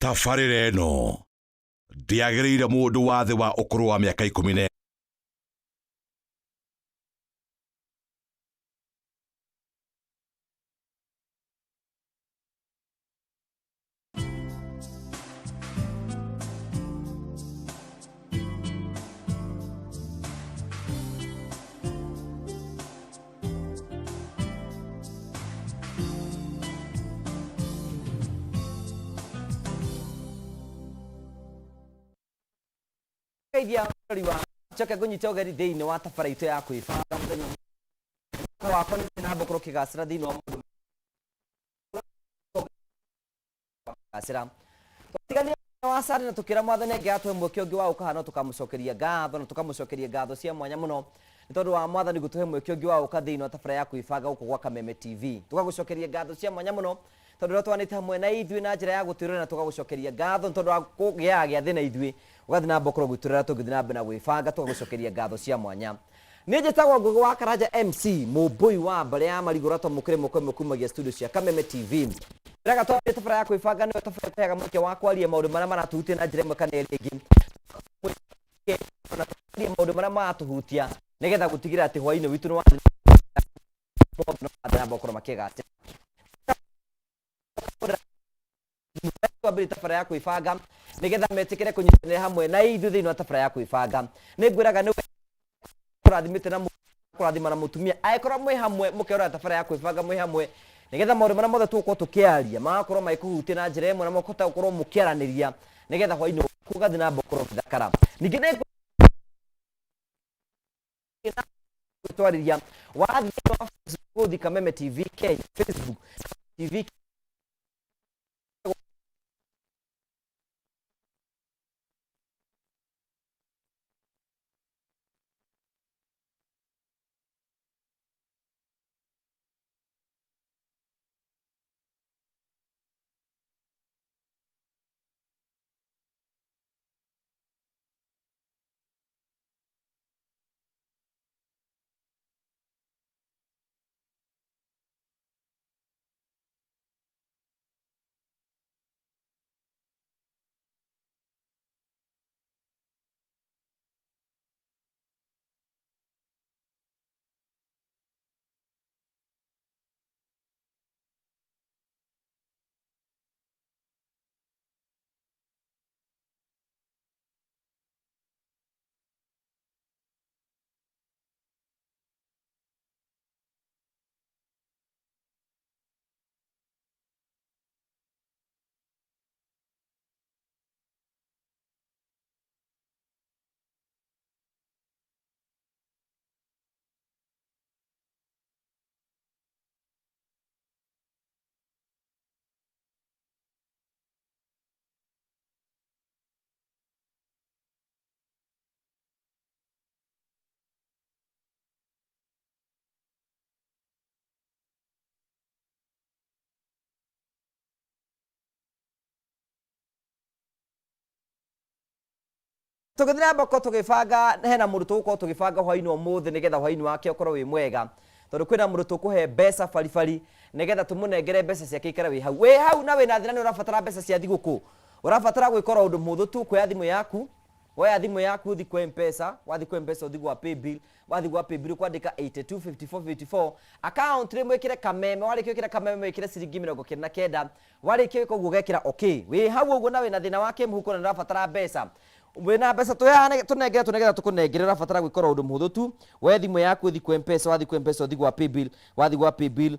tabarĩra ĩno ndiagĩrĩire mũndũ wa thĩ wa ũkũrũ wa mĩaka 10. Kaidia riwa choka kunyita ugari thĩinĩ wa tabara itu ya kwĩbanga mũthenya wakwa nĩ na mbũkũrũ kĩgacĩra thĩinĩ wa mũndũ kĩgacĩra tũtigania wa sare na tũkĩra mwathani ngatwe mweke ũngĩ wa ũkahana tũkamũcokeria ngatho na tũkamũcokeria ngatho cia mwanya mũno nĩ tondũ wa mwathani gũtũhe mweke ũngĩ wa ũka thĩinĩ wa tabara ya kwĩbanga gũkũ gwa Kameme TV tũgagũcokeria ngatho cia mwanya mũno tondũ twanĩte hamwe na ithuĩ na njĩra ya gũtũrĩra na tũgagũcokeria ngatho tondũ wa kũgĩa gĩathĩ na ithuĩ ugathi na mbokoro gũtũrĩra tũgĩthiĩ na mbere na gwĩbanga tũgagũcokeria ngatho cia mwanya nĩ njĩtagwo Ngũgĩ wa Karanja MC mũmbũi wa mbere ya marigũ ratũmũkĩre mũkwe kumagia studio cia Kameme TV rega twathiĩ tabara ya kwĩbanga nĩyo tabara ĩheaga mweke wa kwaria maũndũ marĩa maratũhutia na njĩra ĩmwe kana ĩrĩa ĩngĩ maũndũ marĩa maratũhutia nĩgetha gũtigĩrĩra atĩ hwaĩ-inĩ witũ nĩ wa mbokoro makĩgacĩra twambĩrĩrie tabara ya kwĩbanga nĩgetha metĩkĩre kũnyitanĩra hamwe na ithuĩ thĩinĩ wa tabara ya kwĩbanga nĩ ngwĩraga nĩ kũrathimĩte na kũrathima na mũtumia angĩkorwo mwĩ hamwe mũkerora tabara ya kwĩbanga mwĩ hamwe nĩgetha maũndũ marĩa mothe tũgũkorwo tũkĩaria magakorwo magĩkũhutia na njĩra ĩmwe na mũkahota gũkorwo mũkĩaranĩria nĩgetha hwaĩ-inĩ ũgathiĩ na mbere gũkorwo ũgĩthakara ningĩ nĩ gũtwarĩria wathiĩ wa Facebook Kameme TV Kenya Facebook TV tũgĩthira mboko tũgĩbanga hena mũndũ tũgũkorwo tũgĩbanga hwaĩ-inĩ ũmũthĩ nĩgetha hwaĩ-inĩ wake ũkorwo wĩ mwega tondũ kwĩna mũndũ tũkũhe mbeca baribari nĩgetha tũmũnengere mbeca ciake ikare wĩ hau na wĩna thĩna nĩ ũrabatara mbeca cia thigũkũ ũrabatara gwĩkora ũndũ mũhũthũ tu kuoya thimũ yaku woya thimũ yaku ũthi kwa M-Pesa wathi kwa M-Pesa ũthi gwa Paybill wathi gwa Paybill kwandĩka 825454 account rĩmwe ĩkĩre Kameme warĩkia gwĩkĩra Kameme ĩkĩre ciringi 99 warĩkia gwĩka ũguo ũgekĩra okay wĩ hau ũguo na wĩna thĩna wake mũhuko na ũrabatara mbeca wena mbeca tũnengera tũkũnengera ũrabatara gwĩkora ũndũ mũhũthũ tu woya thimũ yaku ũthi kwa M-Pesa wathi kwa M-Pesa ũthi gwa Paybill wathi gwa Paybill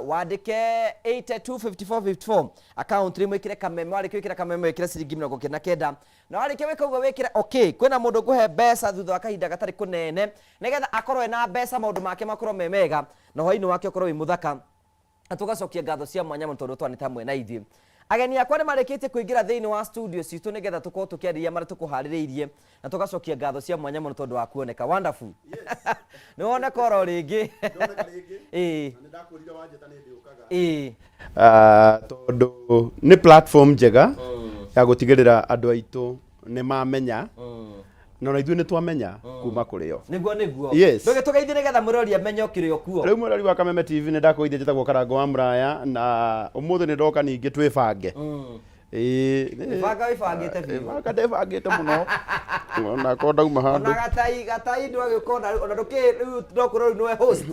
wandĩke 825454 account rĩmwe ĩkĩre Kameme warĩkia gwĩkĩra Kameme ĩkĩre ciringi 99 na warĩkia gwĩka ũguo wĩkĩre okay kwĩna mũndũ ngũhe mbeca thutha wa kahinda gatarĩ kũnene nĩgetha akorwo ena mbeca maũndũ make makorwo me mega na hwaĩ-inĩ wake ũkorwo wĩ mũthaka na tũgacokia ngatho cia mwanya mũno tondũ twanĩte hamwe na ithuĩ ageni akwa nĩ marĩkĩtie kũingĩra thĩinĩ wa studio citũ nĩgetha tũkorwo tũkĩarĩria marĩa tũkũharĩrĩirie na tũgacokia ngatho cia mwanya mũno tondũ wa kuoneka wonderful nĩ woneka oro rĩngĩ nĩ ndakũrire wanjĩta nĩ ndĩũkaga tondũ nĩ platform njega ya gũtigĩrĩra andũ aitũ nĩ mamenya no ithuĩ nĩ twamenya kuma kũrĩ o nĩguo yes tũgeithie nĩgetha mũrori amenye kĩrĩ o kuo rĩu mũrori wa Kameme TV nĩ ndakũithia njĩtagwo Karango wa Mũraya na ũmũthĩ nĩ ndoka ningĩ twĩbange Banga wibangite biũ. Banga ndebangite muno. Ona konda uma handu. Ona gatai ndwagikona ona nduki riu ndokoro riu nwe host.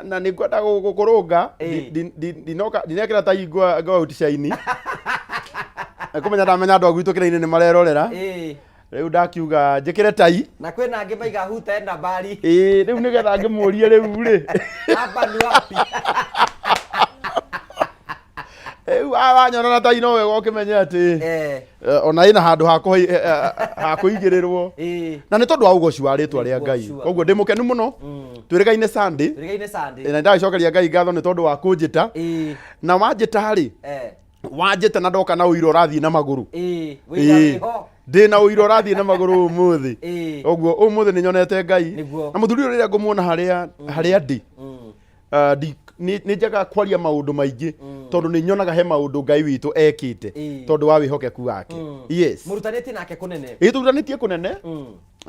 Na ni kwenda gukurunga ndinekira tai ngwa utishaini. Akumenya ndamenya andu agwitũ kĩrĩa-inĩ nĩ marerorera. Riu ndakiuga njĩkĩre tai. Na kwĩna angĩ maiga huta enda mbari. Riu nĩgetha ngĩmũrie rĩu rĩ. Hapa ni wapi? Wanyona na tai no wega ũkĩmenya atĩ ona ĩna handũ ha kũigĩrĩrwo. Na nĩ tondũ wa ũgoci wa rĩtwa rĩa Ngai. Koguo ndĩ mũkenu mũno. Twĩrĩgaine Sunday. Na ndacokeria Ngai ngatho nĩ tondũ wa kũnjĩta. Na wanjĩta rĩ. Wanjĩta na ndoka na ũira ũrathiĩ na magũrũ. Ndĩ na ũira ũrathiĩ na magũrũ ũmũthĩ. Koguo ũmũthĩ nĩ nyonete Ngai. Na mũthuri ũyũ rĩrĩa ngũmuona harĩa ndĩ. Nĩ njaga kwaria maũndũ maingĩ tondũ nĩ nyonaga he maũndũ Ngai witũ ekĩte tondũ wa wĩhokeku wake. Yes. Mũrutanĩtie nake kũnene. Tũrutanĩtie kũnene.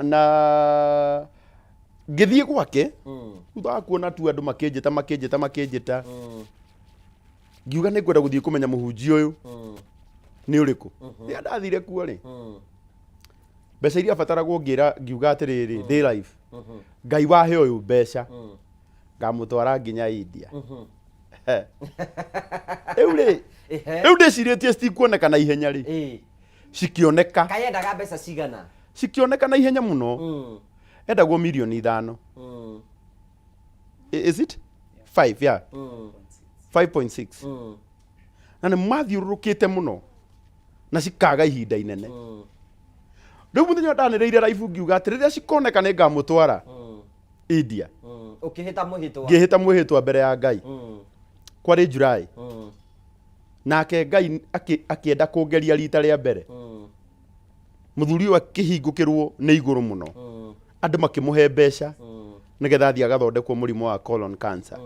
Na ngĩthiĩ gwake thutha wa kuona tu andũ makĩnjĩta. Ngiuga nĩ ngwenda gũthiĩ kũmenya mũhunjia ũyũ nĩ ũrĩkũ. Rĩrĩa ndathire kuo rĩ, mbeca iria bataragwo ngiuga atĩrĩrĩ ndĩ live. Ngai wahe ũyũ mbeca. Ngamũtwara nginya India. Rĩu ndĩcirĩtie citikuoneka na ihenya rĩ. Cikĩoneka. Kaĩ endaga mbeca cigana? Cikĩoneka na ihenya mũno. Endagwo mirioni 5. Is it? 5, yeah. 5.6. Na nĩ mathiũrũrũkĩte mũno na cikaga ihinda inene. Rĩu mũthenya ndanĩrĩire live ngiuga atĩ rĩrĩa cikoneka nĩ ngamũtwara India. Ngĩhĩta mwĩhĩtwa mbere ya Ngai. Kwarĩ July. Nake Ngai akĩenda kũngeria rita rĩa mbere. Mũthuri ũyũ akĩhingũkĩrwo nĩ igũrũ mũno. Andũ makĩmũhe mbeca nĩgetha athiĩ agathondekwo mũrimũ wa colon cancer.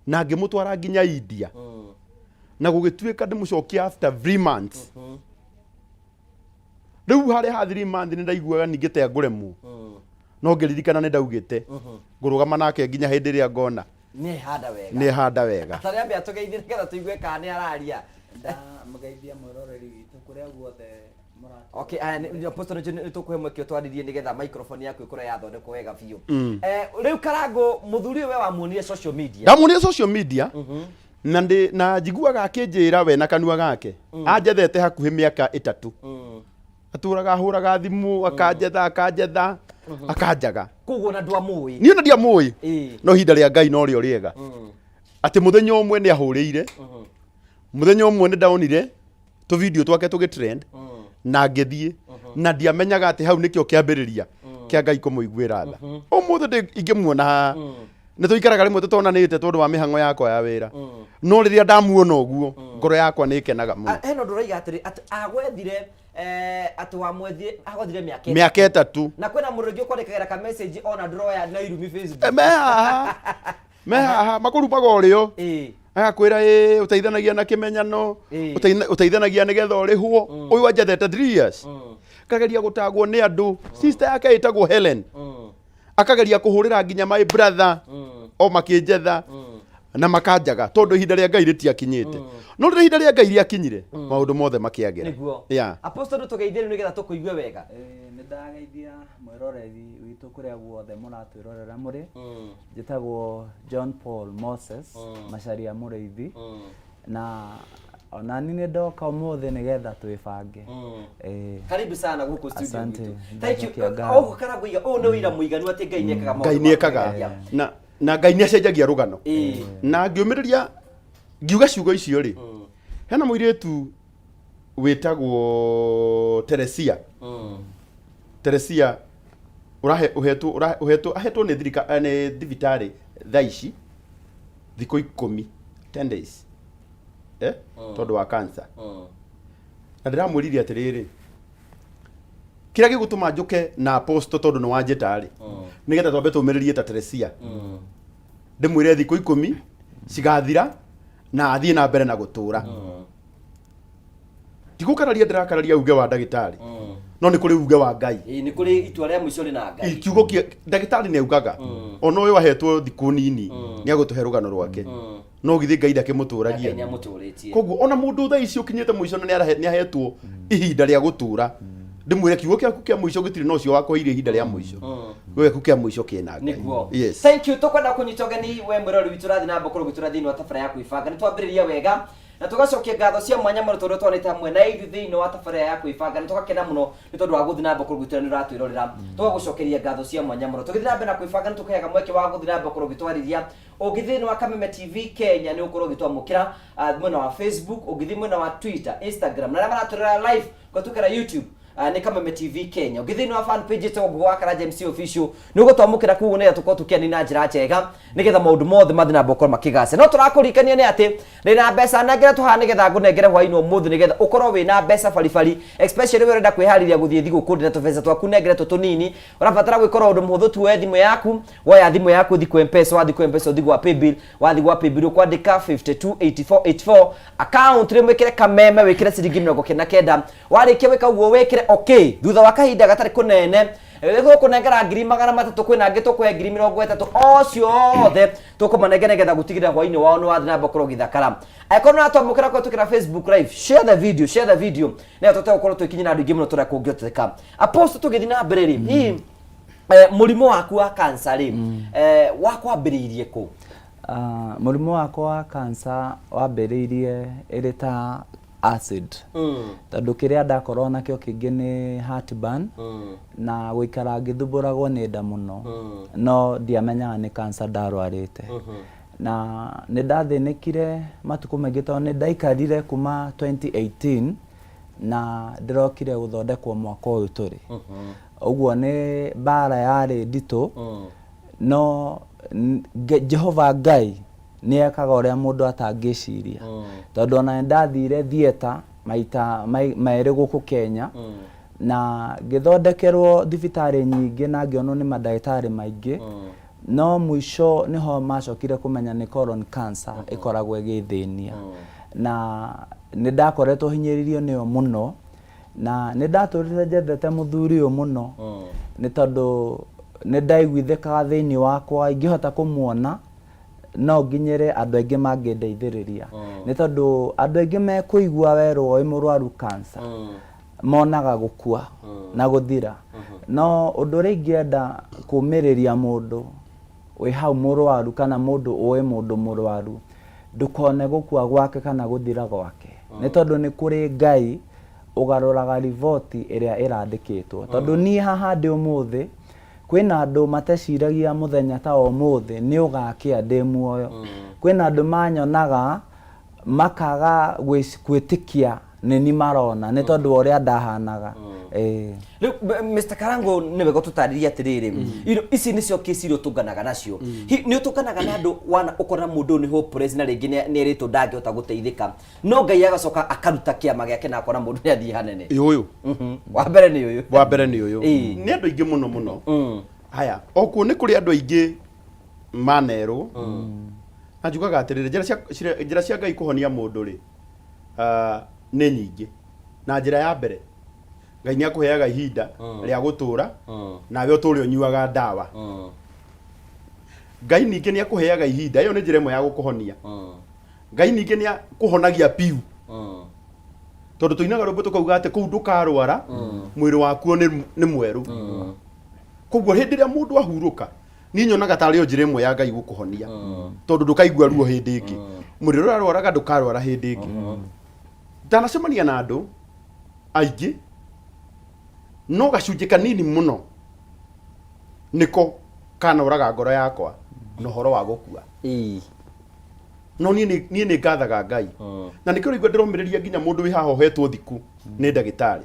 Na ngĩmũtwara nginya India. Na gũgĩtuĩka ndĩmũcokia after 3 months. Rĩu harĩa ha 3 months nĩ ndaiguaga ningĩ ta ngũremwo. No ngĩririkana nĩ ndaugĩte ngũrũgama nake nginya hĩndĩ ĩrĩa ngona nĩ handa wega. Tarĩambia tũgeithie nĩgetha tũigue kana nĩ araria. Mũgeithia mwĩroreri witũ kũrĩa guothe mũrata. Okay, nĩ Apostle nĩ tũkũhe mweke twaririe nĩgetha microphone yaku ĩkorwo yathondekwo wega biũ. Rĩu Karangũ mũthuri ũyũ we wamuonire social media. Ndamuonire social media. Na njiguaga akĩnjĩra we na kanua gake. Anjethete hakuhĩ mĩaka 3. Atũraga ahũraga thimũ akanjetha akanjaga. Koguo na ndwamũĩ. Niĩ na ndiamũĩ. No ihinda rĩa Ngai no rĩo rĩega. Atĩ mũthenya ũmwe nĩ ahũrĩire. Mũthenya ũmwe nĩ ndaonire tũ video twake tũgĩtrend na ngĩthiĩ na ndiamenyaga atĩ hau nĩkĩo kĩambĩrĩria kĩa Ngai kũmũiguĩra tha. Ũmũthĩ ingĩmuona nĩ tũikaraga rĩmwe tũtonanĩte tondũ wa mĩhang'o yakwa ya wĩra. No rĩrĩa ndamuona ũguo ngoro yakwa nĩ ĩkenaga mũno. Hena ũndũ ũraiga atĩrĩ agwethire atĩ wamwethire agwethire mĩaka 3. Na kwĩna mũndũ ũngĩ ũkwandĩkagĩra ka message ona drawer na irumi Facebook. Me haha makũrumaga ũrĩo. Agakwĩra ũteithanagia na kĩmenyano, ũteithanagia nĩgetha ũrĩhwo. Ũyũ anjethete 3 years. Kageria gũtagwo nĩ andũ. Sister yake ĩtagwo Helen. Akageria kũhũrĩra nginya my brother. O makĩnjetha na makanjaga tondũ ihinda rĩa Ngai rĩtiakinyĩte. No rĩrĩa ihinda rĩa Ngai rĩakinyire maũndũ mothe makĩagĩra. Nĩguo. Apostle tũgeithie nĩgetha tũkũigue wega. Nĩ ndageithia mwĩroreri witũ kũrĩa guothe mũratwĩrorera mũrĩ. Njĩtagwo John Paul Moses Macharia Mũrĩithi. Na ona nĩ ndoka ũmũthĩ nĩgetha twĩbange. Karibu sana gũkũ studio. Asante. Thank you. Ũguo Karangũ ũũ nĩ wĩra mũiganu atĩ Ngai nĩekaga maũndũ. Ngai nĩekaga. Na Ngai nĩacenjagia rũgano. Na ngĩũmĩrĩria ngiuga ciugo icio rĩ. Hena mũirĩtu wĩtagwo Teresia. Teresia ahetwo nĩ thibitarĩ thaa ici thikũ 10 10 days. Tondũ wa cancer. Na ndĩramwĩrire atĩrĩrĩ kĩrĩa gĩgũtũma njũke na Apostle tondũ nĩ wanjĩta rĩ nĩgetha twambe tũmĩrĩrie ta Teresia. Ndĩmwĩre thikũ 10 cigathira na athiĩ na mbere na gũtũra. Tigũkararia ndĩrakararia uge wa ndagĩtarĩ. No nĩ kũrĩ uge wa Ngai. Nĩ kũrĩ itua rĩa mũico rĩna Ngai. Kiugo kĩa ndagĩtarĩ nĩ augaga ona ũyũ ahetwo thikũ nini nĩ agũtũhe rũgano rwake. no githi Ngai ndakimuturagia Ngai nĩamũtũrĩtie. koguo ona mundu tha ici ukinyite muico ni ahetwo ihinda ria gutura ndimwire kiugo kiaku kia muico gitiri no cio wako ire ihinda ria muico wewe ku kia muico kina Ngai Niguo. yes Thank you tukwenda kunyita ũgeni we mwĩrori witũ rathi na mbokoro gũtura thĩinĩ wa tabara ya kwĩbanga nĩ twambĩrĩria wega na tugacokia ngatho cia mwanya mũno tondũ twanĩte hamwe na ithuĩ thĩinĩ wa tabara ya kwĩbanga nĩ tũgakena mũno nĩ tondũ wa gũthiĩ na mbokoro gũtura nĩ ũratwĩrorera tũgagũcokeria ngatho cia mwanya mũno tũgĩthiĩ na mbere na kwĩbanga nĩ tũkũheaga mweke wa gũthiĩ na mbokoro gĩtwarĩria ũgĩthiĩ thĩinĩ wa Kameme TV Kenya nĩ ũkorwo ũgĩtwamũkĩra mwena wa Facebook ũgĩthiĩ mwena wa Twitter Instagram na arĩa maratwĩrorera live gũtukĩra YouTube ni Kameme TV Kenya ũgĩthĩinĩ wa fan page to gwa Karanja MC official nĩ ũgũtwamũkĩra kuo nĩ tũkorwo tũkĩanina njĩra njega nĩgetha maũndũ mothe mathiĩ na mbere makĩgace no tũrakũrikania nĩ atĩ rĩna mbeca nengere tũhaha nĩgetha ngũnengere hwainĩ ũmũthĩ nĩgetha ũkorwo wĩna mbeca baribari especially ũrenda kwĩharĩria gũthiĩ thigũkũ na tũbeca twaku nengere tũtũnini ũrabatara gwĩkora ũndũ mũhũthũ tu we thimũ yaku woya thimũ yaku thiĩ kwa M-Pesa wathi kwa M-Pesa uthi gwa Paybill wathi gwa Paybill ũkwandĩka 528484 account rĩmwe wĩkĩre Kameme wĩkĩre ciringi 99 warĩkia wĩka ũguo wĩkĩre okay thutha wa kahinda gatarĩ kũnene gũkũnengera ngiri 300 kwĩna angĩ tũkũhe ngiri 30 ocio othe tũkũmanenge nĩgetha gũtigĩrĩra hwainĩ wao nĩ wathi na mbere gũkorwo gĩthakara angĩkorwo nĩ watwamũkĩra kũhetũkĩra Facebook live share the video nĩgetha tũhote gũkorwo tũkinyia na andũ aingĩ mũno tũrĩa kũngĩhoteka Apostle tũgĩthiĩ na mbere rĩ hihi mũrimũ waku wa cancer rĩ wakwambĩrĩirie kũ? Mũrimũ wakwa wa cancer wambĩrĩirie ĩrĩ ta acid tondũ kĩrĩa ndakorwo nakĩo kĩngĩ nĩ heartburn na gũikara ngĩthumbũragwo nĩ nda mũno no ndiamenyaga nĩ cancer ndarwarĩte na nĩ ndathĩnĩkire matukũ maingĩ tondũ nĩ ndaikarire kuma 2018 na ndĩrokire gũthondekwo mwaka ũyũ tũrĩ ũguo nĩ mbara yarĩ nditũ no Jehova Ngai nĩ ekaga ũrĩa mũndũ atangĩciria tondũ ona ndathire theater maita maĩrĩ gũkũ Kenya na ngĩthondekerwo thibitarĩ nyingĩ na ngĩonwo nĩ mandagĩtarĩ maingĩ no mũico nĩho macokire kũmenya nĩ colon cancer ĩkoragwo ĩgĩthĩnia na nĩ ndakoretwo hinyĩrĩirio nĩyo mũno na nĩ ndatũrire njethete mũthuri ũyũ mũno nĩ tondũ nĩ ndaiguithĩkaga thĩinĩ wakwa ingĩhota kũmuona no nginyĩre andũ aingĩ mangĩndeithĩrĩria nĩ tondũ andũ aingĩ mekũigua werwo wĩ mũrwaru cancer monaga gũkua na gũthira no ũndũ ũrĩa ingĩenda kũmĩrĩria mũndũ wĩ hau mũrwaru kana mũndũ ũĩ mũndũ mũrwaru ndũkone gũkua gwake kana gũthira gwake nĩ tondũ nĩ kũrĩ Ngai ũgarũraga riboti ĩrĩa ĩrandĩkĩtwo tondũ niĩ haha ndĩ ũmũthĩ kwĩna andũ mateciragia mũthenya ta ũmũthĩ nĩ ũgakĩa ndĩ muoyo kwĩna andũ manyonaga makaga gwĩtĩkia nĩ marona nĩ tondũ ũrĩa ndahanaga Mr. Karango nĩ wega tũtarĩria atĩrĩrĩ ici nĩcio kesi iria ũtũnganaga nacio nĩ ũtũnganaga na andũ ũkona mũndũ nĩ hopeless na rĩngĩ nĩ erĩtwo ndangĩhota gũteithĩka no Ngai agacoka akaruta kĩama gĩake na akona mũndũ nĩ athiĩ hanene ũyũ wa mbere nĩ ũyũ nĩ andũ aingĩ mũno haya okuo nĩ kũrĩ andũ aingĩ manerwo na njugaga atĩrĩrĩ njĩra cia Ngai kũhonia mũndũ rĩ nĩ nyingĩ na njĩra ya mbere Ngai nĩ akũheaga ihinda rĩa gũtũra nawe ũtũre ũnyuaga ndawa Ngai ningĩ nĩ akũheaga ihinda ĩyo nĩ njĩra ĩmwe ya gũkũhonia Ngai ningĩ nĩ akũhonagia piu tondũ tũinaga rwĩmbo tũkauga atĩ kũu ndũkarwara mwĩrĩ waku nĩ mwerũ koguo hĩndĩ ĩrĩa mũndũ ahurũka niĩ nyonaga tarĩ o njĩra ĩmwe ya Ngai gũkũhonia tondũ ndũkaigua ruo hĩndĩ ĩngĩ mwĩrĩ ũrĩa ũrarwaraga ndũkarwara hĩndĩ ĩngĩ ndanacemania na andũ aingĩ no gacunjĩ kanini mũno nĩko kanoraga ngoro yakwa na ũhoro wa gũkua no niĩ nĩ ngathaga Ngai na nĩkĩo rĩngĩ ndĩromĩrĩria nginya mũndũ wĩ haha ohetwo thikũ nĩ ndagĩtarĩ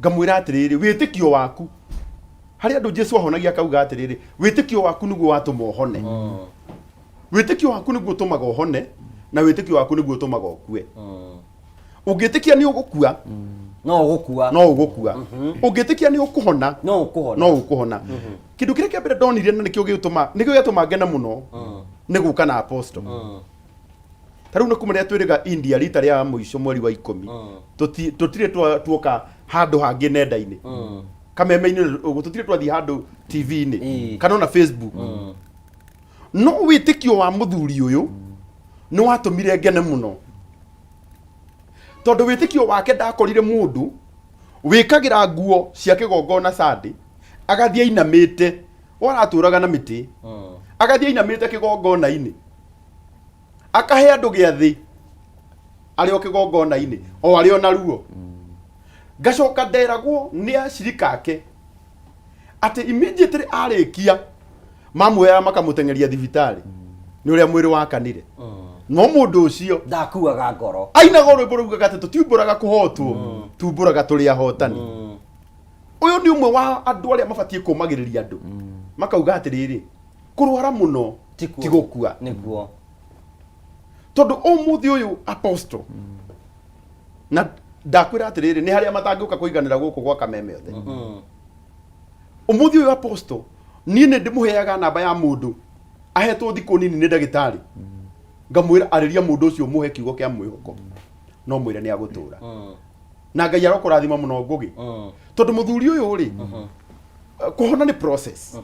ngamwĩra atĩrĩrĩ wĩtĩkio waku harĩ andũ Jesũ ahonagia akauga atĩrĩrĩ wĩtĩkio waku nĩguo watũma ũhone wĩtĩkio waku nĩguo ũtũmaga ũhone na wĩtĩkio waku nĩguo ũtũmaga ũkue ũngĩtĩkia nĩ ũgũkua no ũgũkua ũngĩtĩkia nĩ ũkũhona no ũkũhona kĩndũ kĩrĩa kĩa mbere ndonire na nĩkĩo gĩtũma ngena mũno nĩ gũka na Apostle ta rĩu nĩ kũmenya twĩrĩga India rita rĩa mũico mweri wa 10 tũtirĩ tuoka handũ hangĩ nenda-inĩ Kameme-inĩ tũtirĩ twathiĩ handũ TV-inĩ kana na Facebook no wĩtĩkio wa mũthuri ũyũ nĩ watũmire ngene mũno tondũ wĩtĩkio wake ndakorire mũndũ wĩkagĩra nguo cia kĩgongona Sunday agathiĩ ainamĩte waratũraga na mĩtĩ agathiĩ ainamĩte kĩgongona-inĩ akahe andũ gĩathĩ arĩ o kĩgongona-inĩ o arĩ o naruo ngacoka nderagwo nĩ acirika ake atĩ immediately arĩkia mamuoya makamũteng'eria thibitarĩ nĩ ũrĩa mwĩrĩ wakanire no mũndũ ũcio ndakuaga ngoro ainaga rwĩmbo raugaga atĩ tũtiumbũraga kũhotwo tumbũraga tũrĩ ahotani ũyũ nĩ ũmwe wa andũ arĩa mabatiĩ kũmagĩrĩria andũ makauga atĩrĩrĩ kũrwara mũno ti gũkua nĩguo tondũ ũmũthĩ ũyũ apostle na ndakwĩra atĩrĩrĩ nĩ harĩa matangĩũka kũiganĩra gũkũ gwa Kameme othe ũmũthĩ ũyũ apostle niĩ nĩ ndĩmũheaga namba ya mũndũ ahetwo thikũ nini nĩ ndagĩtarĩ ngamwĩra arĩria mũndũ ũcio mũhe kiugo kĩa mwĩhoko no mwĩre nĩ agũtũra na Ngai arokũrathima mũno Ngũgĩ tondũ mũthuri ũyũ rĩ kũhona nĩ process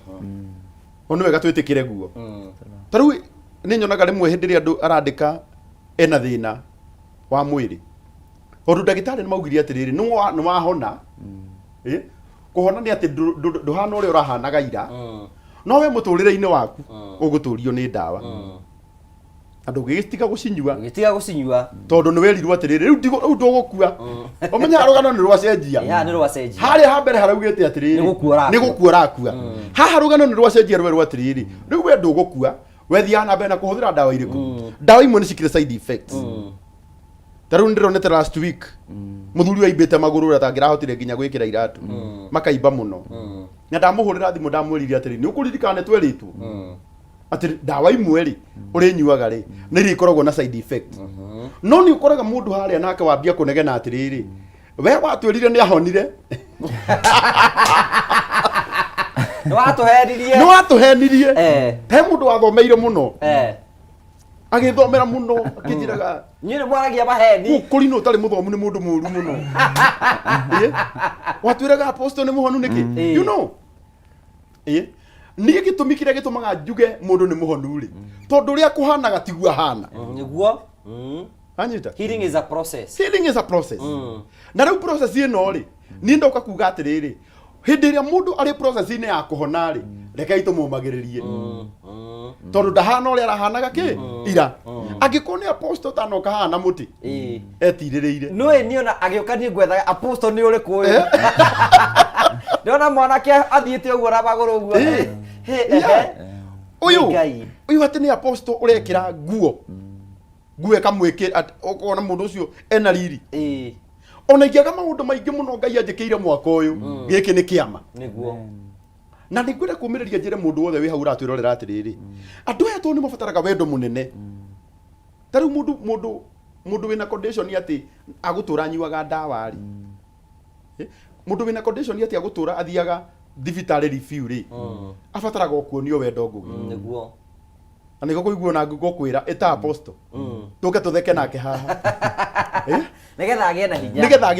ono wega twĩtĩkĩre guo tarĩu nĩ nyonaga rĩmwe hĩndĩ ĩrĩa andũ arandĩka ena thĩna wa mwĩrĩ tondũ ndagĩtarĩ nĩ maugire atĩrĩrĩ nĩ wahona kũhona nĩ atĩ ndũhana ũrĩa ũrahanaga ira no we mũtũrĩre-inĩ waku ũgũtũrio nĩ ndawa andũ ũgĩgĩtiga gũcinyua tondũ nĩ werirwo atĩrĩrĩ rĩu ndũgũkua ũmenya rũgano nĩ rwacenjia harĩa ha mbere haraugĩte atĩrĩrĩ nĩ gũkua ũrakua haha rũgano nĩ rwacenjia rwerwo atĩrĩrĩ rĩu we ndũgũkua wethiaga na mbere na kũhũthĩra ndawa irĩkũ ndawa imwe nĩ cikĩrĩ side effects tarĩu nĩ ndĩronete last week mũthuri waimbĩte magũrũ ũrĩa atangĩrahotire nginya gwĩkĩra iratũ makaimba mũno na ndamũhũrĩra thimũ ndamwĩrire atĩrĩrĩ nĩ ũkũririkana nĩ twerĩtwo atĩ ndawa imwe rĩ ũrĩnyuaga rĩ nĩ iria ikoragwo na side effect no nĩ ũkoraga mũndũ harĩa nake wambia kũnegena atĩrĩrĩ we watwĩrire nĩ ahonire nĩ watũhenirie he mũndũ wathomeire mũno agĩthomera mũno akĩnjĩraga niĩ nĩ mwaragia maheni kũri nĩ ũtarĩ mũthomu nĩ mũndũ mũũru mũno watwĩraga apostle nĩ mũhonu nĩkĩ you know niĩ gĩtũmi kĩrĩa gĩtũmaga njuge mũndũ nĩ mũhonu rĩ tondũ ũrĩa kũhanaga tiguo ahana nĩguo anyita healing is a process na rĩu process ĩno rĩ niĩ ndoka kuga atĩrĩrĩ hĩndĩ ĩrĩa mũndũ arĩ process-inĩ ya kũhona rĩ rekei tũmũmagĩrĩrie tondũ ndahana ũrĩa arahanaga kĩ ira angĩkorwo nĩ apostle tanoka hana mũtĩ etirĩrĩire nũĩ niĩ ona agĩũka niĩ gwethaga apostle nĩ ũrĩkũ ũyũ ndĩrona mwanake athiĩte ũguo na magũrũ ũguo ũyũ atĩ nĩ apostle ũrekĩra nguo ĩkamwĩkĩra ũkona mũndũ ũcio ena riri ona ingĩaga maũndũ maingĩ mũno Ngai anjĩkĩire mwaka ũyũ gĩkĩ nĩ kĩama nĩguo na nĩ ngwenda kũmĩrĩria njĩre mũndũ wothe wĩ hau ũratwĩrorera atĩrĩrĩ andũ aya tondũ nĩ mabataraga wendo mũnene tarĩu mũndũ wĩna condition atĩ agũtũra anyuaga ndawa rĩ mũndũ wĩna condition atĩ agũtũra athiaga thibitarĩ review rĩ abataraga kuonio wendo Ngũgĩ nĩguo na nĩguo kũiguo na ngũkwĩra ĩta apostle tũke tũtheke nake haha nĩgetha agĩe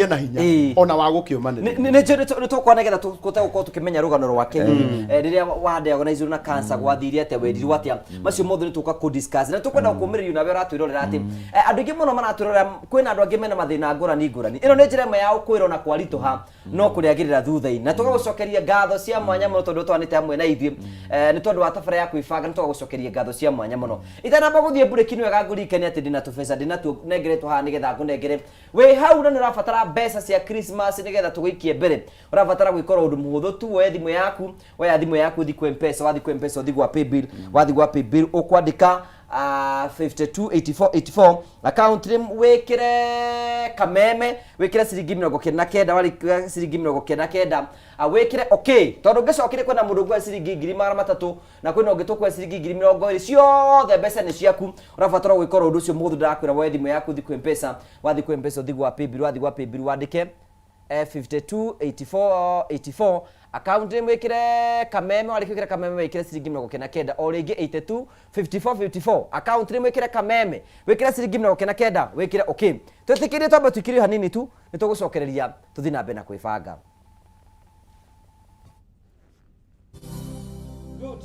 na hinya ona wa gũkĩũmanĩrĩria nĩ tũkwa nĩgetha tũgũkorwo tũkĩmenya rũgano rwake rĩrĩa wadiagonizirwo na cancer gwathire atĩa werirwo atĩa macio mothe nĩ tũka kũ-discuss na tũkwenda kũmĩrĩrio nawe ũratwĩrorera atĩ andũ aingĩ mũno maratwĩrorera kwĩna andũ angĩ mena mathĩna ngũrani ĩno nĩ njĩra ĩmwe ya kwĩrwo na kwaritũha no kũrĩagĩrĩra thutha-inĩ na tũgagũcokeria ngatho cia mwanya mũno tondũ twanĩte hamwe na ithuĩ nĩ tondũ wa tabara ya kwĩbanga nĩ tũgagũcokeria ngatho cia mwanya mũno itanamba gũthiĩ burĩki nĩ wega ngũririkania atĩ ndĩna tũbeca ndĩnatuonengeretwo haha nĩgetha ngũnengere wĩ hau na nĩ ũrabatara mbeca cia Christmas nĩgetha tũgĩikie mbere ũrabatara gwĩkora ũndũ mũhũthũ tu woya thimũ yaku ũthiĩ kwa M-Pesa wathiĩ kwa M-Pesa ũthiĩ gwa paybill ũkwandĩka 528484 account name wĩkĩre Kameme wĩkĩre ciringi 99 warĩkia ciringi 99 wĩkĩre okay tondũ ngĩcokire kwĩna mũndũ ngwa ciringi 300 na kwĩna ũngĩ tũkwa ciringi 20 ciothe mbeca nĩ ciaku ũrabatara gwĩkora ũndũ ũcio mũhũthũ ndakwĩra woya thimũ yaku ũthiĩ kwa M-Pesa wathiĩ kwa M-Pesa ũthiĩ gwa paybill wandĩke 528484 account name wĩkĩre Kameme warĩkia Kameme wĩkĩre ciringi 99 o rĩngĩ 825454 account name wĩkĩre Kameme wĩkĩre ciringi 99 wĩkĩre okay twĩtĩkĩrie twamba tũikĩrio hanini tu nĩ tũgũcokereria tũthiĩ na mbere na kwĩbanga good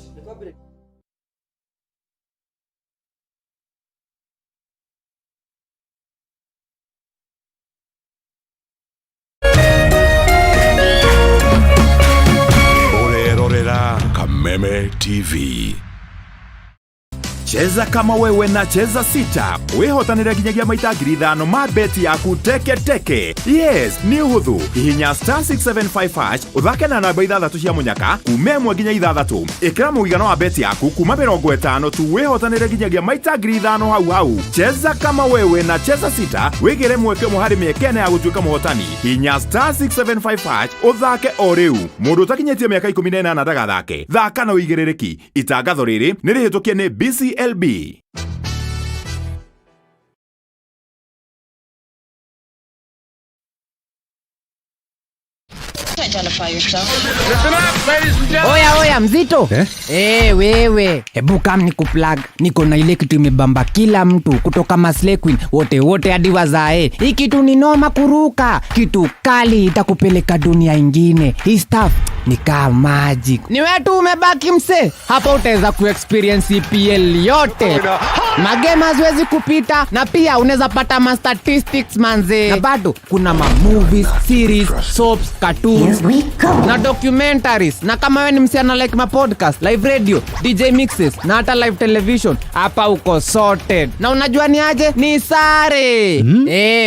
Umeme TV. Cheza kama wewe na cheza sita. Wehotanira ginyagia maita ngiri 5 ma beti yaku teke. Yes, ni uhuthu. Hihinya *675# uthake na namba 6 cia munyaka kume 1 nginya 6. Ikira muigana wa beti yaku kuma 50 tu wehotanira ginyagia maita ngiri 5 hau. Cheza kama wewe na cheza sita. Wigire mweke muhari miekene ya gutuika muhotani. Hihinya *675# uthake o riu. Mundu utakinyetie miaka 18 ndagathake. Thaka na uigirereki. Itangatho riri ni rihitukie ni BCLB. Oya mzito wewe, hebu kam nikuplug. Niko na ile kitu imebamba kila mtu kutoka Maslay Queen wote hadi wazae. Hii kitu ni noma kuruka, kitu kali itakupeleka dunia ingine. Hii stuff ni kama magic. Ni wewe tu umebaki mse, hapa utaweza kuexperience EPL yote. Magame haziwezi kupita, na pia unaweza pata ma statistics manze. Na bado kuna ma movies, series, soaps, cartoons na documentaries. Na kama wewe ni msichana like ma podcast, live radio, DJ mixes na hata live television, hapa uko sorted. Na unajua ni aje? Ni sare.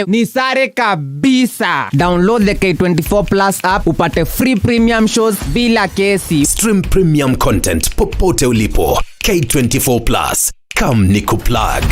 Ni sare kabisa. Download the K24 Plus app upate free premium shows bila kesi. Stream premium content popote ulipo. K24 Plus. Come nikuplug.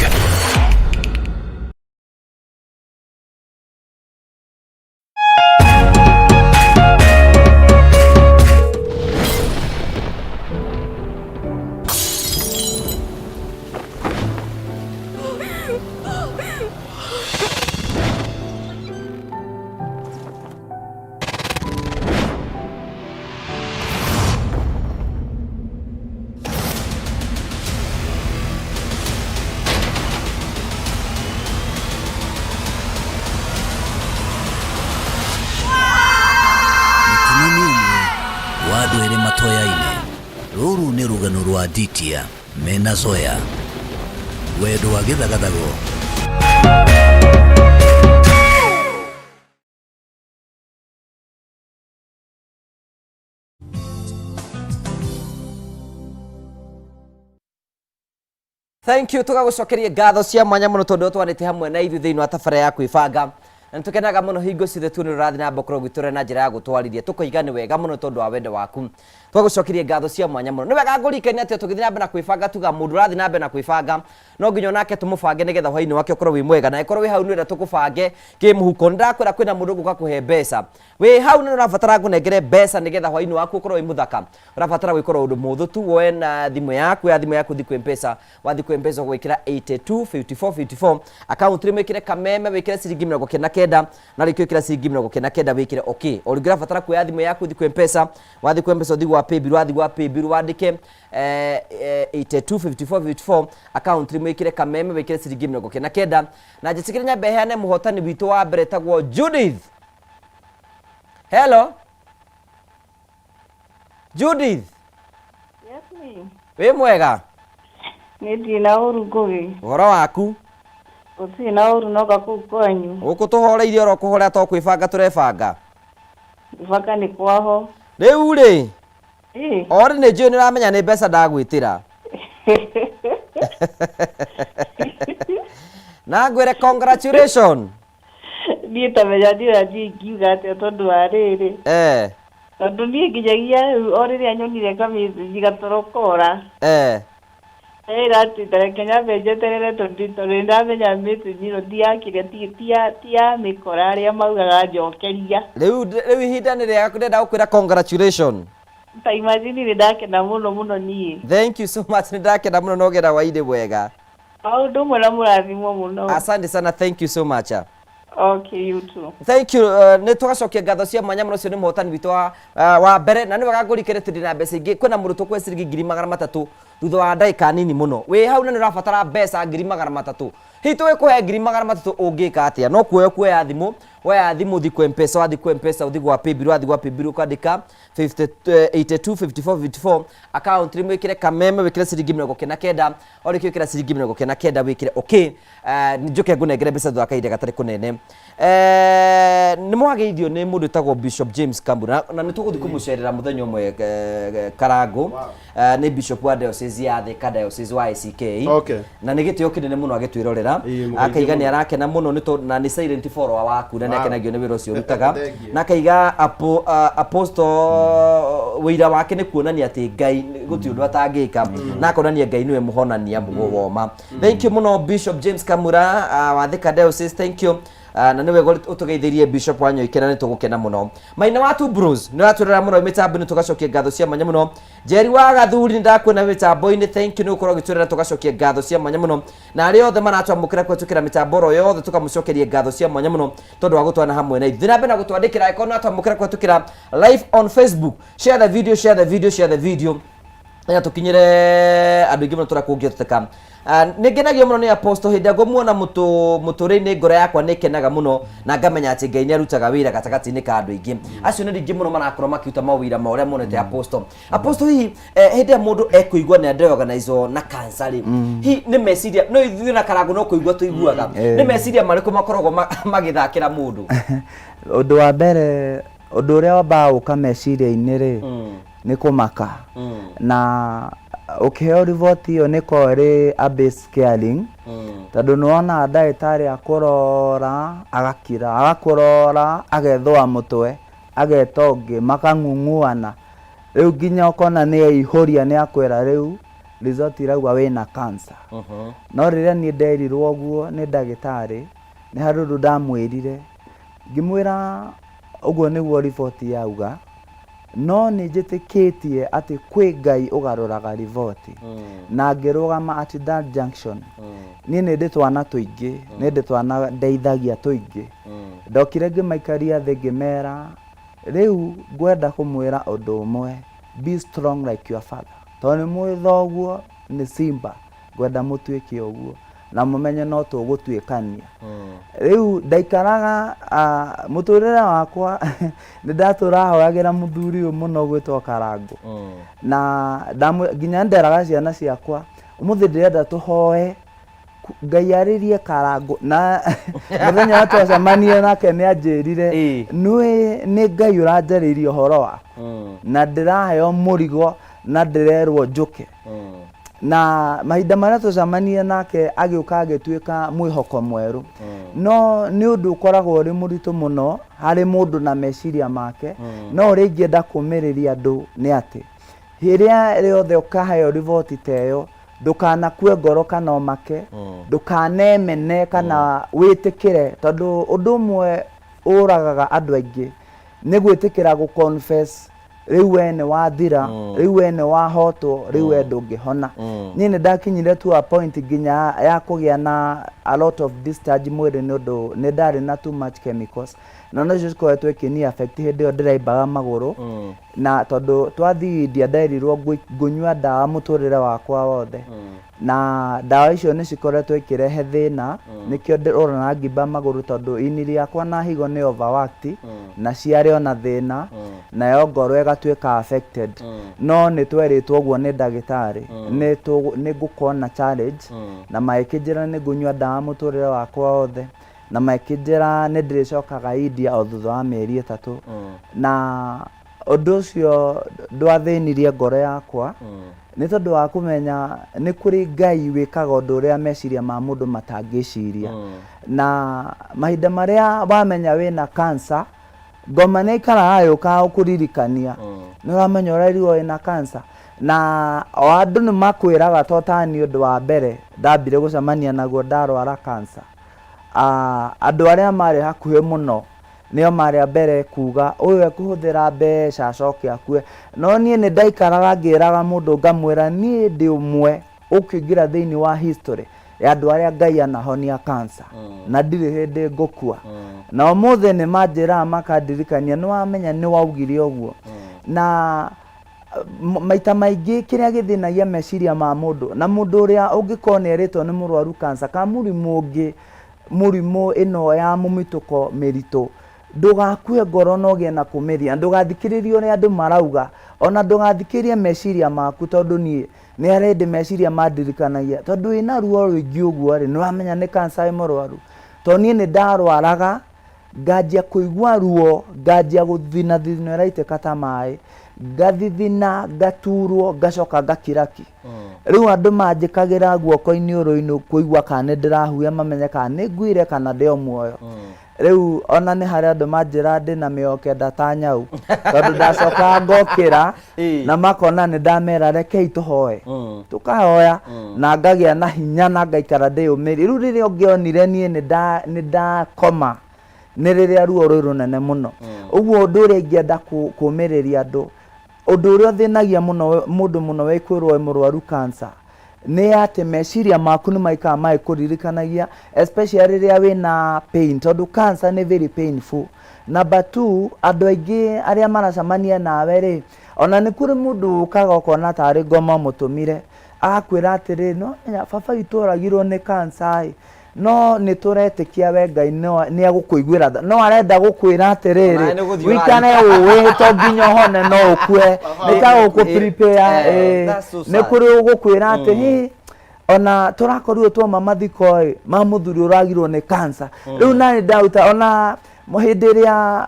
Wadwere matoya-ine. Ruru ni rugano rwa Ditia mena Zoya. Wedo wa githagathago. Thank you, tugagucokeria ngatho cia mwanya muno tondu twanite hamwe na ithu thiini wa tabara ya kwibanga. Na tukenaga muno hingo cithe tu ni rathi na mbokoro gwiture na njira ya gutwarithia tukoigane wega muno tondu wa wendo waku. Twagucokeria ngatho cia mwanya muno. Ni wega ngurikania ati tugithia na mbere kwibanga tuga mundu rathi na mbere na kwibanga. No nginya nake tumubange nigetha hwaini wake ukorwo wi mwega na ikorwo wi hau ni tukubange ki muhuko ndakwira kwina mundu guka kuhe mbeca. Wi hau ni urabatara kunengere mbeca nigetha hwaini waku ukorwo wi muthaka. Urabatara gwikora undu muthu tu woe na thimu yaku thiku mpesa wathi ku mpesa gwikira 825454 account ri mwikire kameme wikire ciringi 99 na rikio kira ciringi 99 wikire okay. Oringira batara kuya thimu yaku thiku mpesa wathi ku mpesa thigu wa paybill wandike 825454 account ri mwikire kameme wikire ciringi 99 na jitikire nyambe heane muhotani witu wa mbere tagwo Judith. Hello Judith. Yes me. We mwega? Nidi na uru ngugi. Uhoro waku? Uti na uru noga kuu kwanyu. Ukutuhoreirie oro kuhorea to kwibanga turebanga. Ibanga ni kwaho. Riu ri. Ori ni njui niramenya ni mbeca ndagwitira. Na ngwire congratulations. Ni tamenya ndira ngiuga ati tondu wa riri. Tondu ni nginyagia ori ri anyonire kamithi gatorokora. Ati tare Kenya vegetarere tondu ndamenya mithi niro ndiakire tia mikora ria maugaga njokeria. Riu ihinda ni ria ndenda gukwira congratulations. Ta imagine ni ndakena muno nie. Thank you so much, ni ndakena muno nogera waide wega. Ndo mwana murathimo muno. Asante sana, thank you so much. Okay, you too. Thank you. Ne tugacokia ngatho cia mwanya muno cio ni muhotani witu wa mbere na ni wega ngurikire tindi na mbeca ingi kwina mundu tukwe ciringi 300 thutha wa ndaika nini muno. We hau na ni urabatara mbeca 300 hitu we kuhe 300 ungika atia no kuoya thimu waya thimu thi kwa mpesa wathi kwa mpesa uthi gwa paybill wathi gwa paybill ukandika 825454 account rimwe ikire kameme wikire ciringi 49 ori kire ciringi 49 wikire okay njoke ngunengere mbeca thwa kaide gatari kunene nimwageithio ni mundu tagwo Bishop James Kambura na nituguthi kumucerera muthenya umwe Karangu ni Bishop wa diocese ya Thika diocese wa ICK na ni gitio kinene muno agitwirorera akaigani arake na muno na ni silent follower waku na nekenagio ni wira ucio rutaga na akaiga apostle wira wake ni kuonania ati Ngai guti undu atangika na akonania Ngai niwe muhonania mugoma. Thank you muno Bishop James Kambura wa Thika diocese, thank you. Na niwe utugeithirie Bishop wanyu ikena nitugukena muno. Maina watu bros ni waturera muno mitambo ni tugacokia ngatho cia manya muno. Jerry wa Gathuri ndakwena mitambo ini, thank you ni ukorwo giturera tugacokia ngatho cia manya muno. Na ari othe maratwamukira kwetukira mitambo ro yothe tukamucokerie ngatho cia manya muno tondu wa gutwana hamwe na ithuĩ. Na mbere na gutwandikira icon atwamukira kwetukira live on Facebook. Share the video, share the video, share the video. Ya tukinyire andu ingi muno turakungia tuteka. Nigenagio muno ni apostle hindi ngomuona muturine ngoro yakwa nikenaga muno na ngamenya ati Ngai ni arutaga wira gatagati-ini ka andu ingi. Acio ni ringi muno marakorwo makiuta mawira ma uria monete apostle. Apostle hi hindi mundu ekuigwa ni organize na cancer hi ni meciria no ithuĩ na Karangu no kuigwa tuiguaga ni meciria mariko makoragwo magithakira mundu. Undu wa mbere undu uria wambaga guka meciria-ini ri ni kumaka na ukiheo riboti iyo niko ri a base caring tondu nuona ndagĩtarĩ akurora agakira agakurora agethwa mutwe agetonge makang'ung'uana riu nginya ukona ni ihoria ni akwera riu result irauga wina cancer no riria ni nderirwo guo ni ndagĩtarĩ ni haruru ndamwirire ngimwira uguo niguo riboti yauga no ni njitikitie ati kwi Ngai ugaruraga riboti na ngirugama at that junction ni ndi twana tuingi ni ndi twana ndeithagia tuingi ndokire ngimaikaria thi ngimera riu ngwenda kumwira undu umwe, be strong like your father tondu mwithoguo ni simba ngwenda mutuike uguo na mumenye no tugutwikania riu ndaikaraga muturire wakwa ni ndaturahoyagira muthuri muno gwitwo Karangu na nginya nderaga ciana ciakwa umuthi ndirenda tuhoe Ngai aririe Karangu na muthenya twacemanie nake ni anjirire ni Ngai uranjaririe uhoro waku na ndiraheo murigo na ndirerwo njuke na mahinda maria tucemanie nake agiuka agituika mwihoko mweru no ni undu ukoragwo uri muritu muno hari mundu na meciria make no uri ingienda kumiriria andu ni ati hiria riothe ukaheo riboti teyo ndukanakue ngoro kana omake ndukanemene kana witikire tondu undu umwe uragaga andu aingi ni gwitikira gu confess riu wene wathira riu wene wahotwo riu we ndungihona ni ndakinyire to a point nginya ya kugia na a lot of discharge mwiri ni undu ni ndari na too much chemicals na no just ko twekini affect hindi yo ndiraimbaga maguru na tondu twathiindia ndairirwo ngunywa ndawa muturire wakwa wothe na ndawa icio ni cikoretwo ikirehe thina nikio ndirona ngimba maguru tondu iniri yakwa na higo ni overworked na ciari ona thina na yo ngoro igatuika affected no ni tweritwo guo ni ndagĩtarĩ ni ngukona challenge na maikijira ni ngunywa ndawa muturire wakwa wothe na maikijira ni ndiricokaga India o thutha wa mieri 3 na undu ucio ndwathĩnirie ngoro yakwa ni tondu wa kumenya ni kuri Ngai wikaga undu uria meciria ma mundu matangiciria na mahinda maria wamenya wina cancer ngoma ni ikaraga yuka ukuririkania ni uramenya urairwo wina cancer na andu ni makwiraga totani undu wa mbere ndambire gucemania naguo ndarwara cancer andu aria mari hakuhe muno nio mari mbere kuga uyu ekuhuthira mbeca acoke akue no nie ni ndaikaraga ngiraga mundu ngamwira nie ndi umwe ukiingira thiini wa history ya andu aria Ngai anahonia cancer na ndiri hindi ngukua na umuthe ni manjira makandirikania ni wamenya ni waugire uguo na maita maingi kiria githinagia meciria ma mundu na mundu uria ungikona eritwo ni murwaru cancer ka murimu ungi murimu ino ya mumituko meritu ndugakue ngoro no gie na kumeria ndugathikiririe uria andu marauga ona ndugathikirie meciria maku tondu ni arende meciria mandirikanagia tondu ina ruo ruingi uguo ri ni wamenya ni cancer imurwaru to ni ndarwaraga ngajia kuigua ruo ngajia guthina thina raiteka ta mai ngathithina ngaturwo ngacoka ngakiraki riu andu manjikagira guoko-ini uru-ini kuigua kana ndirahuya mamenye kana ni nguire kana ndio muoyo riu ona ni hari andu manjira ndi na mioke ndatanyau tondu ndacoka ngokira na makona ni ndamera rekei tuhoe tukahoya na ngagia na hinya na ngaikara ndi umiri riu riria ungionire nie ni ndakoma ni riria ruo ruri runene muno uguo undu uria ingienda kumiriria andu undu uria thinagia muno mundu muno wekwirwo murwaru cancer ni ati meciria maku ni maika mai kuririkanagia especially riria wina pain tondu cancer ni very painful. Number 2 andu aingi aria maracamania nawe ri ona ni kuri mundu ukaga ukona tari ngoma mutumire akwira atiri no baba itu uragirwo ni cancer no ni turetikia we Ngai ni agukuiguira no arenda gukwira atiriri wikane uwe to nginya hone no ukue ni ta uku prepare ni kuri ugukwira ati ona turakorirwo twa mamathiko ma muthuri uragirwo ni cancer riu nani ndauta ona muhindiria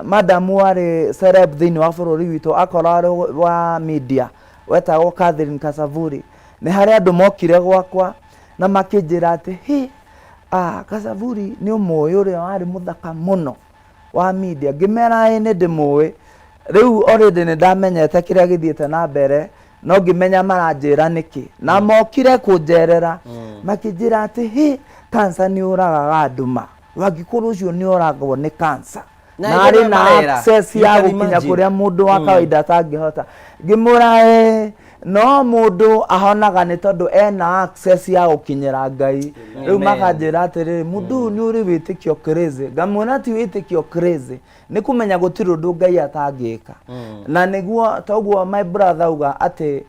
madam wari celeb thini wa bururi witu akoraro wa media wetagwo Catherine Kasavuri ni hari andu mokire gwakwa na makinjira ati Kasavuri ni umuwi uria wari muthaka muno wa media ngimera ni ndimuwi riu already ni ndamenyete kiria githiete na mbere no ngimenya maranjira niki na mokire kunjerera makinjira ati cancer ni uragaga anduma wangikuru ucio ni uragwo ni cancer na ari na access ya gukinya kuria mundu wa kawaida tangihota ngimura no mundu ahonaga ni tondu ena access ya gukinyira Ngai riu makanjira atiri mundu ni uri witikio crazy ngamona ti witikio crazy ni kumenya gutiri undu Ngai atangika na niguo toguo my brother uga ati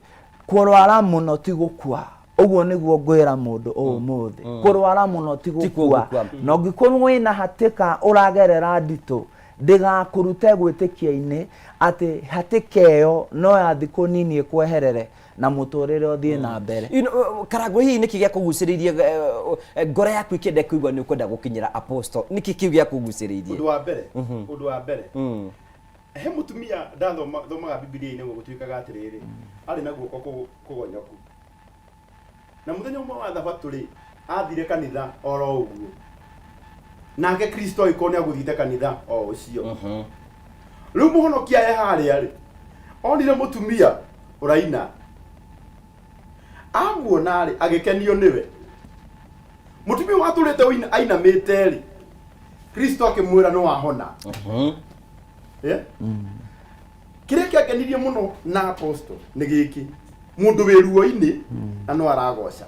kurwara muno ti gukua uguo niguo ngwira mundu umuthi kurwara muno ti gukua no ngikorwo wina hatika uragerera ndito ndigakurute gwitikia-ini ati hatikeyo no ya thiku nini ikweherere na muturire uthie na mbere Karagwe hii niki gya kuguciririe ngoro yaku ikende kuigwa ni ukwenda gukinyira apostle niki kiu gya kuguciririe undu wa mbere he mutumia ndathomaga Biblia-ini gutuikaga atiriri ari na guoko kugonyoku na muthenya umwe wa thabatu ri athire kanitha oro uguo nake Kristo ikone aguthite kanitha o ucio riu muhonokia e haria ri onire mutumia uraina amuona ri agikenio niwe mutumia waturite ainamite ri Kristo akimwira no wahona kiria kiakenirie muno na apostle ni giki mundu wiruo-ini na no aragoca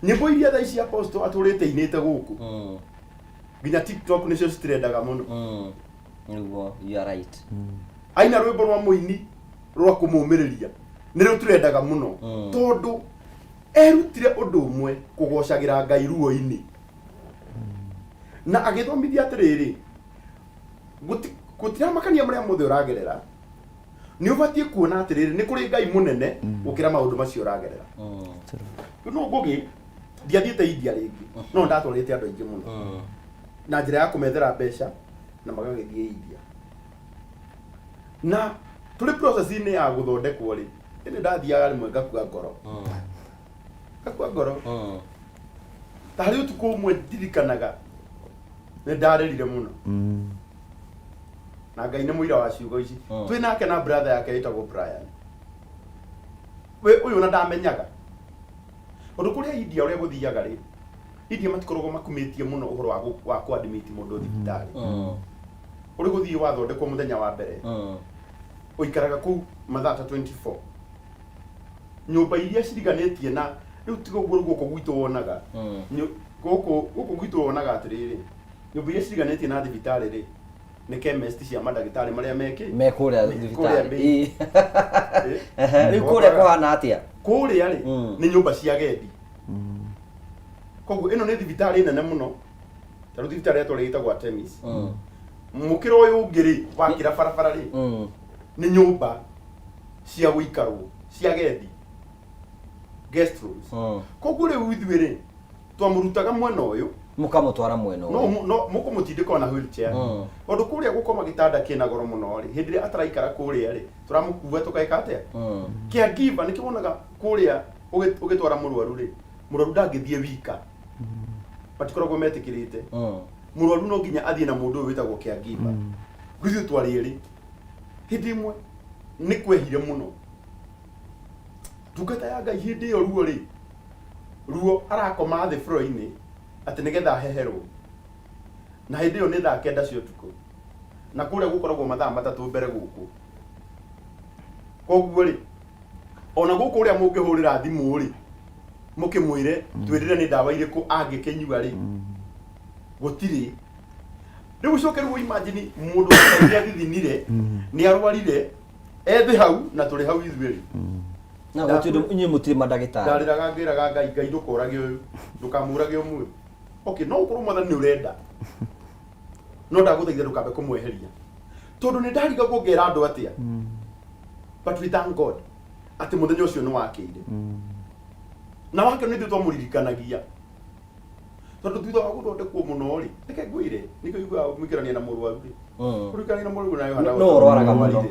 nyimbo iria tha ici apostle aturite inite guku nginya TikTok nicio citrendaga muno niguo you are right aina rwimbo rwa muini rwa kumumiriria ni ru turendaga muno tondu erutire undu umwe kugocagira Ngai ruo-ini na agithomithia atiriri gutira makania maria mothe uragerera ni ubatie kuona atiriri ni kuri Ngai munene gukira maundu macio uragerera no ngugi ndiathiite India ringi no ndatwarite andu aingi muno na njira ya kumethera mbeca na magagithie India na tuli process-ini ya guthondekwo ri ni ndathiaga rimwe ngakua ngoro tari utuku umwe ndirikanaga ni ndarerire muno na Ngai ni muira wa ciugo ici twinake na brother yake etagwo Brian we uyu na ndamenyaga undu kuria India uria guthiaga ri India matikoragwo makumitie muno uhoro wa kuadmit mundu thibitari uri guthii wathondekwo muthenya wa mbere uikaraga ku mathaa 24 nyumba iria ciriganitie na riu tigo guko gwitu wonaga guko gwitu wonaga atiriri nyumba iria ciriganitie na thibitari ri ni chemist cia madagitari maria mekuria thibitari riu kuria kuhana atia kuria ri ni nyumba cia gendi koguo ino ni thibitari nene muno ta rutita rya tore gitagwa Temis mukiro uyu ngiri wakira barabara ri ni nyumba cia guikarwo cia gethi guest rooms koguo riu ithuire twamurutaga mwena uyu mukamutwara mwena uyu no mukumutindika na wheelchair ondu kuria gukoma gitanda kina goro muno ri hindi ria ataraikara kuria ri turamukua tukaika atia caregiver nikibonaga kuria ugitwara murwaru ri murwaru ndangithie wika batikoragwo metikirite murwaru no nginya athie na mundu witagwo caregiver ruthu twari ri hindi imwe ni kwehire muno tukata ya Ngai hindi iyo ruo ri ruo arakoma the floor ini ati nigetha heherwo na hindi iyo ni thaa 9 cia utuku na kuria gukoragwo mathaa matatu mbere guku koguo ri ona guku uria mungihurira thimu ri mukimwire twirire ni ndawa iriku angikinyua ri gutiri riu cokeru imagine mundu ya thithinire ni arwarire ethi hau na turi hau ithuiri na gutindu inyi mutiri madagitari ndariraga ngiraga Ngai ndukurage uyu ndukamurage umwe okay no ukorwo mothe ni urenda no ndaguthaitha ndukambe kumweheria tondu ni ndariga kuongera andu atia but we thank God ati muthenya ucio ni wakire na wake ni thitwa muririkanagia tondu thutha wa guthondekwo muno ri reke ngwire niko igwa mwikirania na murwaru ri kurikania na murwaru nayo handa no urwaraga muno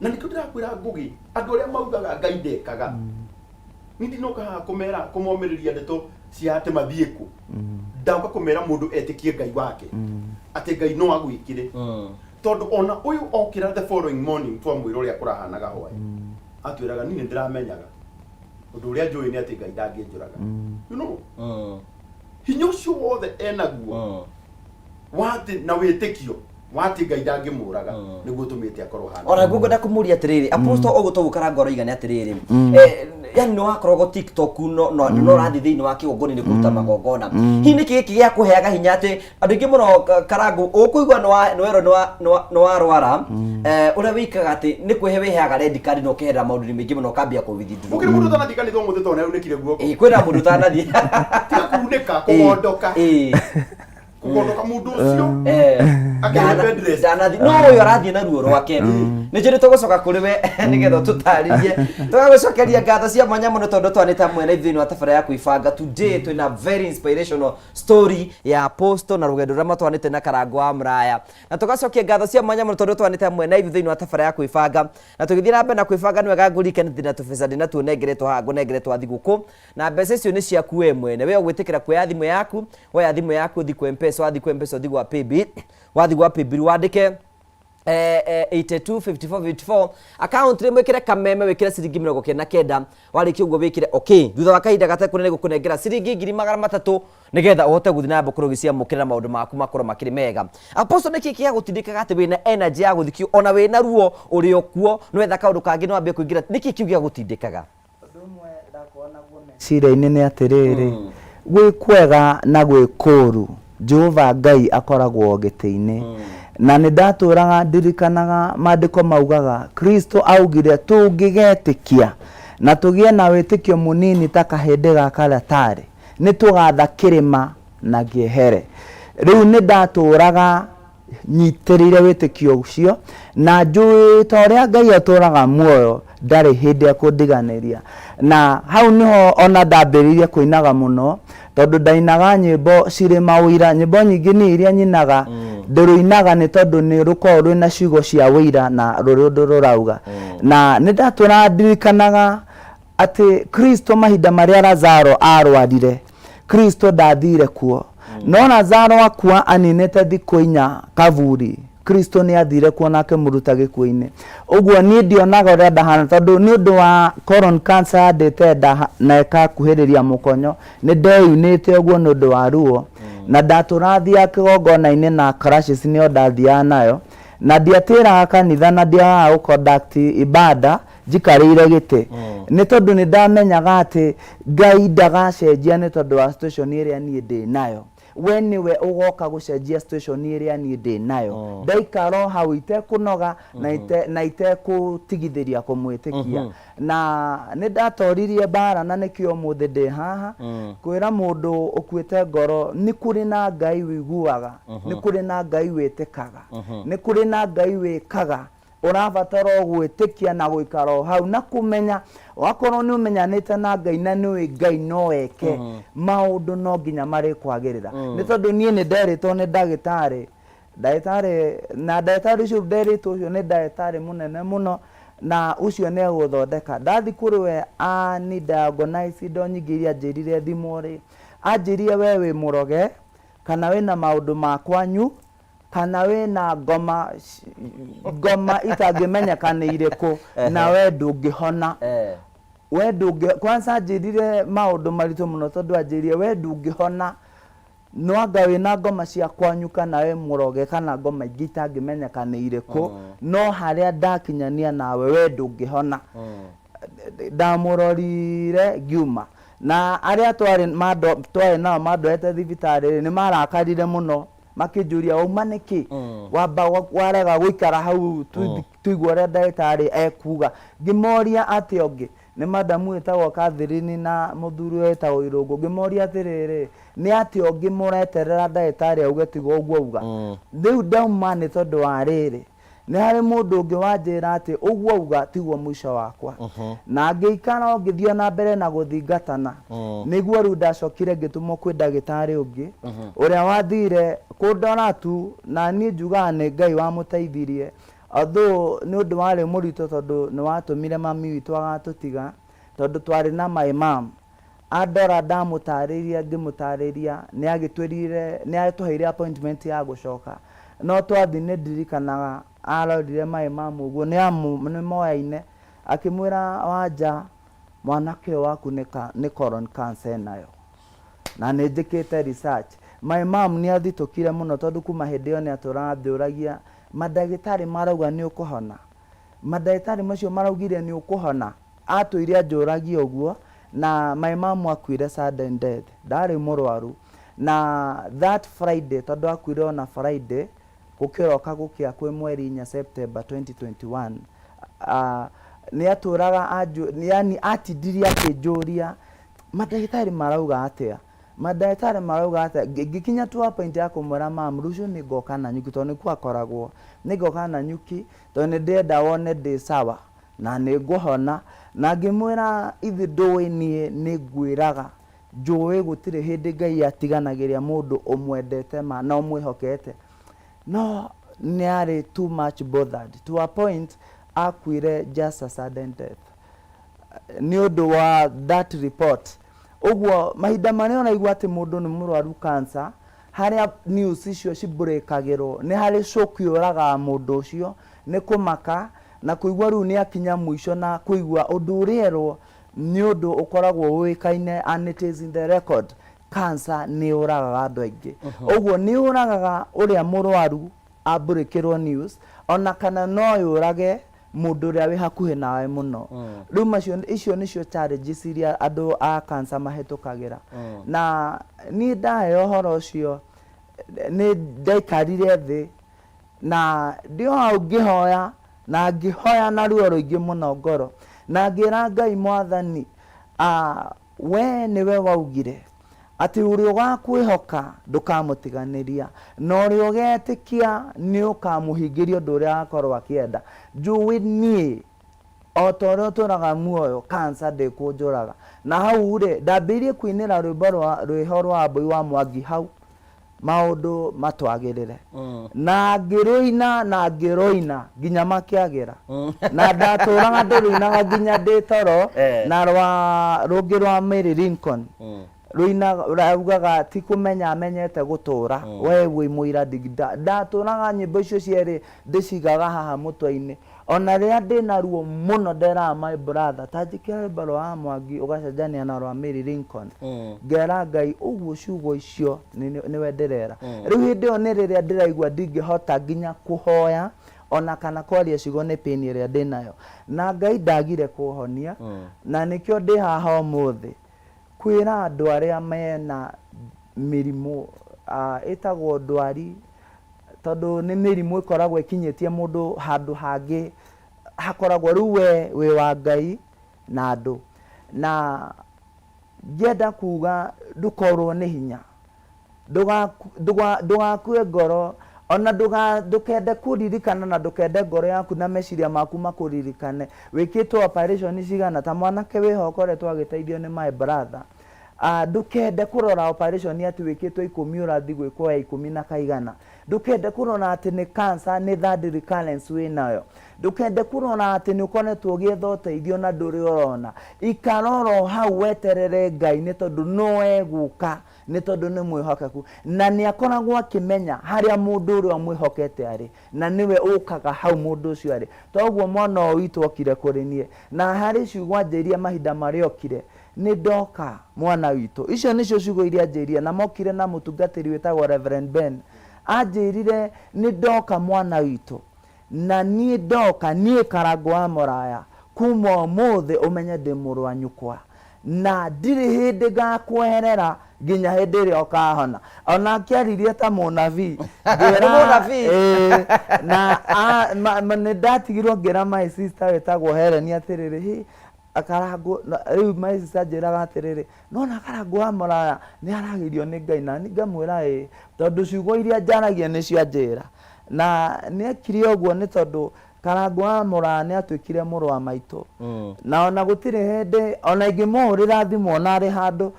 na niko ndirakwira ngugi andu aria maugaga Ngai ndekaga nindi no kaha kumera kumomiriria ndeto cia ate mathieku ndauka kumera mundu etikie Ngai wake ati Ngai no agwikire tondu ona uyu okira the following morning twamwira uria kurahanaga hwae atwiraga nini ndiramenyaga undu uria njui ni ati Ngai ndangĩnjũraga you know hinya ucio wothe enaguo wati na witikio wati Ngai ndangĩmũraga niguo tumite akorwo hana ona ngũngũnda kumuria atiriri aposto ogutogukara ngoro igane atiriri yani no akorwo TikTok no rathi thiini wa kĩgongona ni kuruta magongona hi nĩ kĩgĩkĩ gĩa kũheaga hinya atĩ andũ aingĩ mũno karangu ũkũigua no warwara ũrĩa wĩikaga atĩ nĩ kwĩhe wĩheaga red card no ũkeherera maũndũ maingĩ mũno ũkambia kũwithindũra mũkĩrĩ mũndũ ũtanathi kanitha ũmũthĩ tondũ nĩaunĩkire guoko kwĩna mũndũ ũtanathiĩ tiga kunĩka kũgondoka kugondoka mundu ucio ndanathi no uyu arathie na ruo rwake nĩnjũrĩ tũgũcoka kũrĩ we nĩgetha tũtarĩrie tũgagũcokeria ngatho cia mwanya mũno tondũ twanĩte mwena thĩinĩ wa tabara ya kwĩbanga today twĩna very inspirational story ya apostle na rũgendo rũrĩa matwanĩte na karango wa mraya na tũgacokia ngatho cia mwanya mũno tondũ twanĩte mwena thĩinĩ wa tabara ya kwĩbanga na tũgĩthiĩ na mbere na kwĩbanga nĩ wega ngũririkane na tũbeca ndĩ na tuonengeretwo haha ngũnengeretwo a thigũkũ na mbeca icio nĩ ciaku we mwene we ũgwĩtĩkĩra kuoya thimũ yaku woya thimũ yaku ũthi kwa M-Pesa wathi kwa M-Pesa wathi gwa paybill wathi gwa paybill wandĩke 825454 account rimwe kire kameme wikire ciringi 99 wariki uguo wikire okay thutha wa kahinda gatakune gukunengera ciringi 300 nigetha uhote guthi na mbukuru gisia mukira maundu maku makoro makiri mega apostle niki kia gutindikaga ati wina energy ya guthikio ona wina ruo uri okuo nwetha kaundu kangi no ambie kuingira niki kiu gia gutindikaga ndumwe ndakuona gune cira-ini ni atiriri gwi kwega na gwi kuru Jehova Ngai akoragwo gĩtĩ-inĩ na nĩ ndatũraga ndirikanaga maandĩko maugaga Kristo augire tũngĩgetĩkia na tũgĩe na wĩtĩkio mũnini ta kahĩndĩ ga karatarĩ nĩ tũgatha kĩrĩma na gĩehere rĩu nĩ ndatũraga nyitĩrĩire wĩtĩkio ũcio na njũĩ ta ũrĩa Ngai atũraga muoyo ndarĩ hĩndĩ ekũndiganĩria na hau niho ona ndambĩrĩirie kũinaga mũno tondu ndainaga nyimbo cirĩ mawĩra nyimbo nyingĩ nĩ iria nyinaga ndĩrũinaga nĩ tondũ nĩ rũkoragwo rwĩna ciugo cia wĩra na rũrĩa rũrauga na nĩ ndatũra ndirikanaga atĩ Kristo mahinda marĩa Lazaro arwarire Kristo ndathire kuo no Lazaro akua aninete thikũ 4 kaburi Kristo nĩ athire kuo nake mũruta gĩkuũ-inĩ ũguo niĩ ndionaga ũrĩa ndahana tondũ nĩ ũndũ wa colon cancer ndĩte nda na ĩkakuhĩrĩria mũkonyo nĩ ndeyunĩte ũguo nĩ ũndũ wa ruo na ndatũrathiaga kĩgongona-inĩ na crashes nĩyo ndathiaga nayo na ndiatĩraga kanitha na ndiagaga gũconduct ibada njikarĩire gĩtĩ nĩ tondũ nĩ ndamenyaga atĩ Ngai ndagacenjia nĩ tondũ wa situation ĩrĩa niĩ ndĩ nayo we niwe ugoka gucenjia station iria ni ndi nayo ndaikaro hau ite kunoga na ite kutigithiria kumwitikia na ni ndatoririe bara na nikio muthe ndi haha kwira mundu ukuite ngoro ni kuri na Ngai wiguaga ni kuri na Ngai witikaga ni kuri na Ngai wikaga urabatara gwitikia na guikara hau na kumenya wakorwo ni umenyanite na Ngai na ni Ngai no eke maundu no nginya mari kwagirira ni tondu nie ni nderitwo ni ndagitari na ndagitari ucio nderitwo ucio ni ndagitari munene muno na ucio ne guthondeka ndathi kuri we ni diagonise indo nyingi iria njirire thimori anjirie we wi muroge kana we na maundu makwanyu kana we na ngoma itangimenya ni iriku na we ndungihona we kwanza njirire maundu maritu muno tondu anjirie we ndungihona no anga we na ngoma cia kwanyu kana we muroge kana ngoma ingi itangimenya ni iriku no haria ndakinyania nawe we ndungihona ndamurorire ngiuma na aria twari nao mandoete thibitari ni marakarire muno makijuria uma niki wamba warega guikara hau tuigwa ria ndagitari ekuga ngimoria ati ongi ni madamu etagwo Catherine na muthuri etagwo Irungu ngimoria atiriri ni ati ongi mureterera ndagitari auge tigo uguo uga riu ndauma ni tondu wa riri ni hari mundu ungi wanjira ati uguo uga tiguo mwisho wakwa na ngiikara ngithio na mbere na guthingatana niguo riu ndacokire ngitumo kwi ndagitari ungi uria wathire kundora tu na ni njuga ni Ngai wa muteithirie although ni undu wari murito tondu ni watumire mami witu agatutiga tondu twari na my mom andora ndamutariria ngimutariria ni agitwirire ni atuheire appointment ya gucoka no twathi ni ndirikanaga arorire my mom uguo ni moyaine akimwira wanja mwanake waku ni colon cancer nayo na ni njikite research my mom ni athitukire muno tondu kuma hindi yo ni aturathuragia madagitari marauga ni ukuhona madagitari macio maraugire ni ukuhona atuire njuragia uguo na my mom akuire sudden death ndari murwaru na that Friday tondu akuire on Friday gukiroka gukia kwi mweri 4 September 2021 ni aturaga yani atidiria kijuria madagitari marauga atia madagitari marauga atia gikinya tu point ya kumwira mam rucio ni goka na nyuki tondu ku akoragwo ni goka na nyuki tondu ndenda wone ndi sawa na ni guhona na ngimwira ithi nduwi ni ngwiraga njuwi gutire hindi Ngai atiganagiria mundu umwendete ma na umwihokete no ni ari too much bothered to a point akuire just a sudden death ni undu wa that report uguo mahinda maria onaigua ati mundu ni murwaru cancer haria news icio cibreakagirwo ni hari shock yuraga mundu ucio ni kumaka na kuigua riu ni akinya mwisho na kuigua undu urierwo ni undu ukoragwo wikaine and it is in the record cancer ni uraga andu aingi uguo ni uragaga uria murwaru abrekirwo news ona kana no yurage mundu ria wi hakuhe nawe muno riu macio icio nicio challenges iria andu a cancer mahetukagira na ni ndahe horo ucio ni ndaikarire thi na ndio hau ngihoya na ngihoya na ruo ruingi muno ngoro na ngira Ngai mwathani we niwe waugire ati uri ugakwihoka ndukamutiganiria no ri ugetikia ni ukamuhingiria undu uria akorwo akienda njuwi nie otoro turaga muoyo cancer de kunjuraga na hau ri ndambirie kuinira rwĩho rwa Mbui wa Mwangi hau maundu matwagirire na ngiroina nginya makiagira na ndaturaga ndiruinaga nginya nditoro na rungi rwa Mary Lincoln ruina raugaga ti kumenya amenyete gutura we wi muira ndaturaga nyimbo icio cieri ndicigaga haha mutwe-ini ona ria ndina ruo muno ndera my brother tajikira baro wa Mwangi ugacenjania na rwa Mary Lincoln ngera Ngai uguo ciugo icio ni wenderera riu hindi o ni riria ndiraigua ndingihota nginya kuhoya ona kana kwaria ciugo ni pain iria ndinayo na Ngai ndagire kuhonia na nikio ndi haha umuthi kwira andu aria mena mirimu ĩtagwo ndwari tondũ nĩ mĩrimũ ĩkoragwo ĩkinyĩtie mũndũ handũ hangĩ hakoragwo rĩu we wa Ngai na andũ na ngĩenda kuga ndũkorwo nĩ hinya ndũgakue ngoro ona ndũkende kũririkana na ndũkende ngoro yaku na meciria maku makũririkane wĩkĩtwo operation cigana ta mwanake wĩho ũkoretwo agĩteithio nĩ my brother ndũkende kũrora operation atĩ wĩkĩtwo 10 ũrathi gwĩkwo ya 10 na kaigana ndũkende kũrora atĩ nĩ cancer nĩ third recurrence wĩnayo ndũkende kũrora atĩ nĩ ũkoretwo ũgĩetha ũteithio na ndũrĩ ũrona ikaroro hau weterere Ngai nĩ tondũ no egũka nĩ tondũ nĩ mwĩhokeku na nĩ akoragwo akĩmenya harĩa mũndũ ũrĩa mwĩhokete arĩ na nĩwe ũkaga hau mũndũ ũcio arĩ toguo mwana ũyũ witũ okire kũrĩ niĩ na harĩ ciugo anjĩria mahinda marĩa okire nĩ ndoka mwana witũ icio nĩcio ciugo iria anjĩria na mokire na mũtungatĩri wĩtagwo Reverend Ben anjĩrire nĩ ndoka mwana witũ na niĩ ndoka niĩ Karangũ wa Mũraya kuma ũmũthĩ ũmenye ndĩ mũrũ wa nyũkwa na ndirĩ hĩndĩ ngakweherera nginya hĩndĩ ĩrĩa ũkahona ona akĩaririe ta mũnabii na nĩ ndatigirwo ngĩra my sister wĩtagwo Helen atĩrĩrĩ Karangũ rĩu my sister njĩraga atĩrĩrĩ nona Karangũ wa Mũraya nĩ aragĩrio nĩ Ngai na ngamwĩra tondũ ciugo iria njaragia nĩcio anjĩra na nĩ ekire ũguo nĩ tondũ Karangũ wa Mũraya nĩ atuĩkire mũrũ wa maitũ na ona gũtirĩ hĩndĩ ona ingĩmũhũrĩra thimũ ona arĩ handũ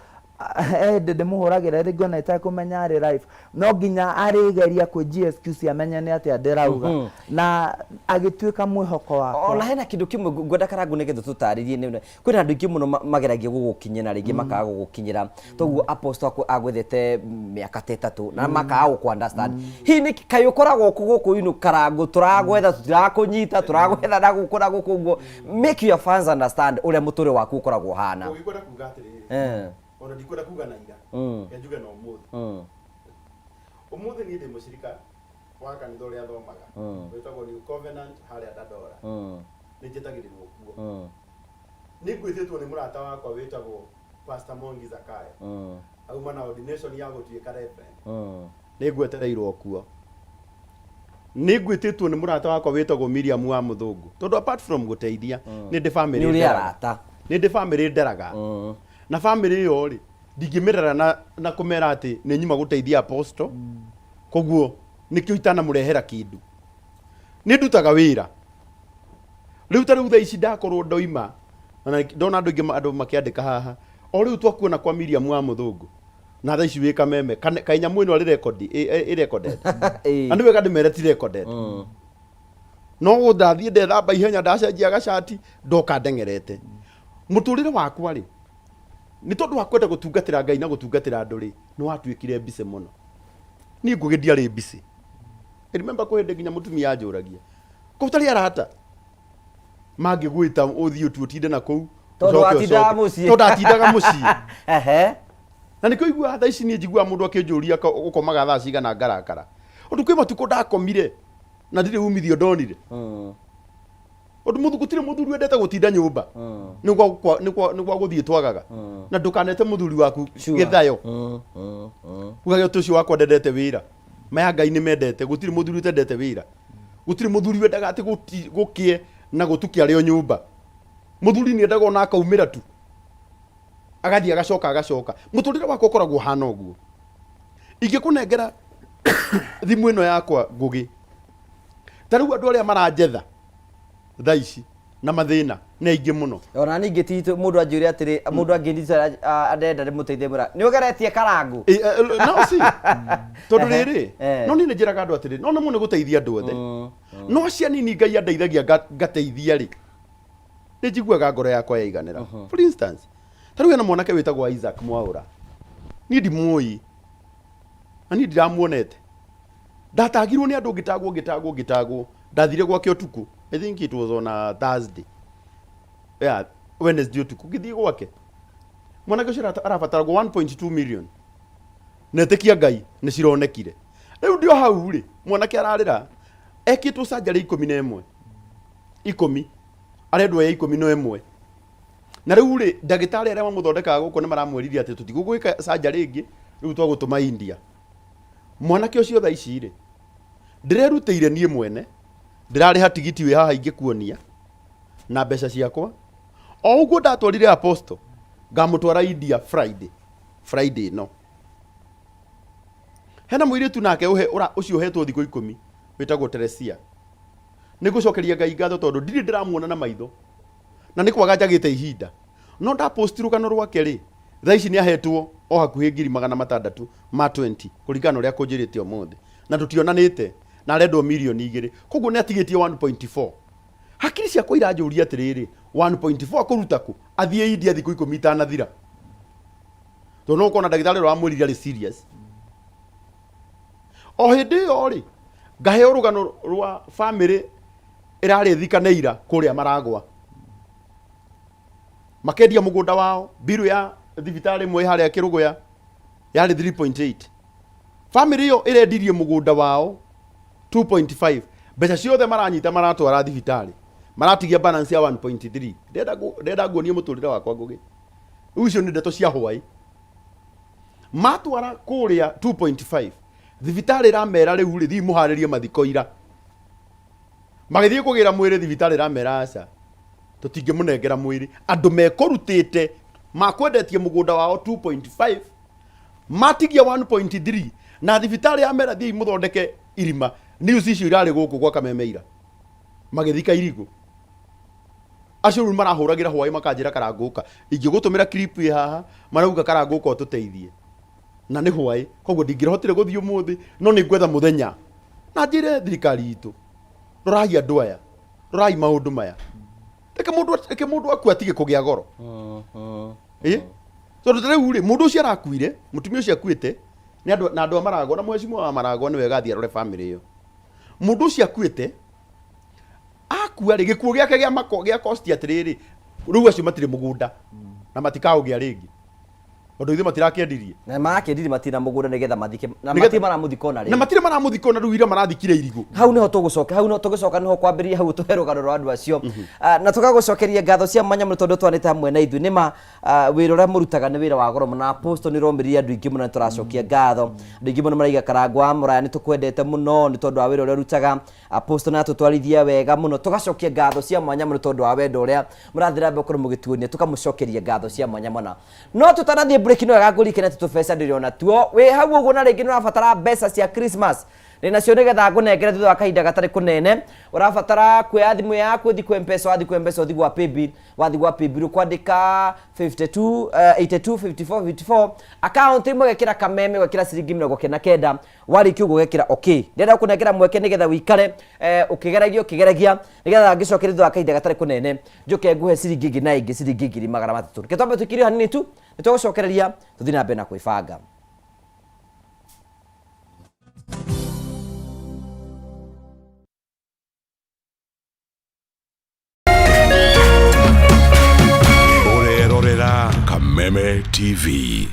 ndĩmũhũragĩra rĩngĩ ona itakũmenya arĩ live no nginya arĩgeria kwĩnjia excuse amenye nĩ atĩa ndĩrauga na agĩtuĩka mwĩhoko wakwa ona hena kĩndũ kĩmwe ngwenda Karangũ nĩgetha tũtarĩrie kwĩna andũ aingĩ mũno mageragia gũgũkinyia na rĩngĩ makaga gũgũkinyĩra toguo apostle agwethete mĩaka 3 na makaga gũkũ understand hihi nĩ kaĩ ũkoragwo gũkũ Karangũ tũragwetha tũtirakũnyita tũragwetha na gũkũ na gũkũ ũguo make your fans understand ũrĩa mũtũrĩ waku ũkoragwo hana ũgĩkwenda kuga atĩrĩrĩ ona ndikwenda kuga na ira njuge na ũmũthĩ niĩ ndĩ mũcirika wa kanitha ũrĩa thomaga wĩtagwo New Covenant harĩa Dandora nĩ njĩtagĩrĩrwo kuo nĩ ngwĩtĩtwo nĩ mũrata wakwa wĩtagwo Pastor Mongi Zakaya auma na ordination ya gũtuĩka reverend nĩ ngwetereirwo kuo nĩ ngwĩtĩtwo nĩ mũrata wakwa wĩtagwo Miriam wa Mũthũngũ tondũ apart from gũteithia nĩ ndĩ family nderaga nĩ ndĩ family nderaga na family yo ri ndingĩmerera na kũmera atĩ nĩ nyuma gũteithia apostle koguo nĩkĩo itana mũrehera kĩndũ nĩ ndutaga wĩra rĩu ta rĩu thaa ici ndakorwo ndoima na ndona andũ makĩandĩka haha o rĩu twakuona kwa Miriam wa Mũthũngũ na thaa ici wĩka meme kanyamũ ĩno arĩ recorded na nĩ wega ndĩmere ti recorded no gũthiĩ ndethamba ihenya ndacenjia gacati ndoka ndeng'erete mũtũrĩre wakwa rĩ nĩ tondũ wa kwenda gũtungatĩra Ngai na gũtungatĩra andũ rĩ nĩ watuĩkire mbice mũno niĩ ngũgĩthia rĩ mbice remember kũhĩndĩ nginya mũtumia anjũragia kũtarĩ arata mangĩgwĩta ũthiĩ ũtinde na kũu tondũ atindaga mũciĩ na nĩkĩo igua thaa ici niĩ njiguaga mũndũ akĩnjũria ũkomaga thaa cigana ngarakara ũndũ kwĩ matukũ ndakomire na ndirĩ umithio ndonire ũndũ gũtirĩ mũthuri wendete gũtinda nyũmba nĩgwa gũthiĩ twagaga na ndũkanete mũthuri waku gĩthayo ugage ũcio wakwa ndendete wĩra maya Ngai nĩ mendete gũtirĩ mũthuri ũtendete wĩra gũtirĩ mũthuri wendaga atĩ gũkie na gũtukia arĩo nyũmba mũthuri nĩ endaga ona akaumĩra tu agathiĩ agacoka mũtũrĩre wakwa ũkoragwo hana ũguo ingĩkũnengera thimũ ĩno yakwa Ngũgĩ ta rĩu andũ arĩa maranjetha thaa ici na mathĩna nĩ aingĩ mũno ona ningĩ tito mũndũ anjũria atĩrĩ mũndũ angĩndita arenda ndĩmũteithie mũra nĩ ũgeretie Karangũ no si tondũ rĩrĩ no niĩ nĩ njĩraga andũ atĩrĩ no nĩ gũteithia andũ othe no cia nini Ngai andeithagia ngateithia rĩ nĩ njiguaga ngoro yakwa yaiganĩra for instance ta rĩu hena mwanake wĩtagwo Isaac Mwaũra niĩ ndimũĩ na niĩ ndiramuonete ndatagirwo nĩ andũ ngĩtagwo ndathire gwake ũtukũ I think it was on a Thursday Wednesday ũtukũ ngĩthiĩ gwake mwanake ũcio arabataragwo 1.2 million netĩkia Ngai nĩ cironekire rĩu ndio hau rĩ mwanake ararĩra ekĩtwo surgery 11 arendwo ya 11 na rĩu rĩ ndagĩtarĩ arĩa mamũthondekaga gũkũ nĩ maramwĩririe atĩ tũtigũgwĩka surgery ĩngĩ rĩu twagũtũma India mwanake ucio tha ici ri ndirerutĩire niĩ mwene ndirarĩha tigiti wĩ haha ingĩkuonia na mbeca ciakwa o ũguo ndatwarire Apostle ngamũtwara India Friday no hena mũirĩtu nake ũcio ũhetwo thikũ 10 wĩtagwo Teresia nĩ gũcokeria Ngai ngatho tondũ ndirĩ ndĩramuona na maitho na nĩ kwaga njagĩte ihinda no ndapost rũgano rwake rĩ thaa ici nĩ ahetwo o hakuhĩ 620 kũringana ũrĩa kũnjĩrĩte ũmũthĩ na tũtionanĩte na arendwo mirioni 2 koguo nĩ atigĩtie 1.4 hakiri ciakwa iranjũria atĩrĩrĩ 1.4 kũruta kũ athiĩ India thikũ 10 itanathira tondũ no ũkona ndagĩtarĩ wamwĩrire arĩ serious o hĩndĩ ĩyo rĩ ngaheo rũgano rwa family ĩrarĩ thikaneira kũrĩa Maragwa makendia mũgũnda wao biru ya thibitarĩ mwe harĩa Kĩrũgũya yarĩ 3.8 family ĩyo ĩrendirie mũgũnda wao 2.5 mbeca ciothe maranyita maratwara thibitarĩ maratigia balance ya 1.3 ndenda nguonie mũtũrĩre wakwa ngũgĩ ucio nĩ ndeto cia hwaĩ matwara kũrĩa 2.5 thibitarĩ ramera rĩu rĩ thi mũharĩrie mathiko ira magĩthiĩ kũgĩra mwĩrĩ thibitarĩ ramera aca tũtingĩmũnengera mwĩrĩ andũ mekũrutĩte makwendetie mũgũnda wao 2.5 matigia 1.3 na thibitarĩ ya mera thiĩ mũthondeke irima news icio irarĩ gũkũ gwa Kamemeira magĩthika irigũ acio rĩu marahũragĩra hwaĩ makanjĩra Karangũka ingĩgũtũmĩra clip ĩ haha marauga Karangũka ũtũteithie na nĩ hwaĩ koguo ndingĩrahotire gũthiĩ ũmũthĩ no nĩ ngwetha mũthenya na njĩre thirikari itũ rorai andũ aya rorai maũndũ maya reke mũndũ akua atige kũgĩa goro tondũ rĩu rĩ mũndũ ũcio arakuire mũtumia ũcio akuĩte nĩ andũ na andũ a Maragwa na mwecimu wa Maragwa nĩ wega athiĩ arore family ĩyo mũndũ ũcio akuĩte akua rĩ gĩkuũ gĩake gĩa cost atĩrĩrĩ rĩu acio matirĩ mũgũnda na matikaũgĩa rĩngĩ Ondo ithe matirakĩendirie. Na marakĩendirie matina mũgũnda nĩgetha mathike. Na matirĩ maramũthikona rĩ. Na matirĩ maramũthikona rĩu ira marathikire irigũ. Hau niho tũgũcoka, hau niho tũgũcoka niho kwambĩrĩria hau tũhe rũgano rwa andũ acio. Na tũgagũcokeria ngatho cia mwanya mũno tondũ twanĩte hamwe na ithuĩ nĩma wĩra ũrĩa mũrutaga nĩ wĩra wa goro mũno. Apostle nĩ romĩrĩria andũ aingĩ mũno nĩ tũracokia ngatho. Andũ aingĩ mũno maraiga Karangwa Mũraya nĩ tũkwendete mũno nĩ tondũ wa wĩra ũrĩa ũrutaga. Apostle na tũtwarithia wega mũno tũgacokia ngatho cia mwanya mũno tondũ wa wendo ũrĩa mũrathira mbere kũrĩ mũgĩtuonia tũkamũcokeria ngatho cia mwanya mũno. No tũtanathiĩ break no agagũrikana tũbeca ndĩrĩona tuo we hau ũguo na rĩngĩ nĩ ũrabatara mbeca cia Christmas nĩnacio nĩgetha ngũnengere thutha wa kahinda gatarĩ kũnene ũrabatara kuoya thimũ yaku ũthiĩ kwa M-Pesa wathi kwa M-Pesa ũthiĩ gwa paybill wathi gwa paybill ũkwandĩka 825454 account imwe gĩkĩra kameme gĩkĩra ciringi 99 warĩkia ũguo gĩkĩra okay ndĩrenda kũnengera mweke nĩgetha wĩikare ũkĩgeragia nĩgetha ngĩcokere thutha wa kahinda gatarĩ kũnene njoke nguhe ciringi ingĩ na ingĩ ciringi 300 kĩtombe tũkĩrio hanini tu nĩtũgũcokereria tũthiĩ na mbere na kwĩbanga. Kameme TV.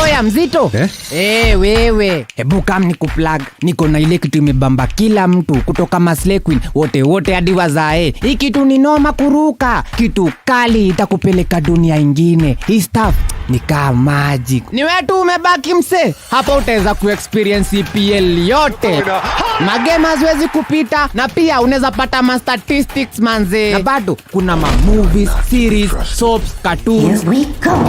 Oya mzito wewe hebu kam nikuplug niko na ile kitu imebamba kila mtu kutoka Maslay Queen wote hadi wazae. Hii kitu ni noma kuruka, kitu kali itakupeleka dunia ingine. Hii stuff ni kama magic. Ni wewe tu umebaki mse hapa, utaweza kuexperience EPL yote, magame haziwezi kupita, na pia unaweza pata ma statistics manze, na bado kuna ma movies, series, soaps, cartoons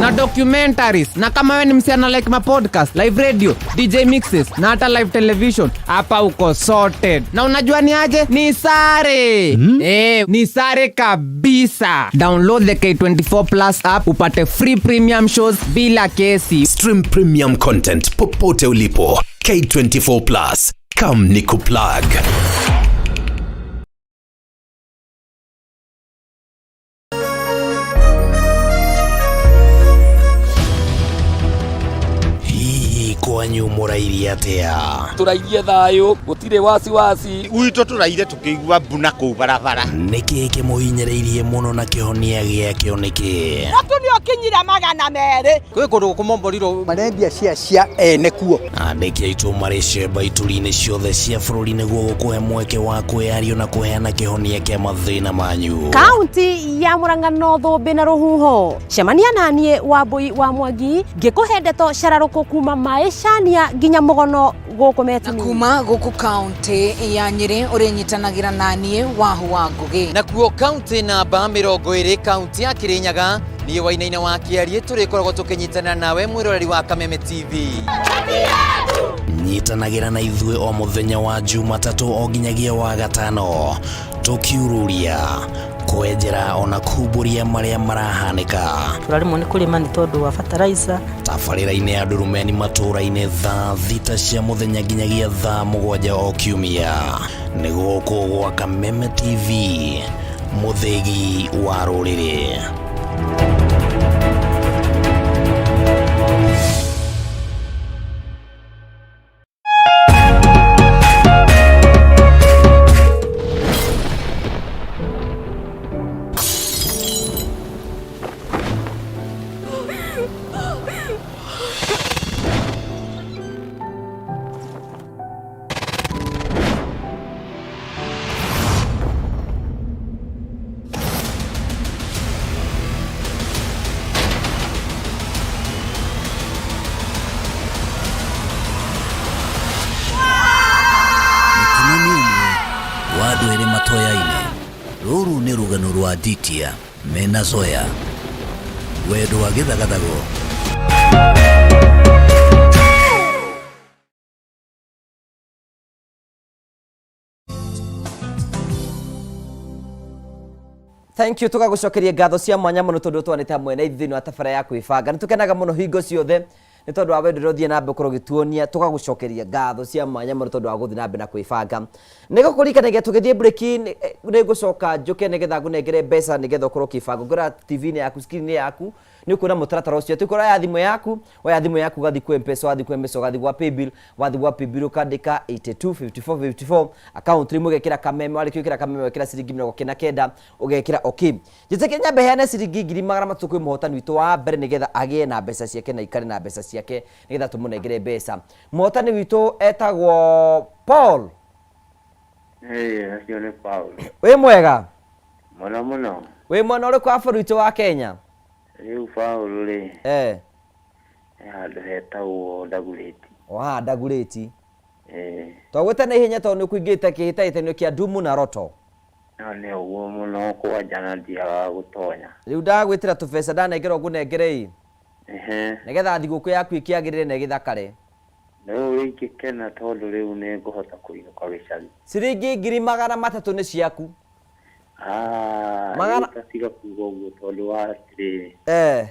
na documentaries. Na kama wewe ni msiana like ma podcast, live radio, DJ mixes na hata live television, hapa uko sorted. Na unajua ni aje? Ni sare. Ni sare kabisa. Download the K24 Plus app upate free premium shows bila kesi. Stream premium content popote ulipo. K24 Plus. Come nikuplug. wanyu murairie atia? Turairie thayo, gutire wasi Gwitũ tũraire tũkĩigua mbuna kũu barabara. Nĩkĩ kĩmũhinyĩrĩirie mũno na kĩhonia gĩakĩo nĩkĩ? Mũtu nĩũkinyire 200. Kwĩ kũndũ kũmomborirwo marendia cia ene kuo. Andĩki aitũ marĩ cemba ituri-inĩ ciothe cia bũrũri nĩguo gũkũhe mweke wa kwĩyario na kũheana kĩhonia kĩa mathĩna manyu. Kaunti ya Murang'a no Thũmbĩ na Rũhuho. Cemania naniĩ Wambui wa Mwangi ngĩkũhe ndeto cararũkũ kuma Maĩcania nginya Mũgono gũkũ Metini. Kuma gũkũ kaunti ya Nyĩrĩ ũrĩnyitanagĩra naniĩ Wahu wa Ngũgĩ. Nakuo kaunti namba 20 kaunti ya Kirinyaga niĩ Wainaina wa Kĩarie tũrĩkoragwo tũkĩnyitana nawe mwĩroreri wa Kameme TV. Nyitanagĩra na ithuĩ o mũthenya wa Jumatatũ o nginyagia wa Gatano tũkiururia kwenjera ona kumbũria marĩa marahanĩka. Tũrarĩmwo nĩ kũrĩma nĩ tondũ wa fertilizer. Tabarĩra-inĩ ya ndurumeni matũra-inĩ thaa 6 cia mũthenya nginyagia thaa 7 o kiumia nĩ gũkũ gwa Kameme TV, mũthĩgi wa rũrĩrĩ. Rũrũ nĩ rũgano rwa Ditia mena Zoya, wendo wa gĩthagathago. Thank you, tukagucokeria ngatho cia mwanya muno tondu twanite hamwe na ithuĩ wa tabara ya kwĩbanga. Nĩ tũkenaga mũno hingo ciothe nĩ tondũ wa wendo ũthiĩ na mbere ũkorwo ũgĩtuonia, tukagucokeria ngatho cia mwanya muno tondu wa gũthiĩ na mbere na kwĩbanga. Nĩ gũkũririkanagia tũgĩthiĩ break nĩ ngũcoka njoke nĩgetha ngũnengere mbeca nĩgetha ũkorwo ũkĩbanga ngora TV-inĩ yaku, screen-inĩ yaku nĩ ũkuona mũtaratara ũcio tũkora ya thimũ yaku, oya thimũ yaku gathi kwa M-Pesa, wathi kwa M-Pesa gathi gwa Paybill, wathi gwa Paybill ukandĩka 825454 account rimwe ũgekĩra Kameme, warĩkia gwĩkĩra Kameme ũgekĩra ciringi 99 ũgekĩra okay. Njĩtĩkia nyambe heane ciringi 200 kwĩ mũhotani witũ wa mbere nĩgetha agĩe na mbeca ciake na ikare na mbeca ciake nĩgetha tũmũnengere mbeca. Mũhotani witũ etagwo Paul. Acio nĩ Paul. Wĩ mwega? Mũno mũno. Wĩ mwena ũrĩkũ wa bũrũri witũ wa Kenya? Rĩu Paul rĩ. Handũ hetagwo Ndagurĩti. Ndagurĩti. Twagwĩte na ihenya tondũ nĩ kũingĩte kĩhĩtahĩtanio kĩa Ndumu na Roto. Nĩ ũguo mũno kwanja na ndiaga gũtonya. Rĩu ndagwĩtĩra tũbeca ndanengerwo ngũnengere nĩgetha thigũkũ yaku ĩkĩagĩrĩre na ĩgĩthakare. Rĩu ingĩkena tondũ rĩu nĩ ngũhota kũinũka gĩcagi. Ciringi 300 nĩ ciaku. Tiga kuga ũguo tondũ wa atĩrĩrĩ.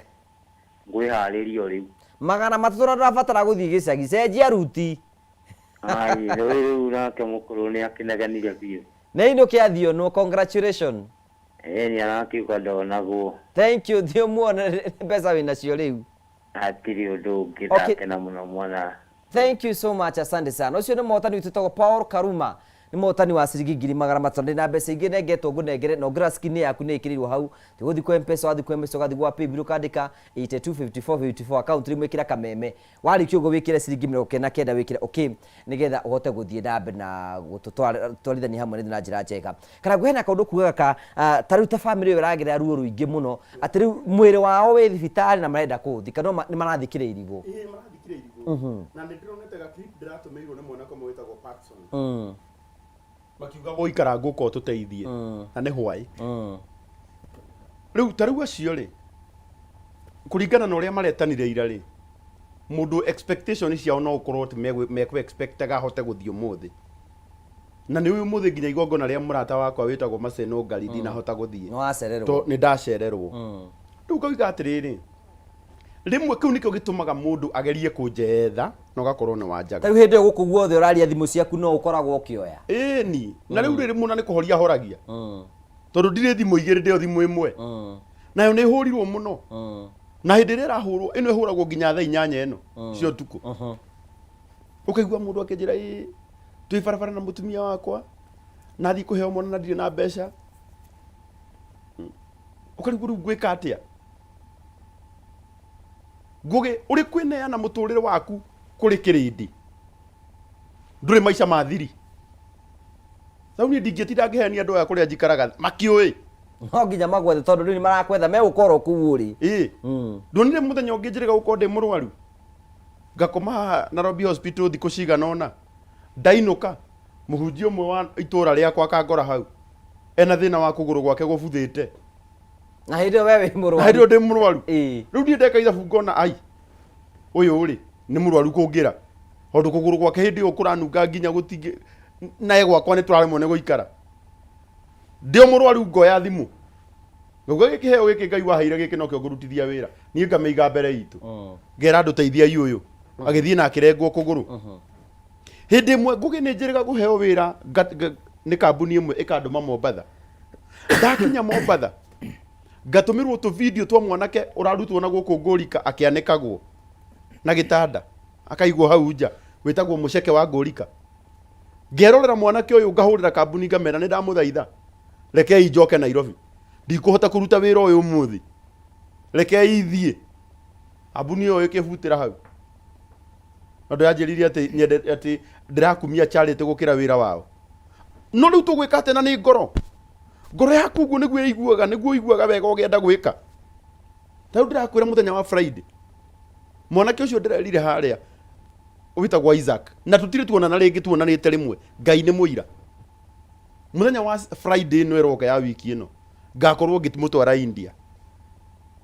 Ngwĩharĩrio rĩu. 300 ndũrabatara gũthiĩ gĩcagi, cenjia ruti. Rĩu nake mũkũrũ nĩ akĩnegenire biũ. Nĩ inũke athionwo, congratulations. Nĩ arakiuga ndonagwo. Thank you, thiĩ muone mbeca wĩnacio rĩu. Hatirĩ ũndũ ũngĩ ndakena mũno mwana. Thank you so much, asante sana. Ucio nĩ mũhotani witũ tagwo Paul Karuma. Nĩ mũhotani wa ciringi 200 na mbeca ingĩ nengetwo ngũnengere no gra skin yaku nĩ ĩkĩrĩirwo hau. Tũgũthi kwa M-Pesa, wathi kwa M-Pesa gathi gwa Paybill ukandĩka 825454 account rimwe ĩkĩra Kameme. Warĩkia ũguo wĩkĩre ciringi 99 wĩkĩre okay nĩgetha ũhote gũthiĩ na mbere na gũtũtwarithania hamwe na njĩra njega. Kana ngũhe na kaũndũ kugaga ka ta rĩu ta family ĩyo ĩragerera ruo rũingĩ mũno atĩ rĩu mwĩrĩ wao wĩ thibitarĩ na marenda kũũthika no nĩ marathikĩrĩirwo. Na nĩ ndĩronete ga clip ndĩratũmĩirwo nĩ mwana kamwe wĩtagwo Patson. Makiuga gũikara ngũkũ tũteithie na nĩ hwaĩ. Rĩu ta rĩu acio rĩ kũringana na ũrĩa maretanire ira rĩ mũndũ expectation ciao no ũkorwo atĩ mekũ expectaga ahote gũthiĩ ũmũthĩ. Na nĩ ũmũthĩ nginya igongona rĩa mũrata wakwa wĩtagwo Maseno Ngari ndinahota gũthiĩ. Nĩ ndacererwo. Rĩu kauga atĩrĩrĩ rimwe kĩu nĩkĩo gĩtũmaga mũndũ agerie kũnjetha na ũgakorwo nĩ wanjaga. Rĩu hĩndĩ ĩyo gũkũ guothe ũraria thimũ ciaku no ũkoragwo ũkĩoya. Ĩni na rĩu rĩrĩ mũna nĩ kũhoria horagia. Tondũ ndirĩ thimũ igĩrĩ ndĩyo thimũ ĩmwe. Nayo nĩ hũrirwo mũno. Na hĩndĩ ĩrĩa ĩrahũrwo ĩno ĩhũragwo nginya thaa 8 ĩno cio tukũ. ukaigua mundu akinjira twi barabara na mutumia wakwa nathi kuheo mwana na ndire na mbeca ukarigwo riu gwika atia ngugi uri kwineana muturire waku kuri kirindi nduri maica mathiri rau ni ndingĩtinda ngĩhenia andũ aya kũrĩa njikaraga makiũĩ no nginya magwethe tondũ rĩu nĩ marakwetha megũkorwo kũu rĩ ndonire mũthenya ũngĩ njĩrĩga gũkorwo ndĩ mũrwaru ngakoma haha Nairobi hospital thikũ cigana ũna ndainũka mũhunjia ũmwe wa itũũra rĩakwa akangora hau ena thĩna wa kũgũrũ gwake gũbuthĩte na hĩndĩ ĩyo we wĩ mũrwaru na hĩndĩ ĩyo ndĩ mũrwaru rĩu niĩ ndeka ithabu ngona ai ũyũ rĩ nĩ mũrwaru kũngĩra tondũ kũgũrũ gwake hĩndĩ ĩyo kũranunga nginya gũtingĩ nae gwakwa nĩ tũraremwo nĩ gũikara ndĩ mũrwaru ngoya thimũ ngauga gĩkĩ heo gĩkĩ Ngai waheire gĩkĩ nokĩo ngũrutithia wĩra niĩ ngamĩiga mbere itũ ngera andũ teithia ũyũ agĩthiĩ na akĩrengwo kũgũrũ hĩndĩ ĩmwe ngũgĩ nĩ njĩrĩga kũheo wĩra nĩ kambuni ĩmwe ĩkandũma Mombatha ndakinya Mombatha ngatũmĩrwo tũ video twa mwanake ũrarutwo na gũkũ Ngũrika akĩanĩkagwo na gĩtanda akaigwo hau nja wĩtagwo Mũceke wa Ngũrika ngerorera mwanake ũyũ ngahũrĩra kambuni ngamera nĩ ndamũthaitha rekei njoke Nairobi ndikũhota kũruta wĩra ũyũ ũmũthĩ rekei thiĩ kambuni ĩyo ĩkĩbutĩra hau andũ yanjĩrĩirie atĩ ndĩrakumia Charity gũkĩra wĩra wao no rĩu tũgwĩka atĩ na nĩ ngoro yaku ũguo nĩguo iguaga wega ũgĩenda gwĩka rĩu ndĩrakwĩra mũthenya wa Friday mwanake ũcio ndĩrerire harĩa wĩtagwo Isaac na tũtirĩ tuonana rĩngĩ tuonanĩte rĩmwe Ngai nĩ mũira mũthenya wa Friday ĩno ĩroka ya wiki ĩno ngakorwo ngĩmũtwara India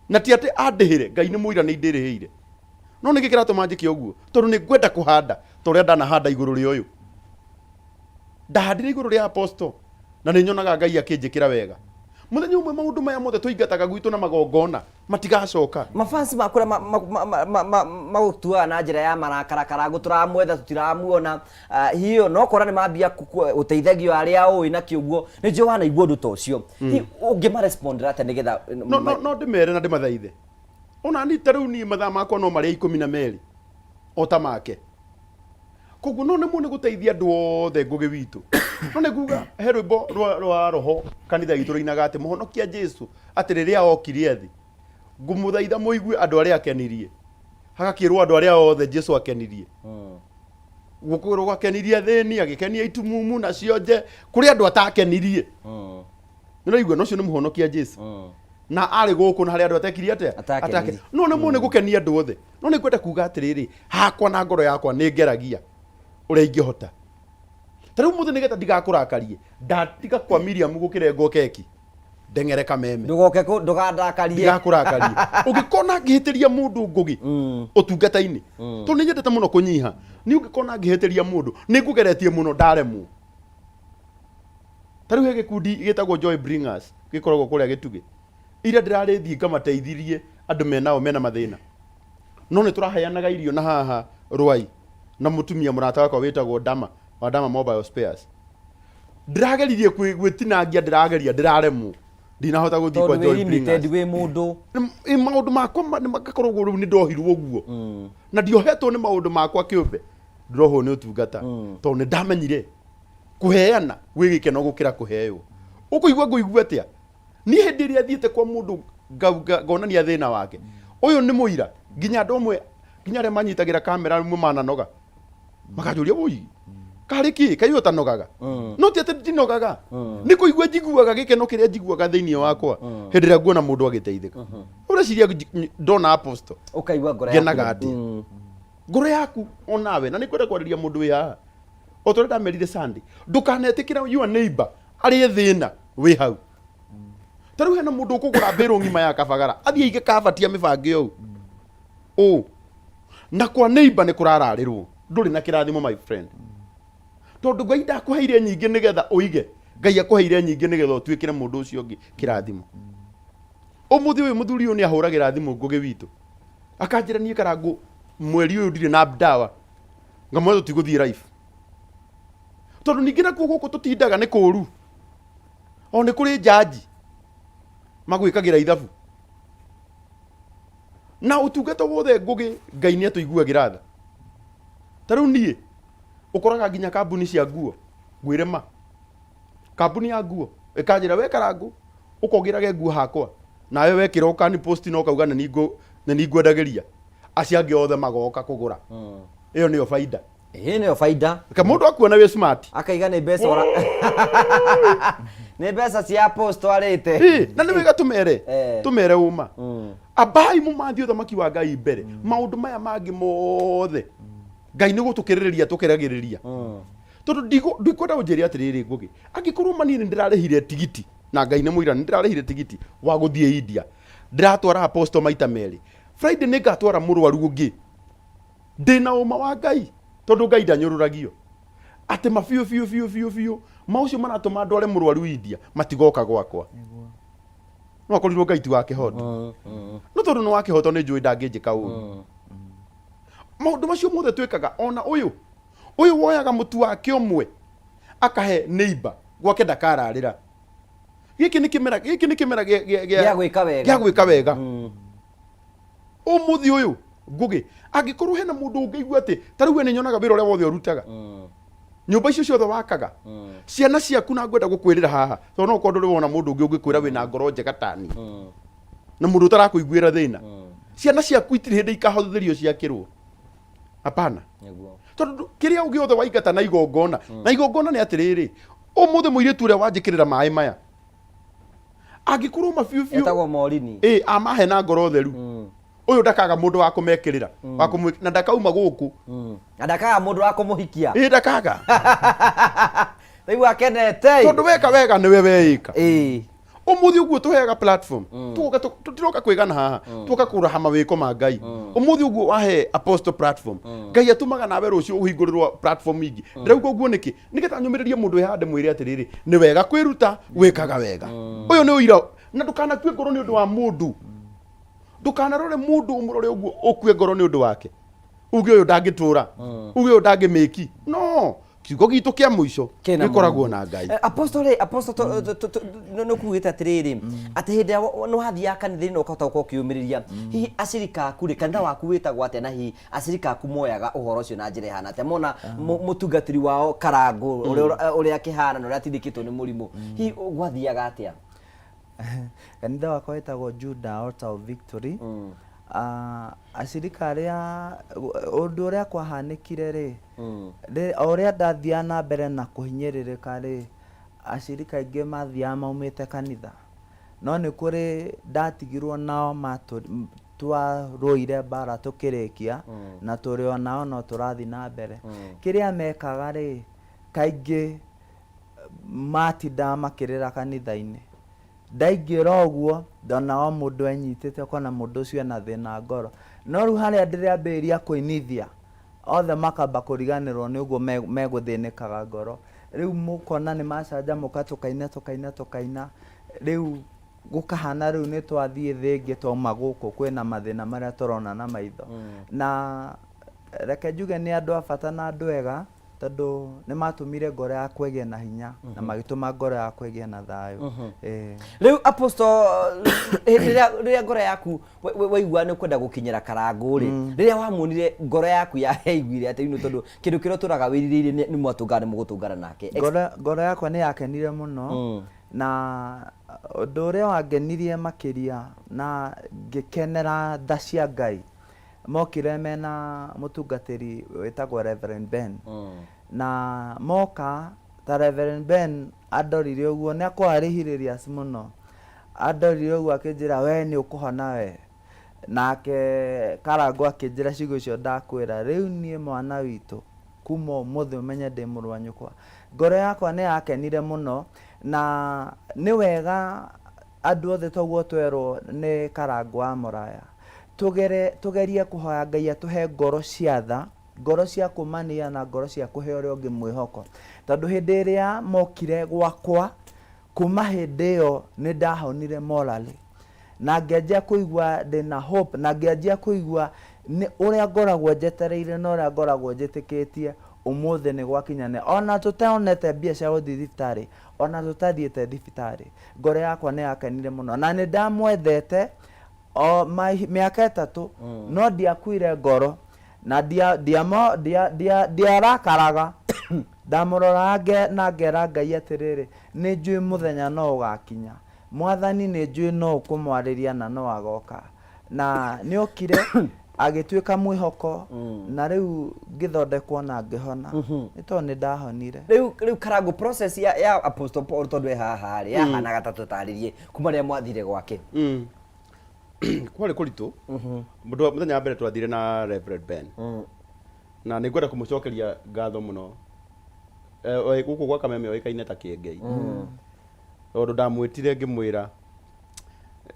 na ti atĩ andĩhĩre Ngai nĩ mũira nĩ ndĩrĩhĩire no nĩ gĩkĩratũma njĩke ũguo tondũ nĩ ngwenda kũhanda torĩa ndanahanda igũrũ rĩa ũyũ ndahandire igũrũ rĩa Apostle na nĩ nyonaga Ngai akĩnjĩkĩra wega mũthenya ũmwe maũndũ maya mothe tũingataga gwitũ na magongona matigacoka mafansi makũrĩa magũtuaga na njĩra ya marakarakara tũramwetha tũtiramuona hiyo no kora nĩ mambia ũteithagio arĩa ũĩ na kĩuguo nĩ njĩ wanaigua ũndũ ta ũcio ũngĩmarespondera atĩa nĩgetha no ndĩmere na ndĩmathaithe ona ni ta rĩu niĩ mathaa makwa no marĩa 12 o ta make koguo no nĩ gũteithia andũ othe Ngũgĩ witũ no nĩ kuga he rwĩmbo rwa roho kanitha itũ rũinaga atĩ mũhonokia Jesu atĩ rĩrĩa okire thĩ ngũmũthaitha mũigue andũ arĩa akenirie hagakĩrwo andũ arĩa othe Jesu akenirie gũkũrwo gwakenirie thĩni agĩkenia itumumu na cionje kũrĩ andũ atakenirie nĩraigua no cio nĩ mũhonokia Jesu na arĩ gũkũ na harĩ andũ atekirie atĩa no nĩ gũkenia andũ othe no nĩ kwenda kuga atĩrĩrĩ hakwa na ngoro yakwa nĩ ngeragia ũrĩa ingĩhota ta rĩu mũthĩ nĩgetha ndigakũrakarie ndatiga kwa Miriam gũkĩrengwo keki ndeng'ere kameme ndũgandakarie ndigakũrakarie ũngĩkona ngĩhĩtĩria mũndũ Ngũgĩ ũtungata-inĩ tondũ nĩ nyendete mũno kũnyiha nĩ ũngĩkona ngĩhĩtĩria mũndũ nĩ ngũgeretie mũno ndaremwo ta rĩu he gĩkundi gĩtagwo Joy Bringers gĩkoragwo kũrĩa Gĩtugĩ iria ndĩrarĩthiĩ ngamateithirie andũ mena mathĩna no nĩ tũraheanaga irio na haha Rwai na mũtumia mũrata wakwa wĩtagwo Dama Mobile Spares ndĩrageririe gwĩtinangia ndĩraremwo ndinahota gũthiĩ kwa Joy Bringers maũndũ makwa magakorwo rĩu nĩ ndohirwo ũguo na ndiohetwo nĩ maũndũ makwa kĩũmbe ndirohwo nĩ ũtungata tondũ nĩ ndamenyire kũheana gwĩ gĩkeno gũkĩra kũheo ũkũigua ngũigua atĩa niĩ hĩndĩ ĩrĩa thiĩte kwa mũndũ ngonania thĩna wake ũyũ nĩ mũira nginya andũ amwe nginya arĩa manyitagĩra kamera mwe mananoga makanjũria wũi karĩ kĩ kaĩ ũtanogaga no ti atĩ ndinogaga nĩ kũigua njiguaga gĩkeno kĩrĩa njiguaga thĩinĩ wakwa hĩndĩ ĩrĩa nguona mũndũ agĩteithĩka ũreciria ndona Apostle ũkaigua ngoro ngenaga ndĩ ngoro yaku onawe na nĩ kwenda kwarĩria mũndũ wĩ haha o tũrĩa ndamerire Sunday ndũkanetĩkĩra your neighbor arĩ thĩna wĩ hau ta rĩu hena mũndũ ũkũgũra mbĩrũ ng'ima ya kabagara athiĩ aige kabatia mĩbange ũũ na kwa neighbor nĩ kũrararĩrwo ndũrĩ na kĩrathimo my friend tondũ Ngai ndakũheire nyingĩ nĩgetha ũige Ngai akũheire nyingĩ nĩgetha ũtuĩkĩre mũndũ ũcio ũngĩ kĩrathimo ũmũthĩ ũyũ mũthuri ũyũ nĩ ahũragĩra thimũ Ngũgĩ witũ akanjĩra niĩ Karangũ mweri ũyũ ndirĩ na ndawa ngamwĩra tũtigũthiĩ live tondũ ningĩ nakuo gũkũ tũtindaga nĩ kũũru o nĩ kũrĩ njanji magwĩkagĩra ithabu na ũtungata wothe Ngũgĩ Ngai nĩ atũiguagĩra tha ta rĩu niĩ ukoraga nginya kambuni cia nguo ngwire ma kambuni ya nguo ikanjira we karangu ukogirage nguo hakwa nawe wekira ukani post no kauga na ningo ndageria aciange othe magoka kugura iyo niyo faida niyo faida ka mundu akuona we smart akaiga ni mbeca ora ni mbeca cia post warite na ni wega tumere uma abai mu mathi uthamaki wa Ngai mbere maundu maya mangi mothe Ngai ni gutukiriria tukiragiriria tondu ndikwenda unjiria atiriri ngugi angikorwo manini ndirarehire tigiti na Ngai ni muira ndirarehire tigiti wa guthie India ndiratwara apostle maita meri Friday ni ngatwara murwaru ungi ndina uma wa Ngai tondu Ngai ndanyururagio ate mafiu maucio maratuma ndware murwaru India matigoka gwakwa no akorirwo Ngai ti wa kihoto no tondu no wa kihoto ni njui ndangijika uru maundu macio mothe twikaga ona uyu woyaga mutu wake umwe akahe neighbor gwake ndakararira giki ni kimera gya gwika wega umuthi uyu ngugi angikorwo hena mundu ungeigua ati tariu ni nyonaga wira uria wothe urutaga nyumba icio ciothe wakaga ciana ciaku na ngwenda gukwirira haha to no kondo wona mundu ungi ungikwira wina ngoro njega tani na mundu utarakuiguira thina ciana ciaku itiri hindi ikahothirio ciakirwo apana tondu kiria ungi othe waigata na igongona na igongona ni atiriri umuthe muiritu uria wanjikirira mai maya angikorwo mafiu etagwo morini amahe na ngoro theru uyu ndakaga mundu wa kumekirira na ndakauma guku na ndakaga mundu wa kumuhikia ndakaga taibu akenete tondu weka wega niwe weika umuthi uguo tuheaga platform tutiroka kwigana haha tuka kuraha mawiko ma Ngai umuthi uguo wahe apostle platform Ngai atumaga nawe rucio uhingurirwo platform ingi ndirauga uguo niki nigetha nyumiririe mundu ehande mwire atiriri ni wega kwiruta wikaga wega uyu ni uira na ndukana kwe ngoro ni undu wa mundu ndukanarore mundu umurore uguo ukwe ngoro ni undu wake uge uyu ndangitura uge uyu ndangimeki no kiugo gitu kia muico gikoragwo na Ngai apostle no kuita atiriri ati hindi no hathia kanithini no kota ukiumiriria hihi acirika aku ri kanitha waku witagwo atia na hihi acirika aku moyaga uhoro ucio na njira ihana atia mona mutungatiri wao karangu uria kihana no ratithikitwo ni murimu hihi gwathiaga atia kanitha wakwa witagwo Judah Altar of Victory acirika aria undu uria kwahanikire ri uria ndathia na mbere na kuhinyiririka ri acirika ingi mathia maumite kanitha no ni kuri ndatigirwo nao twaruire bara tukirikia na turi onao no turathi na mbere kiria mekaga ri kaingi matinda makirira kanitha-ini ndaingira uguo ndona o mundu enyitite kona mundu ucio na thina ngoro no ru haria ndiriambiria kuinithia othe makamba kuriganirwo ni uguo meguthinikaga ngoro riu mukona ni macanja muka tukaina riu gukahana riu ni twathie thingi twauma guku kwina mathina maria turona na maitho na reke njuge ni andu a bata na andu ega tondu ni matumire ngoro yakwa igie na hinya na magituma ngoro yakwa igie na thayo riu apostle riria ngoro yaku waigua ni kwenda gukinyira karangu ri riria wamunire ngoro yaku ya heiguire ati ino tondu kindu kiro turaga wiririire ni mwatungana mugutungana nake ngoro yakwa ni yakenire muno na undu uria wangenirie makiria na ngikenera tha cia Ngai mokire mena mutungatiri wetagwo Reverend Ben na moka ta Reverend Ben adorire uguo ni akwarihiriria muno adorire uguo akinjira we ni ukuhona we nake karangu akinjira ciugo icio ndakwira riu nie mwana witu kuma muthe umenye ndi murwa nyukwa ngoro yakwa ni yakenire muno na ni wega andu othe twaguo twerwo ni karangu wa Muraya tugerie kuhoya Ngai atuhe ngoro cia tha ngoro cia kumania na ngoro cia kuhe uria ungi mwihoko tondu hindi iria mokire gwakwa kuma hindi iyo ni ndahonire morally na ngianjia kuigua ndina hope na ngianjia kuigua ni uria ngoragwo njetereire na uria ngoragwo njitikitie umuthe ni gwakinyane ona tutaonete mbia cia guthii thibitari ona tutathiete thibitari ngoro yakwa ni yakenire muno na ni ndamwethete o miaka 3 no ndiakuire ngoro na ndiarakaraga ndamurora na ngera Ngai atiriri ni njui muthenya no ugakinya mwathani ni njui no ukumwariria na no agoka na ni okire agituika mwihoko na riu ngithondekwo na ngihona ni to ni ndahonire riu Karangu process ya Apostle Paul tondu haha ri haha na gatatu taririe kuma ria mwathire gwake kwari kuritu mundu muthenya mbere twathire na Reverend Ben na ni ngwenda kumucokeria ngatho muno guku gwa Kameme oikaine ta Kiengei tondu ndamwitire ngimwira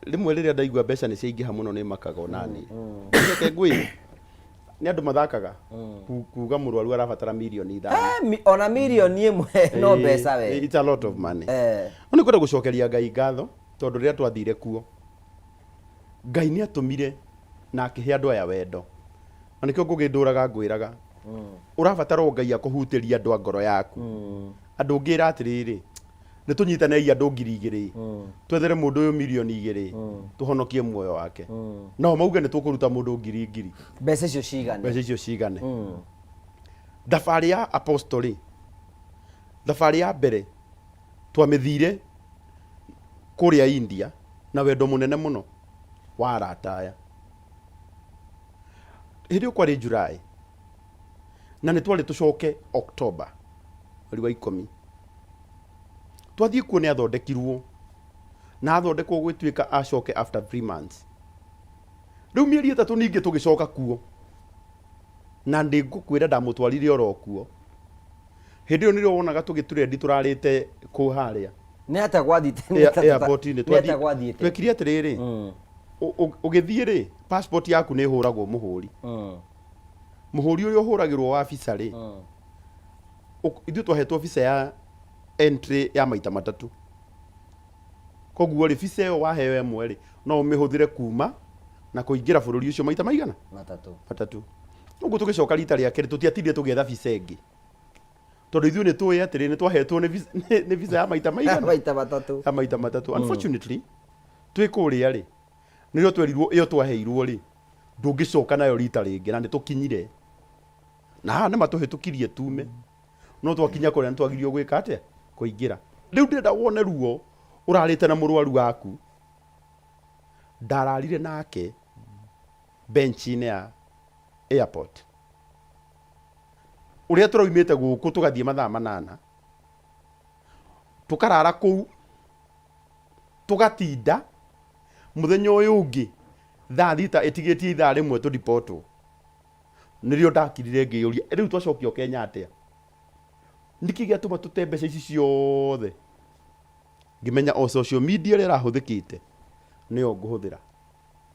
rimwe riria ndaigua mbeca ni ciaingiha muno ni makaga onani reke ngwi ni andu mathakaga kuga murwaru arabatara milioni 5 ona milioni imwe no mbeca we it's a lot of money ni kwenda gucokeria Ngai ngatho tondu riria twathire kuo Ngai ni atumire na akihe andu aya wendo na nikio nguginduraga ngwiraga urabatara Ngai akuhutiria andu a ngoro yaku andu ngira atiriri ni tunyitanei andu 2,000 twethere mundu uyu milioni 2 tuhonokie muoyo wake no mauge ni tukuruta mundu 2,000 mbeca icio cigane thabari ya apostoli thabari ya mbere twamithire kuria India na wendo munene muno wa arataya hindi kwari July na ni twari tucoke October mweri wa 10 twathie kuo ni athondekirwo na athondekwo gwituika acoke after 3 months riu mieri 3 ningi tugicoka kuo na ndi ngukwira ndamutwarire oro kuo hindi yo nirio wonaga tugiturendi turarite ku haria ni ata gwathite airport ni twekiri atiriri ugithie ri passport yaku ni huragwo muhuri muhuri uyu huragirwo wa officer ri ithu twahetwo officer ya entry ya maita matatu koguo ri visa yo waheo imwe ri no umihuthire kuma na kuingira bururi ucio maita maigana matatu uguo tugicoka rita ria keri tutiatithie tugetha visa ingi tondu ithu ni tuwe atiri ni twahetwo ni visa ya maita maigana maita matatu unfortunately twikuria ri nirio twerirwo iyo twaheirwo ri ndungicoka nayo rita ringi na ni tukinyire na ni matuhitukirie tume no twakinya kuria ni twagirio gwika atia kuingira riu ndenda wone ruo urarite na murwaru waku ndararire nake bench-ini ya airport uria turaumite guku tugathie mathaa 8 tukarara kuu tugatinda muthenya uyu ungi thaa 6 etigetie ithaa rimwe tu deport nirio ndakirire ngiyuria riu twacokio Kenya atia ndiki giatuma tute mbeca ici ciothe ngimenya o social media rira huthikite niyo nguhuthira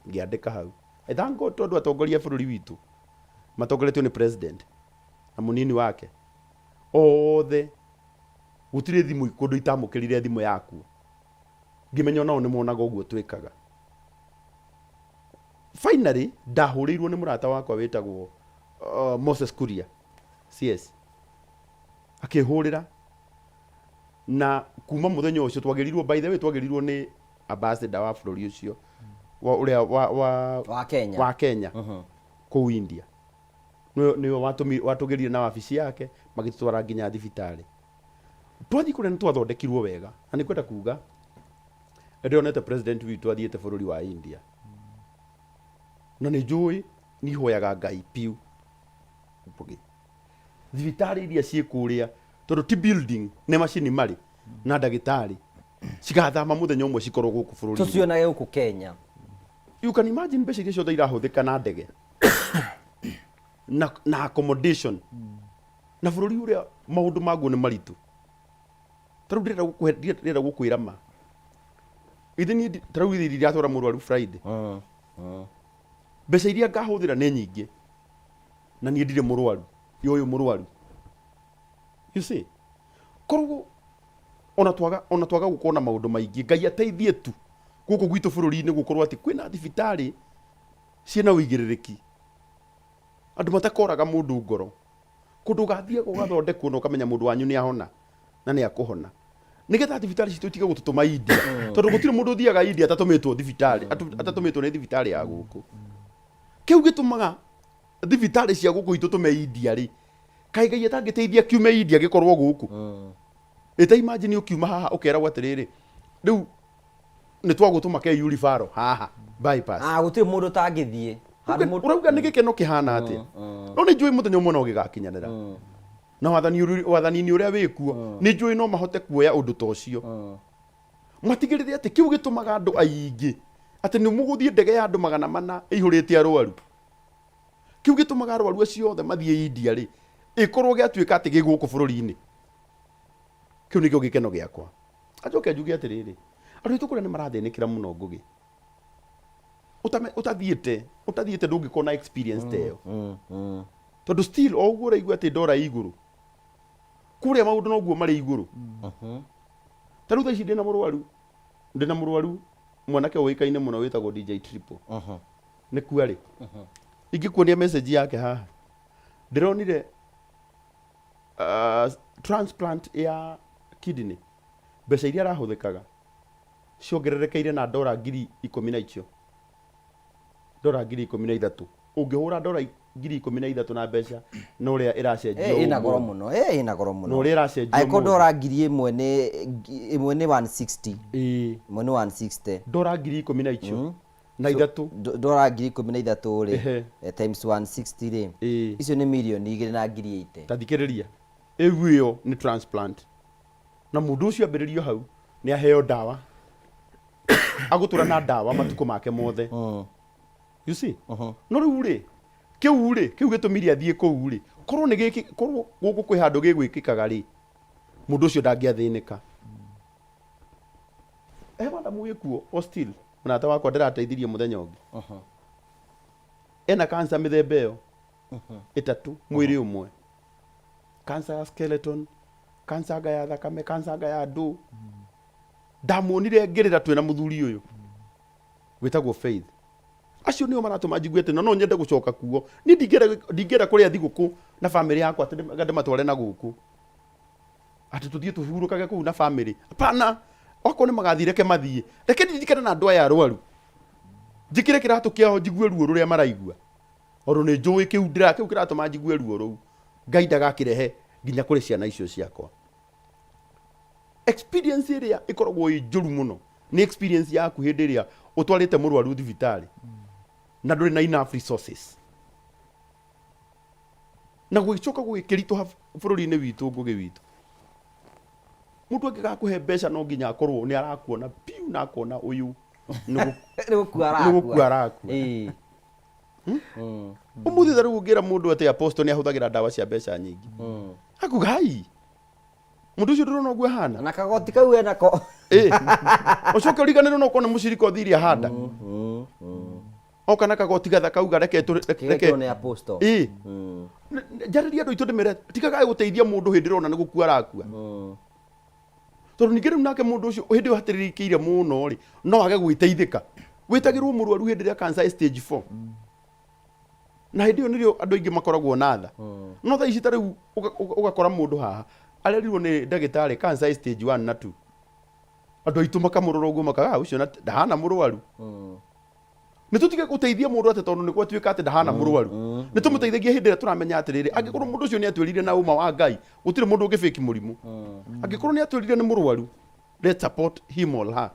ngiandika hau ethango tondu atongoria bururi witu matongoretio ni president na munini wake othe gutire thimu ikundu itamukirire thimu yaku ngimenya nao ni monaga uguo twikaga finally ndahurirwo ni murata wakwa witagwo Moses Kuria CS akihurira na kuma muthenya ucio twagirirwo by the way twagirirwo ni ambassador wa bururi ucio wa Kenya ku India niyo watugirie na wabici yake magitwara nginya thibitari twathi kuria twathondekirwo wega na ni kwenda kuga ndionete president witu athiete bururi wa India na ni njui ni hoyaga Ngai piu thibitari iria ciikuria tondu ti building ne machine mari na ndagitari cigathama muthenya umwe cikorwo guku bururi tucionage guku Kenya you can imagine mbeca iria ciothe irahuthika na ndege na accommodation na bururi uria maundu maguo ni maritu taru ndira gukwira ma ithini taru iria atwara murwaru Friday mbeca iria ngahuthira ni nyingi na nie ndire murwaru yoyo murwaru you see korugo ona twaga gukona maundu maingi Ngai ateithie tu guku gwitu bururi-ini gukorwo ati kwina thibitari ciena uigiririki andu matakoraga mundu ngoro kundu gathie gugathondekwo no kamenya mundu wanyu ni ahona na ni akuhona nigetha thibitari citu tiga gututuma India tondu gutire mundu thiaga India atatumitwo thibitari atatumitwo ni thibitari ya guku kiu gitumaga thibitari cia guku itutume India ri kai gai atangiteithia kiume India gikorwo guku eta imagine ukiuma haha ukera gwatiriri riu ni twagutuma ke Yulifaro haha bypass gutiri mundu tangithie urauga ni gikeno kihana ati no ni njui muthenya umwe no gigakinyanira na wathani ni uria wikuo ni njui no mahote kuoya undu ta ucio matigirire ati kiu gitumaga andu aingi ati ni muguthie ndege ya andu 400 ihurite arwaru kiu gitumaga arwaru acio othe mathie India ri ikorwo giatuika ati giguku bururi-ini kiu nikio gikeno giakwa ajoke njuge atiriri andu itu kuria ni marathinikira muno ngugi utathiite ndungikona experience teyo tondu still oguo raigua ati ndora iguru kuria maundu noguo mari iguru taru thaici ndina murwaru mwanake uikaine muno witagwo DJ Triple ni kuari ingikuonia message yake haha ndironire transplant ya kidney mbeca iria arahuthikaga ciongererekeire na $10,000 icio $13,000 ungihura $13,000 na mbeca no ria iracenjio ina goro muno ina goro muno no ria iracenjio aiko $1,000 ni 160 imwe ni 160 $10,000 icio na ithatu $13,000 ri times 160 ri icio ni milioni 2,800 tathikiriria eguo ni transplant na mundu ucio ambiririo hau ni aheo dawa agutura na dawa matuko make mothe you see no riu kiu gitumiria thie kou ri korwo ni giki korwo guku kwi handu gigwikikaga ri mundu ucio ndangiathinika madamu wikuo hostil munata wakwa ndirateithirie muthenya ungi ena cancer mithemba iyo itatu mwiri umwe cancer ya skeleton cancer ya thakame cancer ya ndu ndamuonire ngirira twina muthuri uyu witagwo Faith acio nio maratuma njiguete no nyende gucoka kuo ni ndingera kuria thiguku na family yakwa ati ndimatware na guku ati tuthie tuhurukage kuu na family hapana wako ni magathire ke mathie reke ndikana na andu aya arwaru njikire kiratu kiao njigue ruo ruria maraigua oru ni njui kiu ndira kiu kiratuma njigue ruo ruu Ngai ndagakirehe nginya kuri ciana icio ciakwa experience iria ikoragwo njuru muno ni experience yaku hindi iria utwarite murwaru thibitari na nduri na enough resources na gwicoka gwikirito bururi-ini witu ngugi witu mundu angigakuhe mbeca no nginya akorwo ni arakuona piu na akona uyu ni gukua arakua umuthi tharu ungira mundu ati apostle ni ahuthagira dawa cia mbeca nyingi akugai mundu ucio ndurona uguo hana na kagoti kau enako ucoke uriganirwo no kona muciriko thiria handa okana kagoti gatha kau gareke ni apostle njariria andu itu ndimere tigaga guteithia mundu hindi rona ni gukua arakua tondu ningi riu nake mundu ucio hindi uhatiririkiire muno ri no age gwiteithika witagirwo murwaru hindi ria cancer stage 4 na hindi nirio andu aingi makoragwo na tha no tha ici tariu ugakora mundu haha arerirwo ni ndagitari cancer stage 1 na 2 andu aitu makamurora uguo makaga ucio ndahana murwaru ni tutige guteithia mundu ati tondu ni gwatuika ati ndahana murwaru ni tumuteithagie hindi ria turamenya atiriri angikorwo mundu ucio ni atwirire na uma wa Ngai gutire mundu ungifiki murimu angikorwo ni atwirire ni murwaru let's support him or her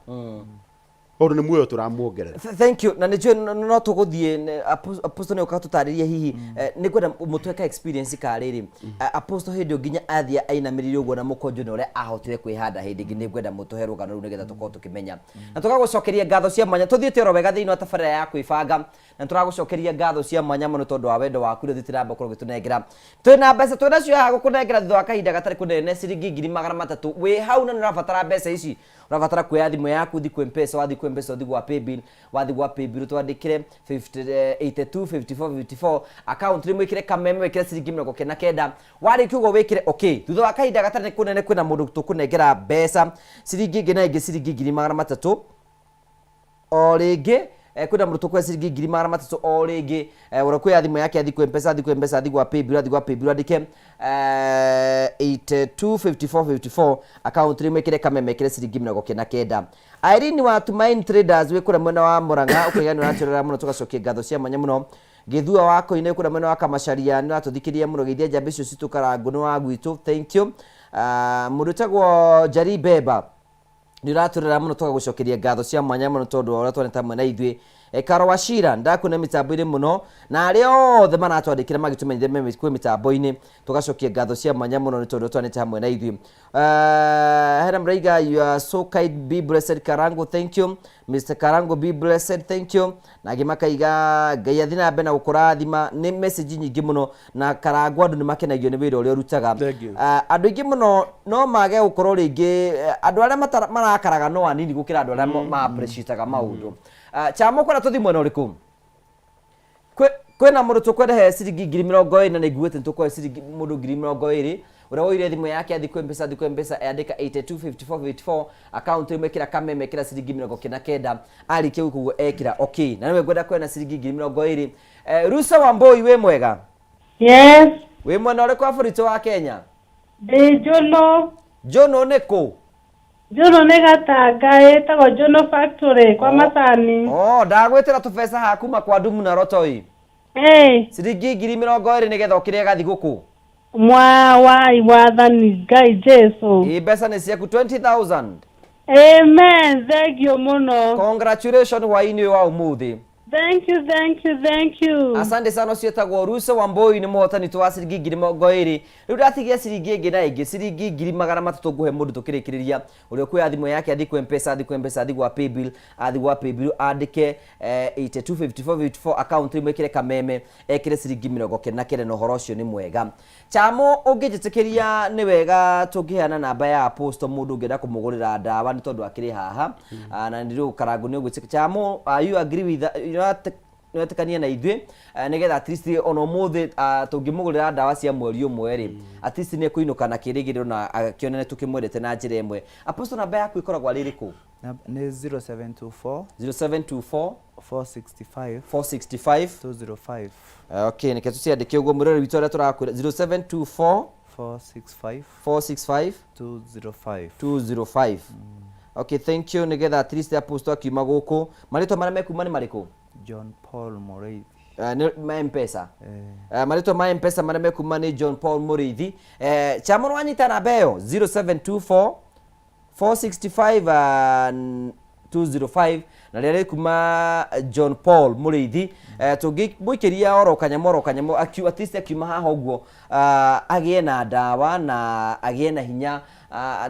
oru ni muoyo turamuongerera. Thank you. Na nijue no tuguthie apostle ne ukatutariria hihi ni kwenda mutweka experience ka riri apostle hindi nginya athia ainamiririo uguo na mukonjo ne uria ahotire kwihanda hindi ngi kwenda mutuhe rugano ru nigetha tukorwo tukimenya na tugagucokeria ngatho cia mwanya tuthiite oro wega thiini wa tabarira ya kwibanga na turagucokeria ngatho cia mwanya muno tondu wa wendo waku ri thitiramba korwo gitunengera twina mbeca twina cio ha gukunengera thutha wa kahinda gatari kunene ciringi 300 wi hau na nurabatara mbeca ici urabatara kuoya thimu yaku thi kwempesa wathi kwempesa uthi gwa paybill wathi gwa paybill twandikire 825454 account rimwe ikire kameme wekire ciringi 99 wari kiugo wekire okay thutha wa kahinda gatari kunene kwina mundu tukunengera mbeca ciringi ingi na ingi ciringi 300 o ringi kwina mundu tukwe ciringi 300 o ringi urakuya thimu yake athi kwempesa athi gwa paybill andike 825454 account rimwe ikire kameme ikire ciringi 99 Irene wa Tumaini Traders wikura mwena wa Murang'a ukigani na turera muno tugacokia ngatho cia mwanya muno Githua wako ine kura mwena waka Macharia no atuthikiria muno geithia njamba icio citukarangu no wagwitu. Thank you. Mundu tagwo Jari Beba ni raturira muno tugagucokeria ngatho cia mwanya muno tondu wa twaneta mwe na ithwi Karo Wachira ndakuna mitambo-ini muno na ari othe maratwandikira magitumenyire meme kwi mitambo-ini tugacokia ngatho cia mwanya muno ni tondu twaneta hamwe na ithwi. Hera Mraiga, you are so kind, be blessed. Karango, thank you. Mr. Karango, be blessed, thank you. Na gimakaiga Ngai athina mbe na gukurathima ni message nyingi muno na Karango andu ni makenagio ni wira uria urutaga. Andu ingi muno no mage gukorwo ringi andu aria marakaraga no anini gukira andu aria ma appreciate maundu. Chamo kora tuthi mwena uriku kwena mundu tukwendehe ciringi 20,000 na niguite tukwe ciringi mundu 20,000 uria woire thimu yake athi kwe mpesa andika 825454 account imekira kameme kira ciringi 99 ali kiu kugo ekira okay na niwe gwenda kwena ciringi 20,000. Rusa Wamboi we mwega? Yes. We mwena uriku aburito wa Kenya? Jono neko Jono negatanga etagwo Jono Factory kwa Macani. Ndagwetera tubesa hakuma kwa Ndumu na Rotoi. Ciringi 20,000 nigetha ukire gathi guku. Wathani Ngai Jesu. Mbeca ni ciaku 20,000. Amen. Thank you muno. Congratulations waini wa umuthi. Thank you. Asante sana cietagwo Rusa Wamboi ni muhotani twa ciringi 20,000. Riu ndatigia ciringi ingi na ingi ciringi 300 nguhe mundu tukirikiriria uria kwi thimu yake athi kwi mpesa athi gwa paybill andike 825454 account imwekire kameme ekire ciringi 99 no horo ucio ni mwega. Chamo ungijitikiria ni wega tungiheana namba ya apostle mundu ungenda kumugurira ndawa ni tondu akiri haha na ndiru Karangu ni ugwitikia. Chamo you agree with netekania na ithwe nigetha at least ono muthi tungimugurira ndawa cia mweri umwe ri at least ne kuinuka na kirigiro na akionene tukimwendete na njira imwe. Apostle namba yaku ikoragwa ririku? Ni 0724 465 205. Okay, niketu ciandike uguo murere witu aria turakwira 0724 465 205. Okay, thank you. Nigetha at least apostle akiuma guku marito maria mekuma ni mariku? John Paul Mureithi. Ma mpesa. Marito ma mpesa maria mekuma ni John Paul Mureithi. Chamo wanyita namba yo 0724 465 205 na rere kuma John Paul Mureithi. Tungi muikiria oro kanyamo at least akiuma haha uguo agie na ndawa na agie na hinya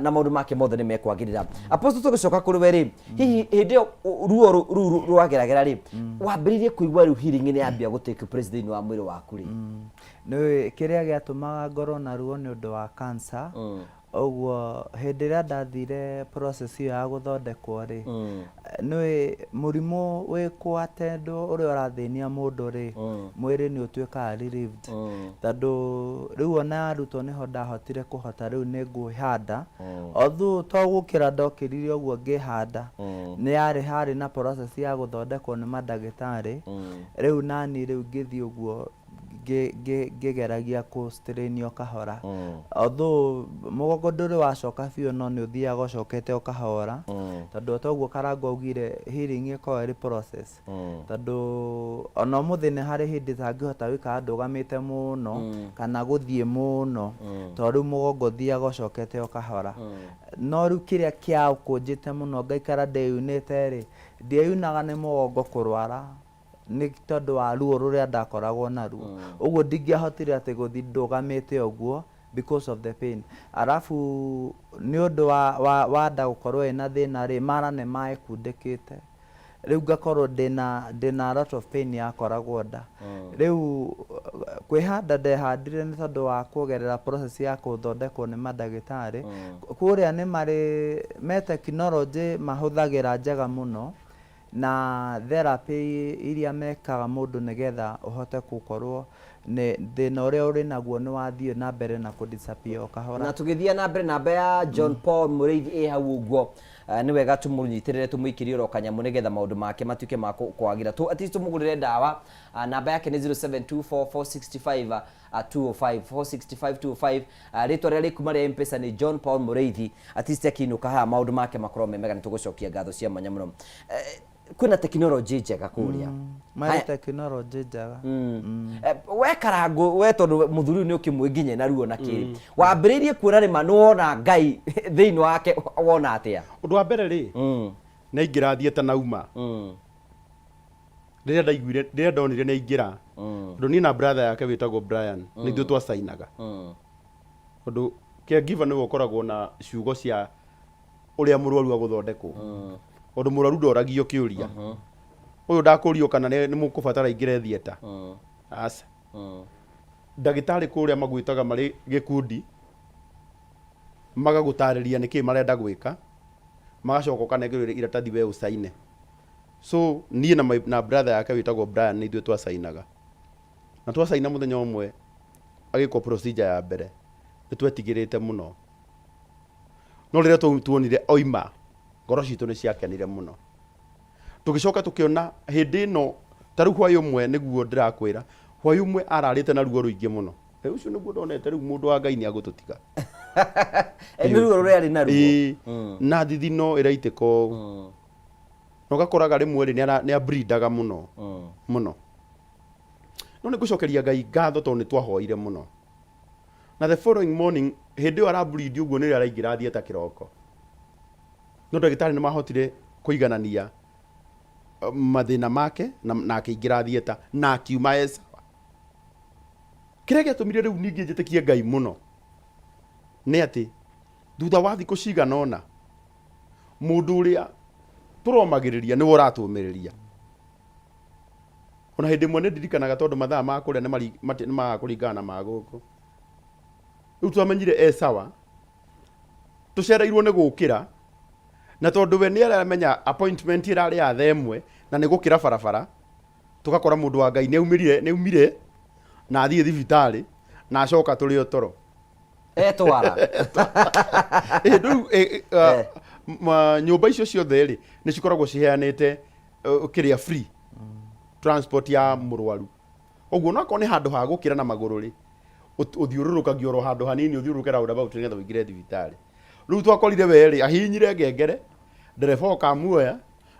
na maundu make mothe ni mekwagirira. Apostle tugicoka kuri weri hihi hindi ruo rwageragera ri wambiririe kuigwa ru healing ni ambia gutake president wa mwiri waku ri? No kiria giatumaga ngoro na ruo ni undu wa cancer. Oguo hindi ria ndathire process iyo ya guthondekwo ri ni murimu wikwate ndu uria urathinia mundu ri mwiri ni utuikaga relieved tondu riu ona arutwo niho ndahotire kuhota riu ni nguhanda although to gukira ndokirire uguo ngihanda ni hari na process ya guthondekwo ni madagitari riu nani riu ngithi uguo ngegeragia ku strain kahora although mugongo nduri wacoka biu no ni uthiaga ucokete ukahora tondu toguo Karangu augire healing iko eri process tondu ona muthi ni hari hindi tangihota wika ndugamite muno kana guthie muno tondu mugongo uthiaga ucokete ukahora no riu kiria kia kunjite muno ngaikara ndeyunite ri ndieyunaga ni mugongo kurwara ni tondu wa ruo ruria ndakoragwo naruo uguo ndingiahotire ati guthi ndugamite uguo because of the pain. Arafu ni undu wa nda gukorwo ina thina ri mara ni maekundikite riu ngakorwo ndina lot of pain yakoragwo nda riu kwihanda ndehandire ni tondu wa kugerera process ya kuthondekwo ni madagitari kuria ni mari me technology mahuthagira njega muno na therapy iria mekaga mundu nigetha uhote gukorwo ne thina uria uri naguo ni wathie na mbere na kudisappear ukahora. Na tugithia na mbere namba ya John Paul Mureithi hau uguo ni wega tumunyiterere tumuikirie ro kanyamu nigetha maundu make matuike ma kwagira tu at least tumugurire ndawa. Namba yake ni 0724 465 205 465 205. Ritwa ria rikuma ria mpesa ni John Paul Mureithi. At least akinuka ha maundu make makorwo memega ni tugucokia ngatho cia mwanya muno. kwina teknology njega kuria mari teknology njega we Karangu we tondu muthuri ni ukimwinginye na ruo na kiri wambiririe kuona ri manu wona Ngai thiini wake wona atia undu wa mbere ri na ingirathiete nauma rĩrĩa ndonire nĩ ingira ũndũ niĩ na brother yake wĩtagwo Brian nĩ ithuĩ twacainaga ũndũ caregiver nĩwe ũkoragwo na ciugo cia ũrĩa mũrwaru agũthondekwo ũndũ mũrwaru ndoragio kĩũria ũyũ ndakũrio kana nĩ mũkũbatara ingĩre thieta aca ndagĩtarĩ kũrĩa magwĩtaga marĩ gĩkundi magagũtarĩria nĩkĩĩ marenda gwĩka magacoka ũkanengerwo iratathi we ũcaine so niĩ na brother yake wĩtagwo Brian nĩ ithuĩ twacainaga na twacaina mũthenya ũmwe agĩkwo procedure ya mbere nĩ twetigĩrĩte mũno no rĩrĩa tuonire oima ngoro citũ nĩ ciakenire mũno tũgĩcoka tũkĩona hĩndĩ ĩno ta rĩu hwaĩ ũmwe nĩguo ndĩrakwĩra hwaĩ ũmwe ararĩte na ruo rũingĩ mũno ũcio nĩguo ndonete rĩu mũndũ wa Ngai nĩ agũtũtiga nĩ ruo rũrĩa arĩ na ruo na thithino ĩraitĩka no gakoraga rĩmwe rĩ nĩ abrindaga mũno mũno no nĩ ngũcokeria Ngai ngatho tondũ nĩ twahoire mũno na the following morning hĩndĩ ĩyo arabrindi ũguo nĩrĩa araingĩra thieta kĩroko no ndagĩtarĩ nĩ mahotire kũiganania mathĩna make na akĩingĩra thieta na akiuma sawa kĩrĩa gĩatũmire rĩu ningĩ njĩtĩkie Ngai mũno nĩ atĩ thutha wa thikũ cigana ũna mũndũ ũrĩa tũromagĩrĩria nĩwe ũratũmĩrĩria ona hĩndĩ ĩmwe nĩ ndirikanaga tondũ mathaa ma kũrĩa nĩ magakũringana na magũkũ rĩu twamenyire sawa tũcereirwo nĩ gũkĩra na tondũ we nĩ aramenya appointment ĩrarĩ ya thaa ĩmwe na nĩ gũkĩra barabara tũgakora mũndũ wa Ngai nĩ aumire na athiĩ thibitarĩ na acoka tũrĩ o toro etwara nyũmba icio ciothe rĩ nĩ cikoragwo ciheanĩte kĩrĩa free transport ya mũrwaru ũguo no akorwo nĩ handũ ha gũkĩra na magũrũ rĩ ũthiũrũrũkagio oro handũ hanini ũthiũrũrũke roundabout nĩgetha ũingĩre thibitarĩ rĩu twakorire we rĩ ahihinyire ngengere ndereba ũkamuoya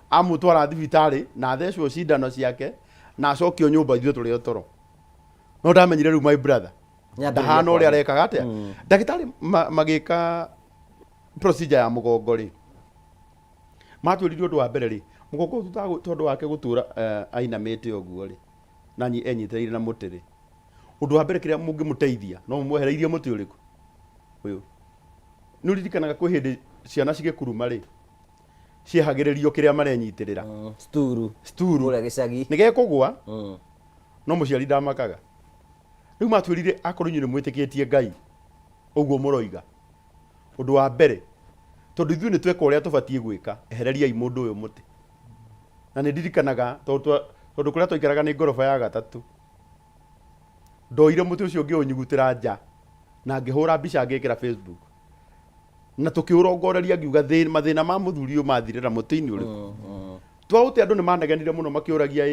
amũtwara thibitarĩ na athecwo cindano ciake na acokio nyũmba ithuĩ tũrĩ o toro no ndamenyire rĩu my brother ndahana ũrĩa arekaga atĩa ndagĩtarĩ magĩka procedure ya mũgongo rĩ matwĩrire ũndũ wa mbere rĩ mũgongo tondũ wake gũtũra ainamĩte ũguo rĩ na enyitĩrĩire na mũtĩ rĩ ũndũ wa mbere kĩrĩa mũngĩmũteithia no mũmwehereirie mũtĩ ũrĩkũ ũyũ nĩ ũririkanaga kwĩ hĩndĩ ciana cigĩkuruma rĩ ciehagĩrĩrio kĩrĩa marenyitĩrĩra sturu ũrĩa gĩcagi nĩ gekũgwa no mũciari ndamakaga rĩu matwĩrire akorwo inyuĩ nĩ mwĩtĩkĩtie Ngai ũguo mũroiga ũndũ wa mbere tondũ ithuĩ nĩ tweka ũrĩa tũbatiĩ gwĩka ehereriai mũndũ ũyũ mũtĩ na nĩ ndirikanaga tondũ kũrĩa twaikaraga nĩ ngoroba ya gatatũ ndoire mũtĩ ũcio ngĩũnyugutĩra nja na ngĩhũra mbica ngĩkĩra Facebook na tũkĩũrongoreria ngiuga mathĩna ma mũthuri ũyũ mathirĩra mũtĩ-inĩ ũrĩkũ twaũte andũ nĩ manegenire mũno makĩũragia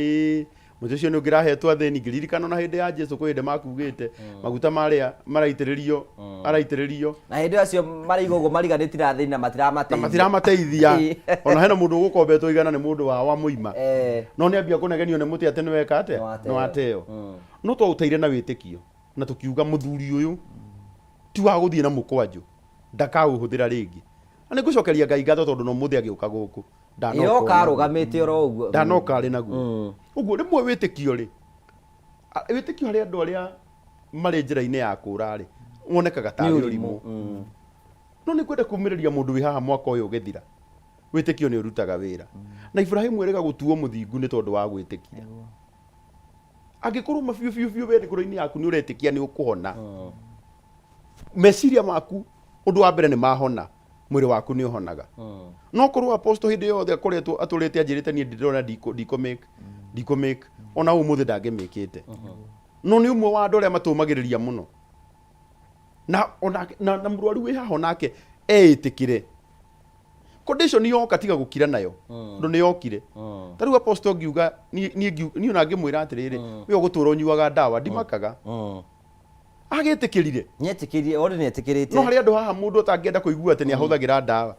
mũtĩ ũcio nĩ ũngĩrahetwo athĩni ngĩririkana na hĩndĩ ya Jesũ kwĩ hĩndĩ makugĩte maguta marĩa araitĩrĩrio na hĩndĩ acio marĩ igũgũ mariganĩtie na thĩni na matiramateithia ona hena mũndũ ũgũkombetwo igana nĩ mũndũ wa mũima no nĩ ambia kũnegenio nĩ mũtĩ atĩ nĩ weka atĩa nĩ wateo no twaũteire na wĩtĩkio na tũkiuga mũthuri ũyũ ti wa gũthiĩ na mũkwanjũ ndakaũhũthĩra rĩngĩ na nĩ ngũcokeria Ngai ngatho tondũ no mũthĩ agĩũka gũkũ ndanoka arũgamĩte oro ũguo ndanoka arĩ naguo ũguo rĩmwe wĩtĩkio harĩ andũ arĩa marĩ njĩra-inĩ ya kũũra rĩ wonekaga tarĩ ũrimũ no nĩ kwenda kũmĩrĩria mũndũ wĩ haha mwaka ũyũ ũgĩthira wĩtĩkio nĩ ũrutaga wĩra na Ibrahimu erĩga gũtuo mũthingu nĩ tondũ wa gwĩtĩkia angĩkorwo mabiũ wĩtĩkĩro-inĩ yaku nĩ ũretĩkia nĩ ũkũhona meciria maku ũndũ wa mbere nĩ mahona mwĩrĩ waku nĩ ũhonaga no korwo apostle hĩndĩ yothe akoretwo atũrĩte anjĩrĩte niĩ ndĩrona ndikũmake ona ũmũthĩ ndangĩmĩkĩte no nĩ ũmwe wa andũ arĩa matũmagĩrĩria mũno na mũrwaru wĩ haha nake eĩtĩkĩre condition yoka tiga gũkira nayo ndũ nĩ yokire ta rĩu apostle ngiuga niĩ ona ngĩmwĩra atĩrĩrĩ we ũgũtũra ũnyuaga ndawa ndimakaga agĩtĩkĩrire nĩetĩkĩrĩte no harĩ andũ haha mũndũ atangĩenda kũigua atĩ nĩ ahũthagĩra ndawa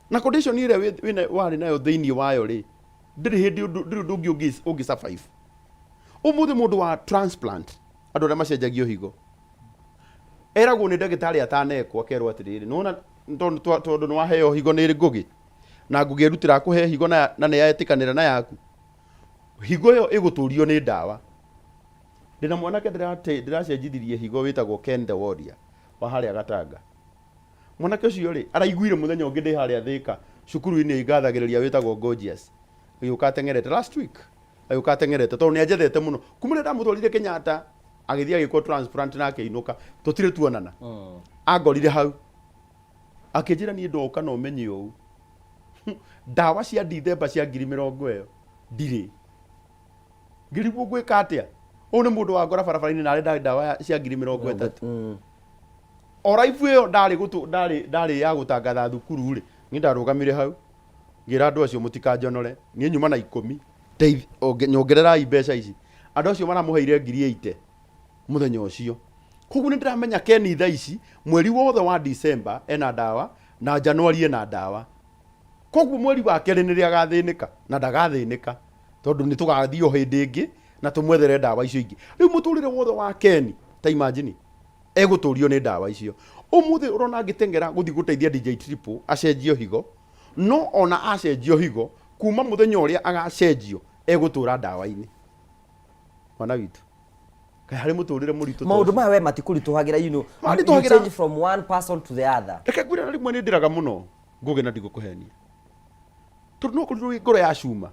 na condition ĩrĩa warĩ nayo thĩinĩ wayo rĩ ndiri hindi ndungi ungi survive umuthi mundu wa transplant andu aria macenjagio higo eragwo ni ndagitari atanekwo akerwo atiriri nona tondu ni waheo higo ni ri ngugi na ngugi irutira kuhe higo na ni yetikanira na yaku higo yo iguturio ni ndawa ndina mwanake ndiracenjithirie higo witagwo Ken the Warrior wa haria Gatanga mwanake ucio ri araiguire muthenya ungi ndi haria Thika cukuru-ini igathagiriria witagwo Gorgeous yuka tengerete last week ayuka tengerete tondu ni anjethete muno kumure ndamutwarire Kenyatta agithia giko transplant na akiinuka tutire tuonana agorire hau akijira ni ndoka no menye u dawa cia December cia 2020 ndire ngirigwo gwika atia u ni mundu wa ngora barabara-ini na ari dawa cia 2030 oraifu yo ndari ya gutangatha thukuru ri ni ndarugamire hau ngira andu acio mutikanjonore ni nyuma na 10 nyongerera mbeca ici andu acio maramuheire 80 muthenya ucio koguo ni ndiramenya Ken thaa ici mweri wothe wa December ena ndawa na January ena ndawa koguo mweri wa keri ni ria gathinika na ndagathinika tondu ni tugathio hindi ingi na tumwethere ndawa icio ingi riu muturire wothe wa Ken ta imagine eguturio ni ndawa icio umuthi urona ngitengera guthi guteithia DJ Triple acenjio higo no ona acenjio higo kuma muthenya uria agacenjio egutura ndawa-ini mwana witu kai hari muturire muritu maundu maya we matikurituhagira you change from one person to the other reke gwira rimwe ni ndiraga muno nguge na ndigukuhenia tondu no kuriru ngoro ya cuma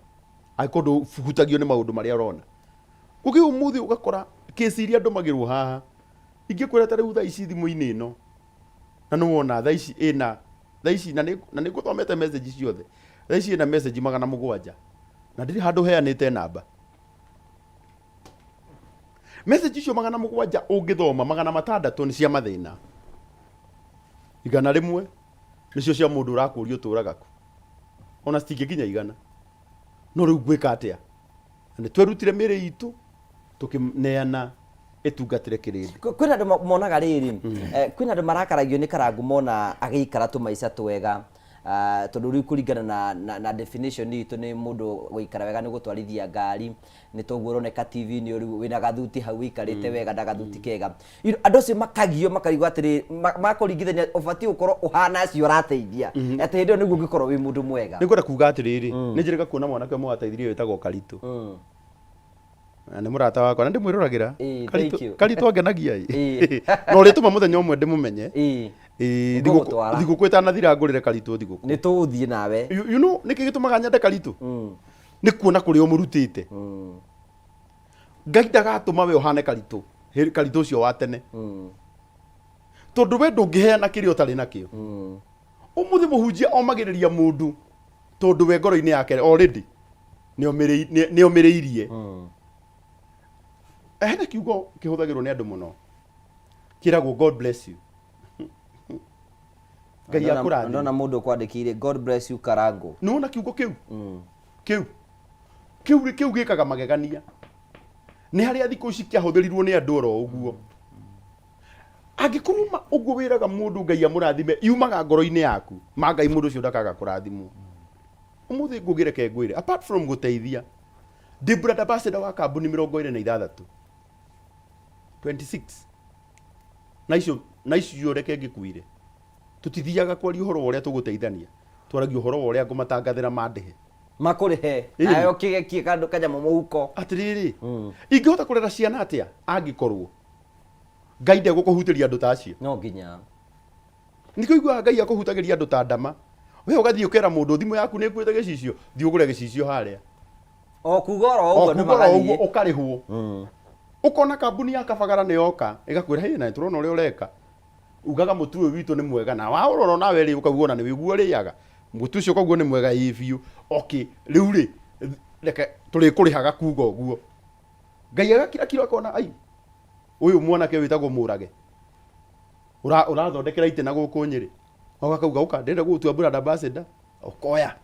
aikondu fuhutagio ni maundu maria urona ugi umuthi ugakora kesi iria ndumagirwo haha ingikwira ta riu thaa ici thimu-ini ino na no wona thaa ici ina thaa ici na ni guthomete message ciothe thaa ici ina message 700 na ndiri handu heanite namba message icio 700 ungithoma 600 ni cia mathina igana rimwe nicio cia mundu urakurio turaga ku ona citingikinya igana no riu gwika atia ni twerutire miri itu tukineana etungatire kirindi kwina andu monaga riri kwina andu marakaragio ni karangu mona agiikara tumaica twega tondu riu kuringana na definition itu ni mundu guikara wega ni gutwarithia ngari ni toguo uroneka TV ni riu wina gathuti hau ikarite wega na gathuti kega andu acio makagio makarigwo atiri makuringithania ubati ukorwo uhana acio rateithia ati hindi niguo ngikorwo wi mundu mwega ni ngora kuga atiriri ni njirika kuona mwanake mwateithirie witagwo Karitu ni murata wakwa na ndimwiruragira Karitu angenagia no rituma muthenya umwe ndimumenye thiguku itanathira ngurire Karitu thiguku ni tuthie nawe you know niki gitumaga nyende Karitu ni kuona kuri umurutite Ngai ndagatuma we uhane Karitu ucio wa tene tondu we ndungiheana kirio tari nakio umuthi muhunjia omagiriria mundu tondu we ngoro-ini yake already ni omiriirie hena kiugo kihuthagirwo ni andu muno kiragwo God bless you Ngai akurathime ndona mundu kwandikire God bless you Karangu nona kiugo kiu gikaga magegania ni haria thikũ ici kiahuthirirwo ni andu oro uguo angikuruma uguo wiraga mundu Ngai amurathime yumaga ngoro-ini yaku ma Ngai mundu ucio ndakaga kurathimwo umuthi ngugire ke ngwire apart from guteithia ndi brother ambassador wa kambuni 26 26 na icio reke ngikuire tutithiaga kwaria uhoro uria tuguteithania twaragia uhoro uria ngumatangathira mandihe makurihe ayo kigekie kandu kanyamo muhuko atiriri ingihota kurera ciana atia angikorwo Ngai ndegũkũhutĩria andũ ta acio no nginya nikuigua Ngai akuhutagiria andũ ta ndama we ugathii ukera mundu thimu yaku ni ikuite gicicio thi ugure gicicio haria o kugoro uguo ni magathie ukarihwo ukona kambuni ya Kabagara ni yoka igakwira hey na turona uria ureka ugaga mutu uyu witu ni mwega na wa uroro nawe ri ukaguona ni wiguo riaga mutu ucio koguo ni mwega ifiu okay riu ri reke turi kurihaga kuga uguo Ngai agakira kiro akona ai uyu mwanake witagwo Murage urathondekera ite na guku Nyeri ogakauga uka ndenda gutua brother ambassador ukoya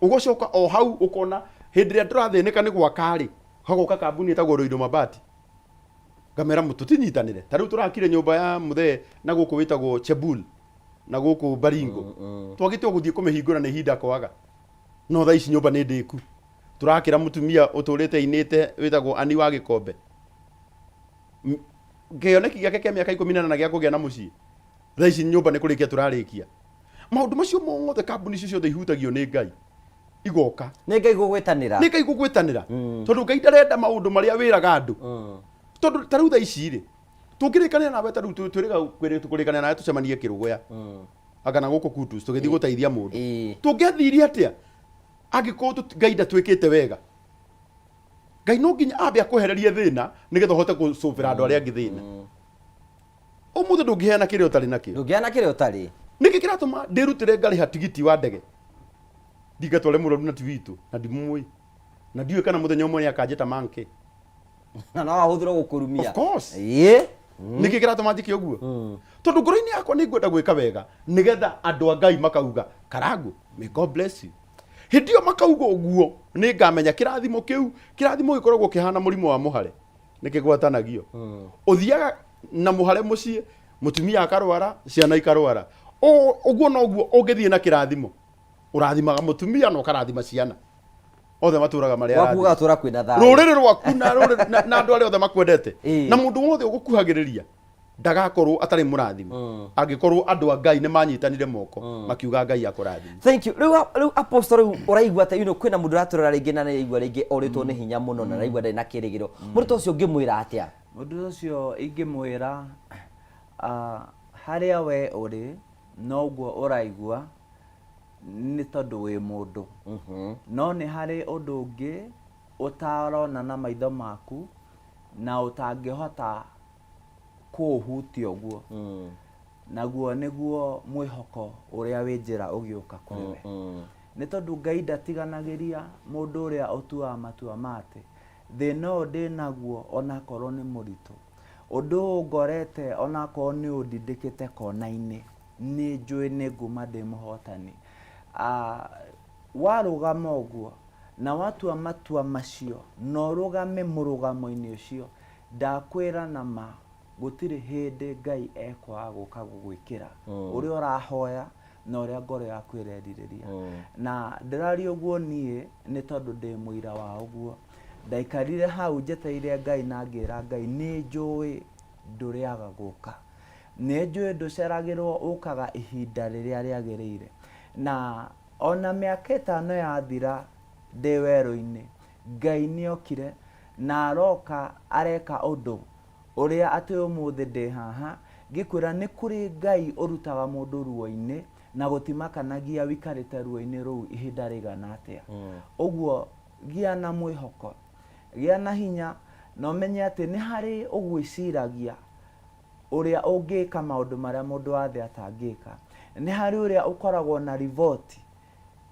ugocoka o hau ukona hindi ria ndirathĩnĩka ni gwakari hagoka kambuni etagwo Roido Mabati ngamera mututinyitanire ta riu turakire nyumba ya muthe na guku witagwo Chebul na guku Baringo twagite guthie kumihingura ni hinda kwaga no tha ici nyumba nĩ ndĩku turakĩra mũtumia ũtũrĩte inĩte wĩtagwo Ani wa Gĩkombe kĩoneki gĩake kĩa mĩaka 14 gĩa kũgĩa na mũciĩ tha ici nyumba nĩ kũrĩkia tũrarĩkia maũndũ macio mothe kambuni icio ciothe ihutagio nĩ Ngai igoka nĩ Ngai gũgwĩtanĩra tondũ Ngai ndarenda maũndũ marĩa wĩraga andũ tondũ tarĩu tha ici rĩ tũngĩrĩkanĩra nawe tarĩu tũkũrĩkanĩra nawe tũcemanie Kĩrũgũya akana gũkũ Kutus tũgĩthiĩ gũteithia mũndũ tũngĩathirie atĩa angĩkorwo Ngai ndatwĩkĩte wega Ngai no nginya ambe akũhererie thĩna nĩgetha ũhote gũcũbĩra andũ arĩa angĩ thĩna ũmũthĩ ndũngĩheana kĩrĩa ũtarĩ nakĩo nĩkĩ kĩratũma ndĩrutĩre ngarĩha tigiti wa ndege ndingatware mũrũaru na ti witũ na ndimũĩ na ndiũĩ kana mũthenya ũmwe nĩ akanjĩta manke na no ahũthĩrwo gũkũrumia of course nĩkĩ kĩratũma njĩke ũguo tondũ ngoro-inĩ yakwa nĩ ngwenda gwĩka wega nĩgetha andũ a Ngai makauga Karangũ may God bless you hĩndĩ ĩyo makauga ũguo nĩ ngamenya kĩrathimo gĩkoragwo kĩhana mũrimũ wa mũhare nĩkĩgwatanagio ũthiaga na mũhare mũciĩ mũtumia akarwara ciana ikarwara ũguo noguo ũngĩthiĩ na kĩrathimo ũrathimaga mũtumia na ũkarathima ciana othe matũraga marĩa wakuga tũra kwĩna thayũ rũrĩrĩ rwaku na andũ arĩa othe makwendete na mũndũ wothe ũgũkuhagĩrĩria ndagakorwo atarĩ mũrathimo angĩkorwo andũ a Ngai nĩ manyitanire moko makiuga Ngai akũrathima. Thank you. Rĩu apostle ũraigua ta kwĩna mũndũ ũratũrora rĩngĩ na nĩigua rĩngĩ orĩtwo nĩ hinya mũno na raigua ndarĩ na kĩrĩgĩro mũndũ ũcio ũngĩmwĩra atĩa? Mũndũ ũcio ingĩmwĩra harĩa we ũrĩ noguo ũraigua nĩ tondũ wĩ mũndũ no nĩ harĩ ũndũ ũngĩ ũtarona na maitho maku na ũtangĩhota kũhutia ũguo naguo nĩguo mwĩhoko ũrĩa wĩ njĩra ũgĩũka kũrĩwe nĩ tondũ Ngai ndatiganagĩria mũndũ ũrĩa ũtuaga matua make thĩna ũyũ ndĩ naguo onakorwo nĩ mũritũ ũndũ ngorete onakorwo nĩ ũndindĩkĩte kona-inĩ nĩ njũĩ nĩ nguma ndĩ mũhotani warũgama ũguo na watua matua macio na ũrũgame mũrũgamo-inĩ ũcio ndakwĩra na ma gũtirĩ hĩndĩ Ngai ekwaga gũka gũgwĩkĩra ũrĩa ũrahoya na ũrĩa ngoro yaku ĩrerirĩria na ndĩraria ũguo niĩ nĩ tondũ ndĩ mũira wa ũguo ndaikarire hau njeteire Ngai na ngĩra Ngai nĩ njũĩ ndũrĩaga gũka nĩ njũĩ ndũceragĩrwo ũkaga ihinda rĩrĩa rĩagĩrĩire na ona mĩaka 5 yathira ndĩ werũ-inĩ Ngai nĩokire na aroka areka ũndũ ũrĩa atĩ ũmũthĩ ndĩ haha ngĩkwĩra nĩ kũrĩ Ngai ũrutaga mũndũ ruo-inĩ na gũtimakanagia wikarĩte ruo-inĩ rũu ihinda rĩigana atĩa ũguo gĩa na mwĩhoko gĩa na hinya na ũmenye atĩ nĩ harĩ ũgwĩciragia ũrĩa ũngĩka maũndũ marĩa mũndũ wa thĩ atangĩka nĩ harĩ ũrĩa ũkoragwo na riboti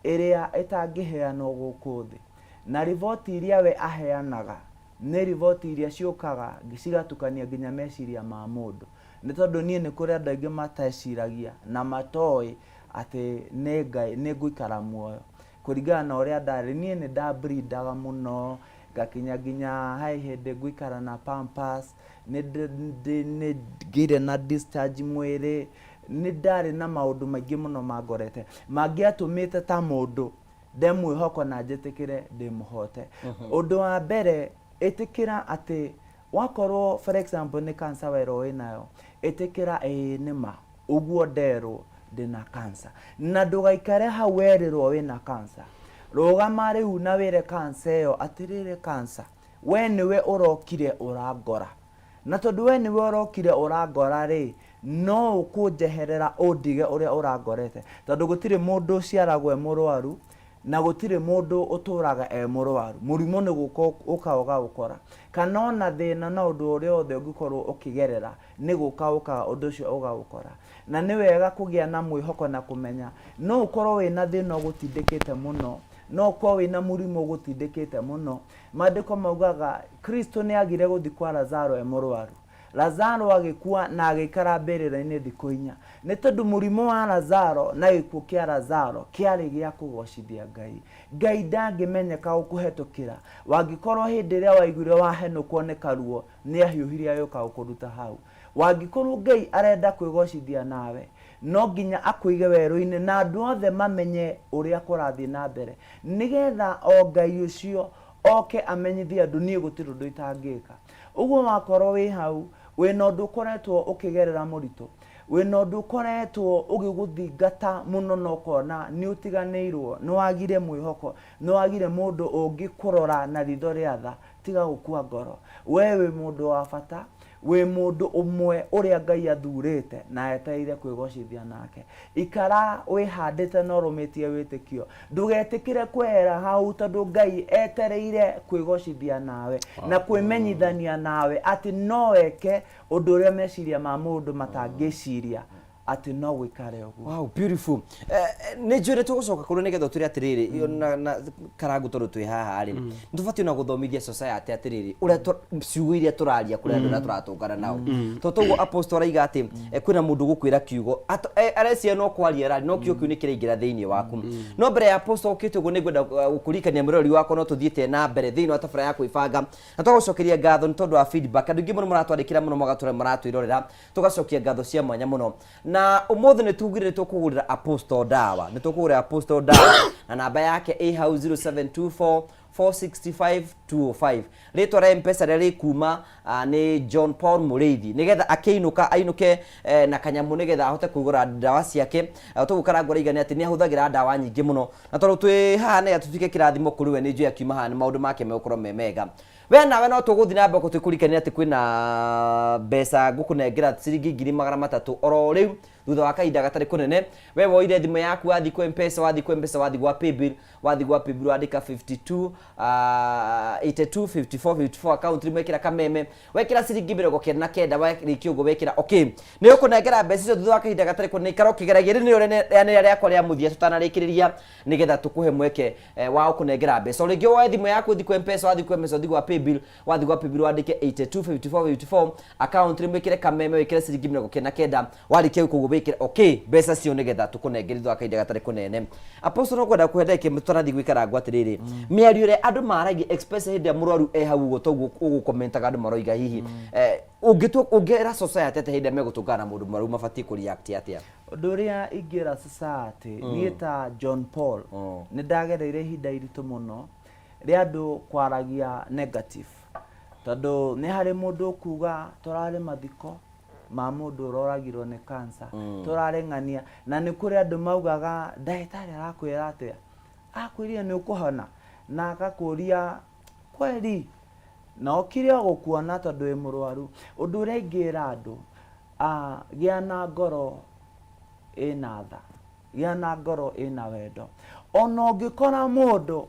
ĩrĩa ĩtangĩheanwo gũkũ thĩ na riboti iria we aheanaga nĩ riboti iria ciũkaga cigatukania nginya meciria ma mũndũ nĩ tondũ niĩ nĩ kũrĩ andũ aingĩ mateciragia na matoĩ atĩ nĩ Ngai nĩ ngũikara muoyo kũringana na ũrĩa ndarĩ niĩ nĩ ndabrindaga mũno ngakinya nginya hai hĩndĩ ngũikara na pampers nĩ ngĩire na discharge mwĩrĩ nĩ ndarĩ na maũndũ maingĩ mũno mangorete mangĩatũmĩte ta mũndũ ndemwĩhoko na njĩtĩkĩre ndĩmũhote ũndũ wa mbere ĩtĩkĩra atĩ wakorwo for example nĩ cancer wero wĩnayo ĩtĩkĩra nĩma ũguo nderwo ndĩna cancer na ndũgaikare hau werĩrwo wĩna cancer rũgama rĩu na wĩre cancer ĩyo atĩrĩrĩ cancer we nĩwe ũrokire ũrangora na tondũ we nĩwe ũrokire ũrangora rĩ no ũkũnjeherera ũndige ũrĩa ũrangorete tondũ gũtirĩ mũndũ ũciaragwo e mũrwaru na gũtirĩ mũndũ ũtũraga e mũrwaru mũrimũ nĩ gũka ũkaoga ũkora kana ona thĩna na ũndũ ũrĩa othe ũngĩkorwo ũkĩgerera nĩ gũka ũndũ ũcio ũgaũkora na nĩ wega kũgĩa na mwĩhoko na kũmenya no ũkorwo wĩna thĩna ũgũtindĩkĩte mũno no ũkorwo wĩna mũrimũ ũgũtindĩkĩte mũno maandĩko maugaga Kristo nĩ agire gũthiĩ kwa Lazaro e mũrwaru Lazaro agĩkua na agĩikara mbĩrĩra-inĩ thikũ 4 nĩ tondũ mũrimũ wa Lazaro na gĩkuũ kĩa Lazaro kĩarĩ gĩa kũgocithia Ngai Ngai ndangĩmenyeka gũkũhetũkĩra wangĩkorwo hĩndĩ ĩrĩa waiguire wahenũkwo nĩ karuo nĩ ahiũhire agĩũka gũkũruta hau wangĩkorwo Ngai arenda kwĩgocithia nawe no nginya akuige weru-inĩ na andũ othe mamenye ũrĩa kũrathiĩ na mbere nigetha o Ngai ũcio oke amenyithie andũ niĩ gũtirĩ ũndũ itangĩka ũguo wakorwo wĩ hau wĩna ũndũ ũkoretwo ũkĩgerera mũritũ wĩna ũndũ ũkoretwo ũgĩgũthingata mũno na ũkona nĩ ũtiganĩirwo nĩ wagire mwĩhoko nĩ wagire mũndũ ũngĩkũrora na ritho rĩa tha tiga gũkua ngoro we wĩ mũndũ wa bata wĩ mũndũ ũmwe ũrĩa Ngai athurĩte na etereire kwĩgocithia nake ikara wĩhandĩte na ũrũmĩtie wĩtĩkio ndũgetĩkĩre kwehera hau tondũ Ngai etereire kwĩgocithia nawe na kwĩmenyithania nawe atĩ no weke ũndũ ũrĩa meciria ma mũndũ matangĩciria ati no gwikare uguo. Wow, beautiful. Nĩ njũire tũgũcoka kũrĩ nĩgetha tũrĩ atĩrĩrĩ na karangu tondũ twĩ haha rĩ nĩtũbatiĩ na gũthomithia society atĩrĩrĩ ũrĩa ciugo iria tũraria kũrĩ andũ arĩa tũratũngana nao tondũ apostle araiga atĩ kwĩna mũndũ gũkwĩra kiugo arecia no kwaria rari no kiugo kĩu nĩ kĩraingĩra thĩinĩ waku no mbere ya apostle ũkĩte ũguo nĩngwenda gũkũrikania mũrori wakwa no tũthiĩte na mbere thĩinĩ wa tabara ya kwĩbanga na tũgacokeria ngatho nĩ tondũ wa feedback andũ aingĩ mũno maratwandĩkĩra mũno magatũra maratwĩrorera tũgacokia ngatho cia mwanya mũno na ũmũthĩ nĩ tugire tũkũgũrĩra apostle dawa nĩ tũkũgũrĩra apostle dawa na namba yake ĩ hau 0724 465 rĩtwa rĩa M-Pesa rĩrĩ kuma nĩ John Paul Mũrĩithi nĩgetha akĩinũka ainũke na kanyamũ nĩgetha ahote kũgũra ndawa ciake tũgũkarangũra igane atĩ nĩ ahũthagĩra ndawa nyingĩ mũno na tondũ twĩ haha nĩ atũtuike kĩrathimo kũrĩ we nĩ njũĩ akiuma haha nĩ maũndũ make megũkorwo me mega we nawe no tũgũthiĩ na mbere gũtwĩkũrikania atĩ kwĩna mbeca ngũkũnengera ciringi 3,000 oro rĩu thutha wa kahinda gatarĩ kũnene we woire thimũ yaku wathi kwa M-Pesa wathi gwa paybill wandĩka 52 82 54 54 account rimwe wekĩra kameme wekĩra ciringi 99 warĩkia ũguo wekĩra okay nĩ ũkũnengera mbeca icio thutha wa kahinda gatarĩ kũnene ikara ũkĩgeragia rĩnĩ rĩakwa rĩa mũthia tũtanarĩkĩrĩria nĩgetha tũkũhe mweke wa ũkũnengera mbeca o rĩngĩ woe thimũ yaku wathi kwa M-Pesa wathi gwa paybill wandĩke 82 54 54 account rimwe wekĩre kameme wekĩre ciringi 99 warĩkia ũguo okay mbeca cio nĩgetha tũkũnengere thutha wa kahinda gatarĩ kũnene apostle no kwenda kũhe ndeke tũrathiĩ gwĩkara ngwa atĩrĩrĩ mĩario ĩrĩa andũ maragia especially hĩndĩ ya mũrwaru hau ũguo toguo ũgũkomentaga andũ maroiga hihi ũngĩra society atĩ hĩndĩ ya megũtũngana na mũndũ mũrwaru mabatiĩ kũreact atĩa ũndũ ũrĩa ingĩra society niĩ ta John Paul nĩ ndagereire ihinda iritũ mũno rĩa andũ kwaragia negative tondũ nĩ harĩ mũndũ kuga tũrarĩ mathiko ma mũndũ ũroragirwo nĩ cancer tũrareng'ania na nĩ kũrĩ andũ maugaga ndagĩtarĩ arakwĩra atĩa akwĩrire nĩ ũkũhona na agakũria kweli na okire gũkuona tondũ wĩ mũrwaru ũndũ ũrĩa ingĩra andũ gĩa na ngoro ĩna tha gĩa na ngoro ĩna wendo ona ũngĩkora mũndũ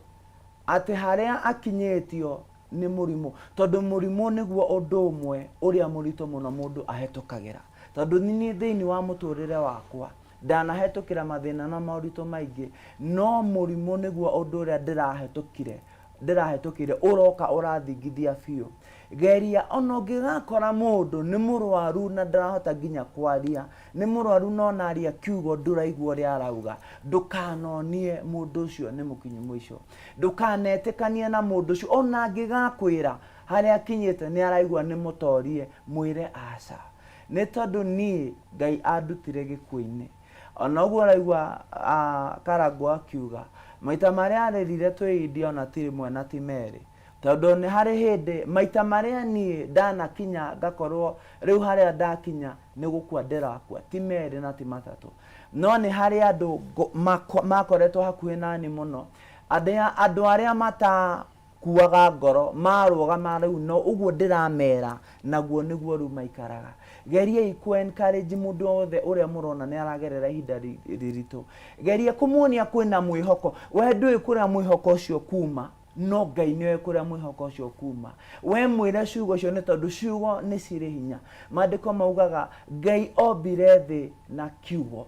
atĩ harĩa akinyĩtio nĩ mũrimũ tondũ mũrimũ nĩguo ũndũ ũmwe ũrĩa mũritũ mũno mũndũ ahetũkagĩra tondũ niĩ thĩinĩ wa mũtũrĩre wakwa ndanahetũkĩra mathĩna na maũritũ maingĩ no mũrimũ nĩguo ũndũ ũrĩa ndĩrahetũkire ũroka ũrathingithia biũ geria ona ũngĩgakora mũndũ nĩ mũrwaru na ndarahota nginya kwaria nĩ mũrwaru no naria kiugo ndũraigua ũrĩa arauga ndũkanonie mũndũ ũcio nĩ mũkinyu mũico ndũkanetĩkanie na mũndũ ũcio ona angĩgakwĩra harĩa akinyĩte nĩ araigua nĩ mũtorie mwĩre aca nĩ tondũ niĩ Ngai andutire gĩkuũ-inĩ ona ũguo araigua Karangũ akiuga maita marĩa arerire twĩindia ona ti rĩmwe na ti merĩ tondũ nĩ harĩ hĩndĩ maita marĩa niĩ ndanakinya ngakorwo rĩu harĩa ndakinya nĩ gũkua ndĩrakua ti merĩ na ti matatũ no nĩ harĩ andũ makoretwo hakuhĩ nani mũno andũ arĩa matakuaga ngoro marũgama rĩu no ũguo ndĩramera naguo nĩguo rĩu maikaraga geria ku encourage mũndũ wothe ũrĩa mũrona nĩ aragerera ihinda rĩritũ geria kũmuonia kwĩna mwĩhoko we ndũĩ kũrĩa mwĩhoko ũcio kuma no Ngai nĩwe kũrĩa mwĩhoko ũcio kuma we mwĩre ciugo cio nĩ tondũ ciugo nĩ cirĩ hinya maandĩko maugaga Ngai ombire thĩ na kiugo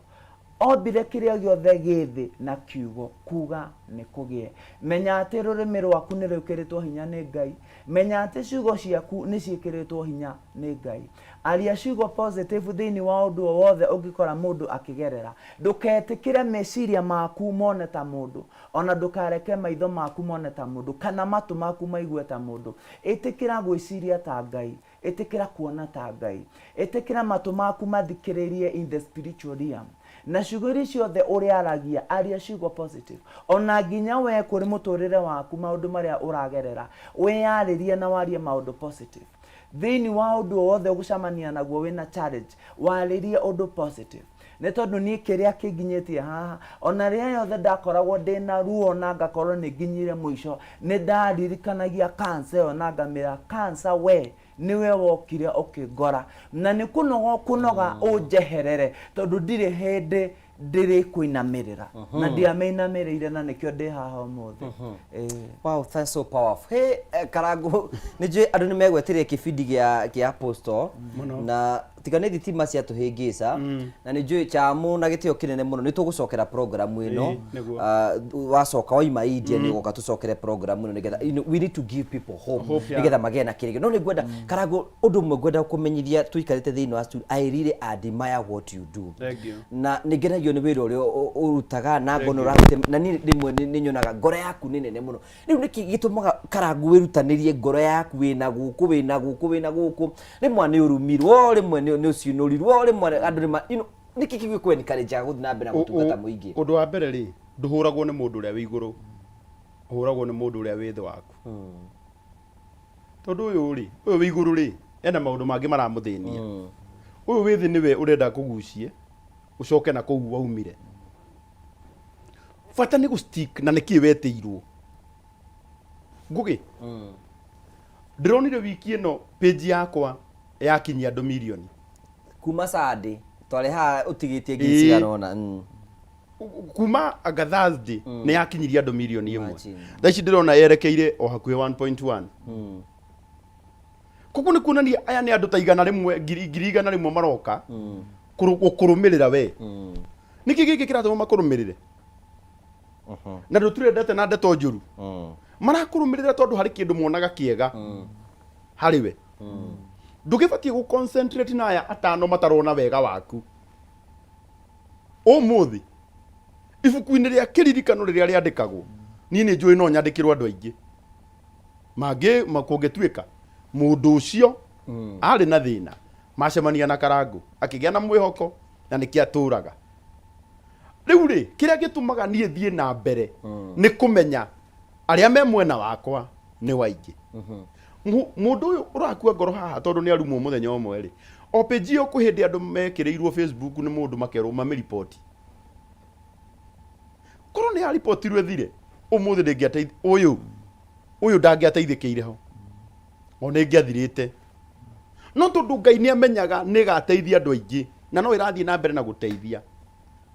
ombire kĩrĩa gĩothe gĩthĩ na kiugo kuga nĩ kũgĩe menya atĩ rũrĩmĩ rwaku nĩ rwĩkĩrĩtwo hinya nĩ Ngai menya atĩ ciugo ciaku nĩ ciĩkĩrĩtwo hinya nĩ Ngai aria ciugo positive thĩinĩ wa ũndũ o wothe ũngĩkora mũndũ akĩgerera ndũketĩkĩre meciria maku mone ta mũndũ ona ndũkareke maitho maku mone ta mũndũ kana matũ maku maigue ta mũndũ ĩtĩkĩra gwĩciria ta Ngai ĩtĩkĩra kuona ta Ngai ĩtĩkĩra matũ maku mathikĩrĩrie in the spiritual realm na ciugo iria ciothe uri aragia aria ciugo positive ona nginya we kuri muturire waku maundu maria uragerera wiyaririe na warie maundu positive thini wa undu wothe ugucamania naguo wina challenge waririe undu positive nä tondå niä kä rä a kä nginyätie haha ona rä a yothe ndakoragwo ndä na ruo na ngakorwo nä nginyire må ico nä ndaririkanagia kansa ä yo na ngamä ra kansa we nä we wokire å kä ngora na nä kå noga å kå noga å njeherere tondå ndirä hä ndä ndĩrĩ kwĩnamĩrĩra na ndiamĩinamĩrĩire na nĩkĩo ndĩ haha ũmũthĩ. Wow, that's so powerful. Hey, Karangu, nĩnjũĩ andũ nĩ megwetirie kĩbindi gĩa Apostle na tiga nĩ thitima cia tũhĩngĩca na nĩnjũĩ Chamu na gĩtĩo kĩnene mũno nĩ tũgũcokera programu ĩno wacoka waima India nĩ ũgoka tũcokere programu ĩno nĩgetha we need to give people hope nĩgetha magĩe na kĩrĩgĩrĩro. No nĩ ngwenda Karangu ũndũ ũmwe ngwenda kũmenyithia tũikarĩte thĩinĩ wa studio, I really admire what you do. Thank you. Na nĩngenagio nĩ wĩra ũrĩa ũrutaga na ngono ũrarute na niĩ rĩmwe nĩ nyonaga ngoro yaku nĩ nene mũno. Rĩu nĩkĩ gĩtũmaga Karangu wĩrutanĩrie ngoro yaku wĩna gũkũ rĩmwe nĩ ũrumirwo rĩmwe nĩ ũciũnũrirwo rĩmwe andũ nĩkĩ gĩgwĩkwo encourage gũthiĩ na mbere na gũtungata mũingĩ? Ũndũ wa mbere rĩ ndũhũragwo nĩ mũndũ ũrĩa wĩ igũrũ, ũhũragwo nĩ mũndũ ũrĩa wĩ thĩ waku. Tondũ ũyũ rĩ ũyũ wĩ igũrũ rĩ ena maũndũ mangĩ maramũthĩnia. Ũyũ wĩ thĩ nĩwe ũrenda kũgucie ucoke na kũu waumire. Bata nĩ gũstick na nĩkĩ wetĩirwo. Ngũgĩ ndĩronire wiki ĩno page yakwa yakinyia andũ milioni kuma Sunday twale ha utigĩtie ngĩcigana ona kuma anga Thursday nĩ yakinyirie andũ milioni 1. Thaa ici ndĩrona yerekeire o hakuhĩ 1.1. Koguo nĩ kuonania aya nĩ andũ ta igana rĩmwe ngiri igana rĩmwe maroka kũrũmĩrĩra we. Nĩkĩ gĩkĩ kĩratũma makũrũmĩrĩre? Na ndũtirendete na ndeto njũru. Marakũrũmĩrĩra tondũ harĩ kĩndũ muonaga kĩega harĩ we. Ndũgĩbatie gũ concentrate na aya atano matarona wega waku. Ũmũthĩ ibuku-inĩ rĩa kĩririkano rĩrĩa rĩandĩkagwo niĩ nĩ njũĩ no nyandĩkĩrwo andũ aingĩ mangĩ makũngĩtuĩka mũndũ ũcio arĩ na thĩna macemania na Karangu akĩgĩa na mwĩhoko na nĩkĩ atũraga. Rĩu rĩ kĩrĩa gĩtũmaga niĩ thiĩ na mbere nĩ kũmenya arĩa me mwena wakwa nĩ waingĩ. Mũndũ ũyũ ũrakua ngoro haha tondũ nĩ arumwo mũthenya ũmwe rĩ o page ĩyo kwĩ hĩndĩ andũ mekĩrĩirwo Facebook nĩ mũndũ makerwo mamĩripoti. Korwo nĩ yaripotirwo ĩthire ũmũthĩ ndĩngĩateithia ũyũ ndangĩateithĩkĩire ho o nĩ ngĩathirĩte. No tondũ Ngai nĩ amenyaga nĩ gateithia andũ aingĩ na no ĩrathiĩ na mbere na gũteithia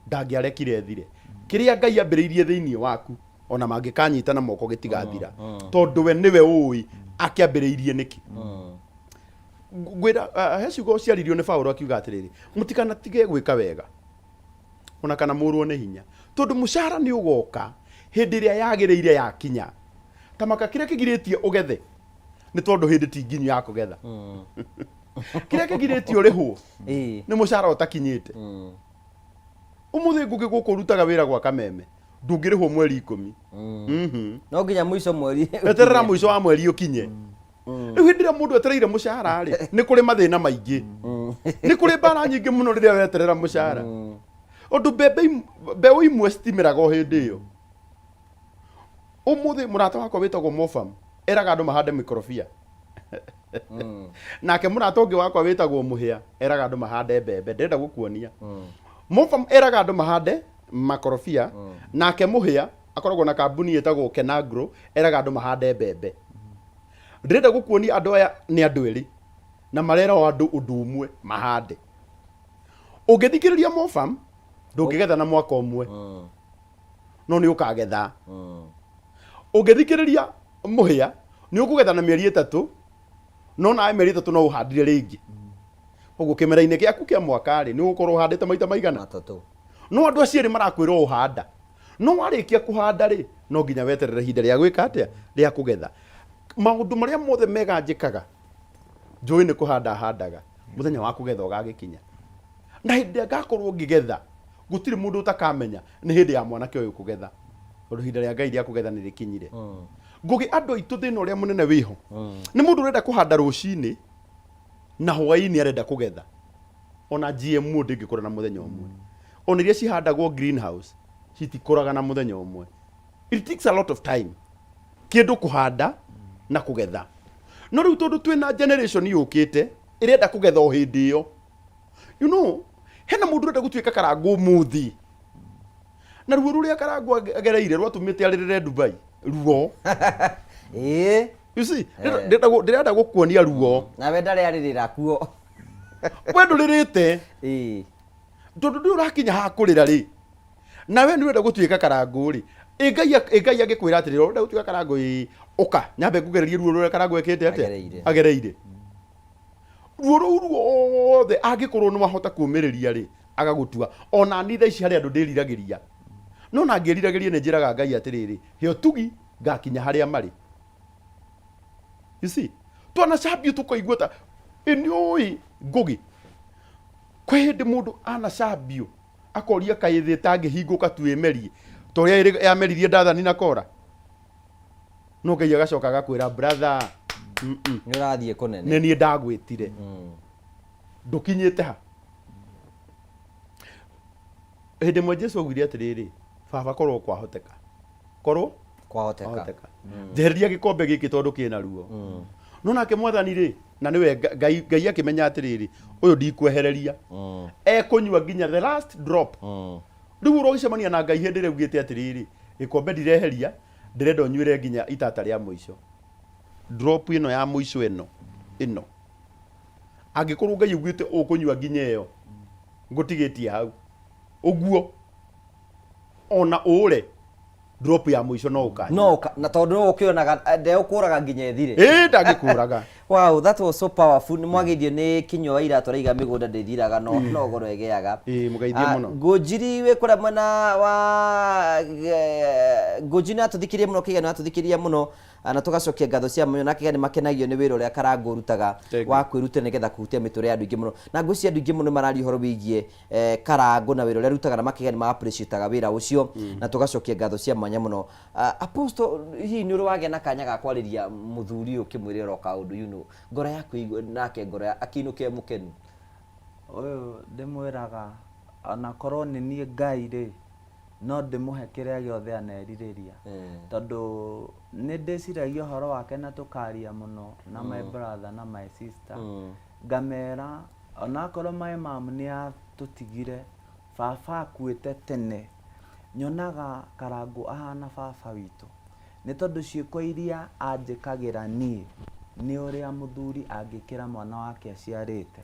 ndangĩarekire ĩthire. Kĩrĩa Ngai ambĩrĩirie thĩinĩ waku ona mangĩkanyita na moko gĩtigathira tondũ we nĩwe ũĩ akĩambĩrĩirie nĩkĩ. Ngwĩra he ciugo ciaririo nĩ Paulo akiuga atĩrĩrĩ mũtikanatige gwĩka wega ona kana mũrwo nĩ hinya tondũ mũcara nĩ ũgoka hĩndĩ ĩrĩa yagĩrĩire yakinya. Ta maka kĩrĩa kĩgirĩtie ũgethe nĩ tondũ hĩndĩ ti nginyu ya kũgetha. Kĩrĩa kĩgirĩtie ũrĩhwo nĩ mũcara ũtakinyĩte. Ũmũthĩ ngũkĩ gũkũ rutaga wĩra gwa kameme ndũngĩrĩhwo mweri 10. No nginya mũico mweri eterera mũico wa mweri ũkinye. Rĩu hĩndĩ ĩrĩa mũndũ etereire mũcara rĩ nĩ kũrĩ mathĩna maingĩ. Nĩ kũrĩ mbara nyingĩ mũno rĩrĩa weterera mũcara. Ũndũ mbeũ imwe citimĩraga o hĩndĩ ĩyo. Ũmũthĩ mũrata wakwa wĩtagwo Mofam eraga andũ mahande mikorobia. Nake mũrata ũngĩ wakwa wĩtagwo Mũhĩa eraga andũ mahande mbembe. Ndĩrenda gũkuonia Mofam eraga andũ mahande makorobia nake Mũhĩa akoragwo na kambuni ĩtagwo Kenagro eraga andũ mahande mbembe. Ndĩrenda gũkuonia andũ aya nĩ andũ erĩ na marera o andũ ũndũ ũmwe mahande. Ũngĩthikĩrĩria Mofam ndũngĩgetha na mwaka ũmwe no nĩ ũkagetha. Ũngĩthikĩrĩria Mũhĩa nĩ ũkũgetha na mĩeri 3 no nawe mĩeri 3 no ũhandire rĩngĩ. Ũguo kĩmera-inĩ gĩaku kĩa mwaka rĩ nĩ ũgũkorwo ũhandĩte maita maigana? No andũ acio erĩ marakwĩrwo ũhanda no warĩkia kũhanda rĩ no nginya weterere ihinda rĩa gwĩka atĩa rĩa kũgetha. Maũndũ marĩa mothe mega njĩkaga njũĩ nĩ kũhanda handaga mũthenya wa kũgetha ũgagĩkinya. Na hĩndĩ ĩrĩa ngakorwo ngĩgetha gũtirĩ mũndũ ũtakamenya nĩ hĩndĩ ya mwanake ũyũ kũgetha tondũ ihinda rĩa Ngai rĩa kũgetha nĩ rĩkinyire. Ngũgĩ andũ aitũ thĩna ũrĩa mũnene wĩho nĩ mũndũ ũrenda kũhanda rũcinĩ na hwaĩ-inĩ arenda kũgetha. Ona GMO ndĩngĩkũra na mũthenya ũmwe. ona iria cihandagwo greenhouse citikũraga na mũthenya ũmwe. It takes a lot of time kĩndũ kũhanda na kũgetha. No rĩu tondũ twĩna generation yũkĩte ĩrenda kũgetha o hĩndĩ ĩyo, you know, hena mũndũ ũrenda gũtuĩka Karangũ mũthĩ, na ruo rũrĩa Karangũ agereire rwatũmĩte arĩrĩre Dubai ruo. You see, ndĩrenda gũkuonia ruo na we ndarĩ arĩrĩra kuo. we ndũrĩrĩte tondũ ndĩ ũrakinya ha kũrĩra rĩ, na we nĩ wenda gũtuĩka Karangũ rĩ, Ngai agĩkwĩra atĩrĩrĩ ũrenda gũtuĩka Karangũ ũka nyambe ngũgererie ruo rũrĩa Karangũ ekĩte atĩa agereire. Ruo rũu ruothe angĩkorwo nĩ wahota kũũmĩrĩria rĩ, agagũtua. Ona ni thaa ici harĩ andũ ndĩriragĩria, no na ngĩriragĩria nĩ njĩraga Ngai atĩrĩrĩ, he ũtugi ngakinya harĩa marĩ. You see, twanacambio tũkaigua ta ĩnĩũĩ Ngũgĩ, kwa hĩndĩ mũndũ anacambio akoria kaĩthĩ tangĩhingũka tuĩmerie ta ũrĩa yameririe Dathani na Kora, no Ngai agacoka agakwĩra brother, nĩ ũrathiĩ kũnene, nĩ niĩ ndagwĩtire ndũkinyĩte ha. Hĩndĩ ĩmwe Jesũ augire atĩrĩrĩ, baba korwo kwahoteka, korwo kwahoteka njehereria gĩkombe gĩkĩ tondũ kĩna ruo. No nake Mwathani rĩ, na nĩwe Ngai akĩmenya atĩrĩrĩ, ũyũ ndikwehereria, ekũnyua nginya the last drop. Rĩu ũrogĩcemania na Ngai hĩndĩ ĩrĩa augĩte atĩrĩrĩ, gĩkombe ndireheria, ndĩrenda ũnyuĩre nginya itata rĩa mũico, drop ĩno ya mũico ĩno. Angĩkorwo Ngai augĩte ũkũnyua nginya ĩyo, ngũtigĩtie hau ũguo, ona ũre drop ya mũico no ũkanya na tondũ ũkĩonaga ndegũkũraga nginya ĩthire. Ndangĩkũraga. Wow, that was so powerful. Nĩ mwagĩithio nĩ Kinyua Irato raiga mĩgũnda ndĩthiraga no goro ĩgĩaga. Mũgeithie mũno. Ngũnjiri wĩ kũrĩa mwena wa Ngũnjiri natũthikĩrie mũno, Kĩgeni natũthikĩrie mũno, na tũgacokia ngatho cia mũnyo, na Kĩgeni makenagio nĩ wĩra ũrĩa Karangũ ũrutaga wa kwĩrutĩra nĩgetha kũhutia mĩtũrĩre ya andũ aingĩ mũno, na ngwĩciria andũ aingĩ mũno mararia ũhoro wĩgiĩ Karangũ na wĩra ũrĩa arutaga, na Kĩgeni ma appreciate-aga wĩra ũcio, na tũgacokia ngatho cia mwanya mũno. Apostle, hihi nĩ ũrĩ wagĩa na kanya ga kwarĩria mũthuri ũyũ ũkĩmwĩrĩra o kaũndũ, you know, ngoro yaku nake ngoro akĩinũke mũkenu? Ũyũ ndĩmwĩraga ona korwo nĩ niĩ Ngai rĩ, no ndĩmũhe kĩrĩa gĩothe anerirĩria, tondũ nĩ ndĩciragia ũhoro wake na tũkaria mũno na my brother na my sister, ngamera onakorwo my mom nĩ atũtigire, baba akuĩte tene, nyonaga Karangũ ahana baba witũ, nĩ tondũ ciĩko iria anjĩkagĩra niĩ nĩ ũrĩa mũthuri angĩkĩra mwana wake aciarĩte,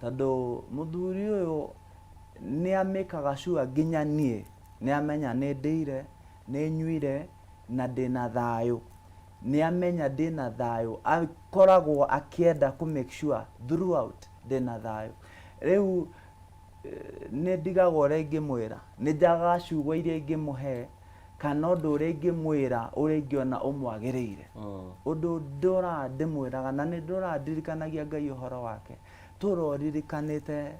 tondũ mũthuri ũyũ nĩ amĩkaga sure nginya niĩ nĩ amenya nĩ ndĩire, nĩ nyuire na ndĩna thayũ, nĩ amenya ndĩna thayũ, akoragwo akĩenda ku make sure throughout ndĩna thayũ. Rĩu nĩ ndigagwo ũrĩa ingĩmwĩra, nĩ njaga ciugo iria ingĩmũhe kana ũndũ ũrĩa ingĩmwĩra ũrĩa ingĩona ũmwagĩrĩire, ũndũ ndĩmwĩraga na nĩ ndĩraririkanagia Ngai ũhoro wake, tũroririkanĩte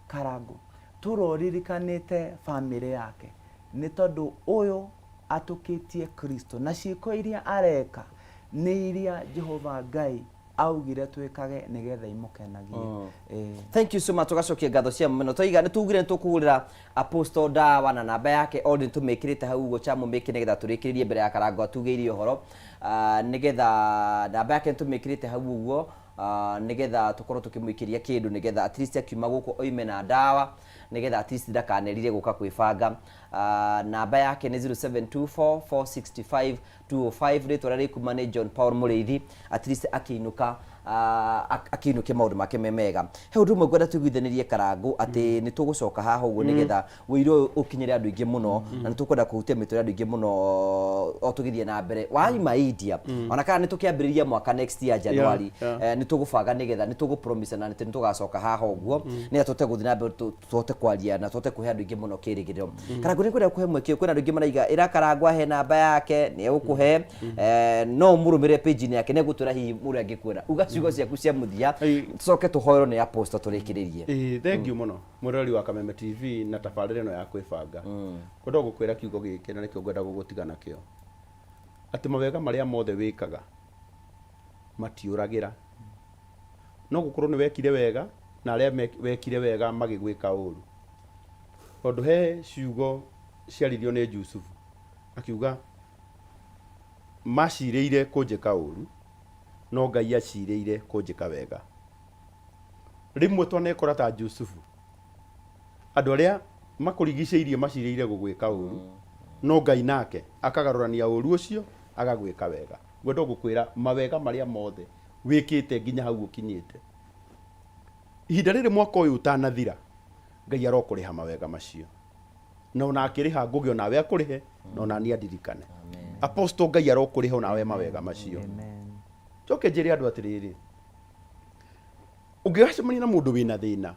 Karangũ, tũroririkanĩte bamĩrĩ yake, nĩ tondũ ũyũ atũkĩtie Kristo na ciĩko iria areka nĩ iria Jehova Ngai augire twĩkage nĩgetha imũkenagie. Thank you so much. Tugacokia ngatho cia mũno, tũiga nĩ tugire nĩ tũkũgũrĩra Apostle Ndawa na namba yake already tũmĩkĩrĩte hau ũguo cha mũmĩkĩ nĩgetha tũrĩkĩrĩrie mbere ya Karangũ atugĩirie ũhoro, nĩgetha namba yake tũmĩkĩrĩte hau ũguo, nĩgetha tũkorwo tũkĩmũikĩria kĩndũ nĩgetha at least akiuma gũkũ oime na ndawa, nĩgetha at least ndakanerire gũka kwĩbanga. Namba yake nĩ 0724 465 205, rĩtwa rĩrĩa rĩkuma nĩ John Paul Mũrĩithi, at least akĩinũka akĩinũkia maũndũ make mega. He ũndũ ũmwe ngwenda tũiguithanirie Karangũ atĩ nĩ tũgũcoka haha ũguo nĩgetha wĩira ũyũ ũkinyĩre andũ aingĩ mũno, na nĩ tũkwenda kũhutia mĩtũrĩre andũ aingĩ mũno o tũgĩthiĩ na mbere. Waima India ona kana nĩ tũkĩambĩrĩria mwaka next year January, nĩ tũgũbanga nĩgetha nĩ tũgũpromise na nĩ tũgacoka haha ũguo nĩgetha tũte gũthiĩ na mbere, tũte kwaria na tũte kũhe andũ aingĩ mũno kĩrĩgĩrĩro. Karangũ nĩ kwenda kũhe mweke, kwĩna andũ aingĩ maraiga ĩra Karangũ ahe namba yake nĩ egũkũhe, no mũrũmĩrĩre page-inĩ yake nĩ egũtwĩra hihi mũrĩa angĩkwĩra uga ciugo ciaku cia mũthia, tũcoke tũhoerwo nĩ Apostle tũrĩkĩrĩrie. Thank you mũno mũrori wa Kameme TV na tabarĩra ĩno ya kwĩbanga. Kwenda gũkwĩra kiugo gĩkĩ na nĩkĩo ngwenda gũgũtiga nakĩo, atĩ mawega marĩa mothe wĩkaga matiũragĩra, no gũkorwo nĩ wekire wega na arĩa wekire wega magĩgwĩka ũru. tondu he ciugo ciaririo ni Jusufu akiuga macirĩire kũnjĩka ũru no Ngai acirĩire kũnjĩka wega. Rimwe twanekora ta Jusufu, andũ arĩa makũrigicĩirie macirĩire gũgwĩka ũru no Ngai nake akagarũrania ũru ũcio agagwĩka wega. Ngwenda gũkwĩra mawega marĩa mothe wĩkĩte nginya hau ũkinyĩte, ihinda rĩrĩ mwaka ũyũ ũtanathira, Ngai arokũrĩha mawega macio, na ona akĩrĩha ngũgĩ onawe akũrĩhe na ona niĩ andirikane. Apostle Ngai arokũrĩha onawe mawega macio. Njoke njĩre andũ atĩrĩrĩ, ũngĩgacemania na mũndũ wĩna thĩna,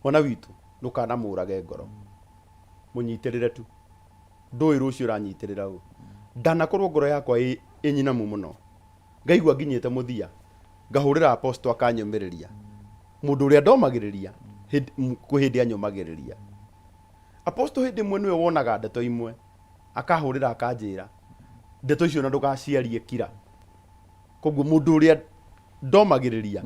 mwana witũ ndũkanamũrage ngoro, mũnyitĩrĩre tu. Ndũĩ rũciũ ũranyitĩrĩra ũ, ndanakorwo ngoro yakwa ĩnyinamu mũno, ngaigua nginyĩte mũthia, ngahũrĩra apostle akanyũmĩrĩria, mũndũ ũrĩa ndomagĩrĩria kwĩ hĩndĩ anyũmagĩrĩria. Apostle hĩndĩ ĩmwe nĩwe wonaga ndeto imwe akahũrĩra akanjĩra ndeto icio na ndũgaciarie kira, koguo mũndũ ũrĩa ndomagĩrĩria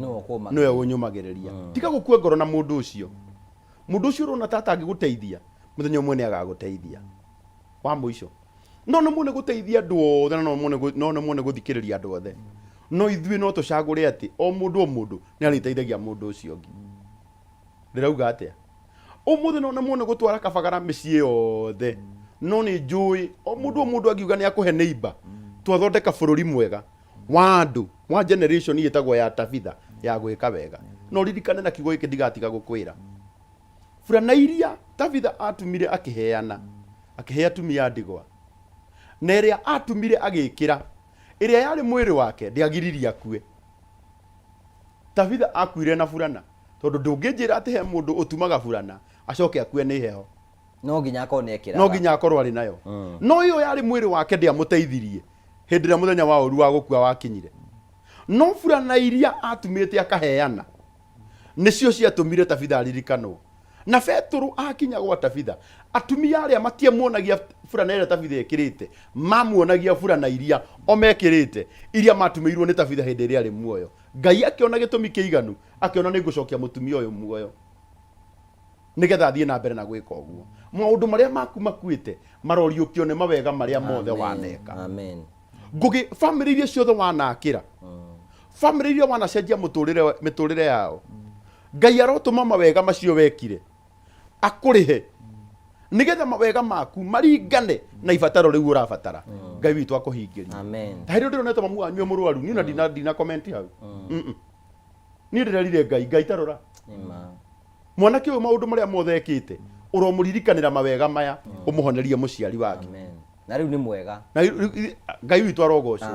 nĩwe ũnyũmagĩrĩria. Tiga gũkua ngoro na mũndũ ũcio ũrona tata angĩgũteithia mũthenya ũmwe nĩagagũteithia. Wa mũico no nĩmuone gũteithia andũ othe, no nĩmuone gũthikĩrĩria andũ othe, no ithuĩ no tũcagũre atĩ o mũndũ nĩarĩteithagia mũndũ ũcio ũngĩ. Ndĩrauga atĩa? Ũmũthĩ no nĩmuone gũtwara kabagara mĩciĩ yothe, no nĩ njũĩ o mũndũ angiuga nĩakũhe neighbor, twathondeka bũrũri mwega wa andũ wa generation ĩtagwo ya Tabitha ya gwĩka wega. No ririkane na kiugo gĩkĩ ndigatiga gũkwĩra, burana iria Tabitha atumire akĩheana, akĩhe atumia a ndigwa, na ĩrĩa atumire agĩkĩra, ĩrĩa yarĩ mwĩrĩ wake ndĩagiririe akue. Tabitha akuire na burana, tondũ ndũngĩnjĩra atĩ he mũndũ ũtumaga burana acoke akue nĩ heho, no nginya akorwo arĩ nayo. No ĩyo yarĩ mwĩrĩ wake ndĩamũteithirie hĩndĩ ĩrĩa mũthenya wa ũru wa gũkua wakinyire. No burana iria atumĩte akaheana nĩcio ciatũmire Tabitha aririkanwo. Na Petro akinya gwa Tabitha, atumia arĩa matiamuonagia burana ĩrĩa Tabitha ekĩrĩte, mamuonagia burana iria omekĩrĩte, iria matumĩirwo nĩ Tabitha hĩndĩ ĩrĩa arĩ muoyo. Ngai akĩona gĩtũmi kĩiganu, akĩona nĩngũcokia mũtumia ũyũ muoyo nĩgetha athiĩ na mbere na gwĩka ũguo. Maũndũ marĩa maku makuĩte maroriũkio nĩ mawega marĩa mothe waneka. Ngũgĩ family iria ciothe wanakĩra, family iria wanacenjia mĩtũrĩre yao, Ngai arotũma mawega macio wekire akũrĩhe, nĩgetha mawega maku maringane na ibataro rĩu ũrabatara. Ngai witũ akũhingĩrie. Ta hĩndĩ ndĩronete mamu wanyu mũrwaru, niĩ na ndina comment hau. Niĩ ndĩrerire Ngai tarora mwanake ũyũ maũndũ marĩa mothe ekĩte, ũromũririkanĩra mawega maya ũmũhonerie mũciari wake, na rĩu nĩ mwega. Ngai witũ arogocwo.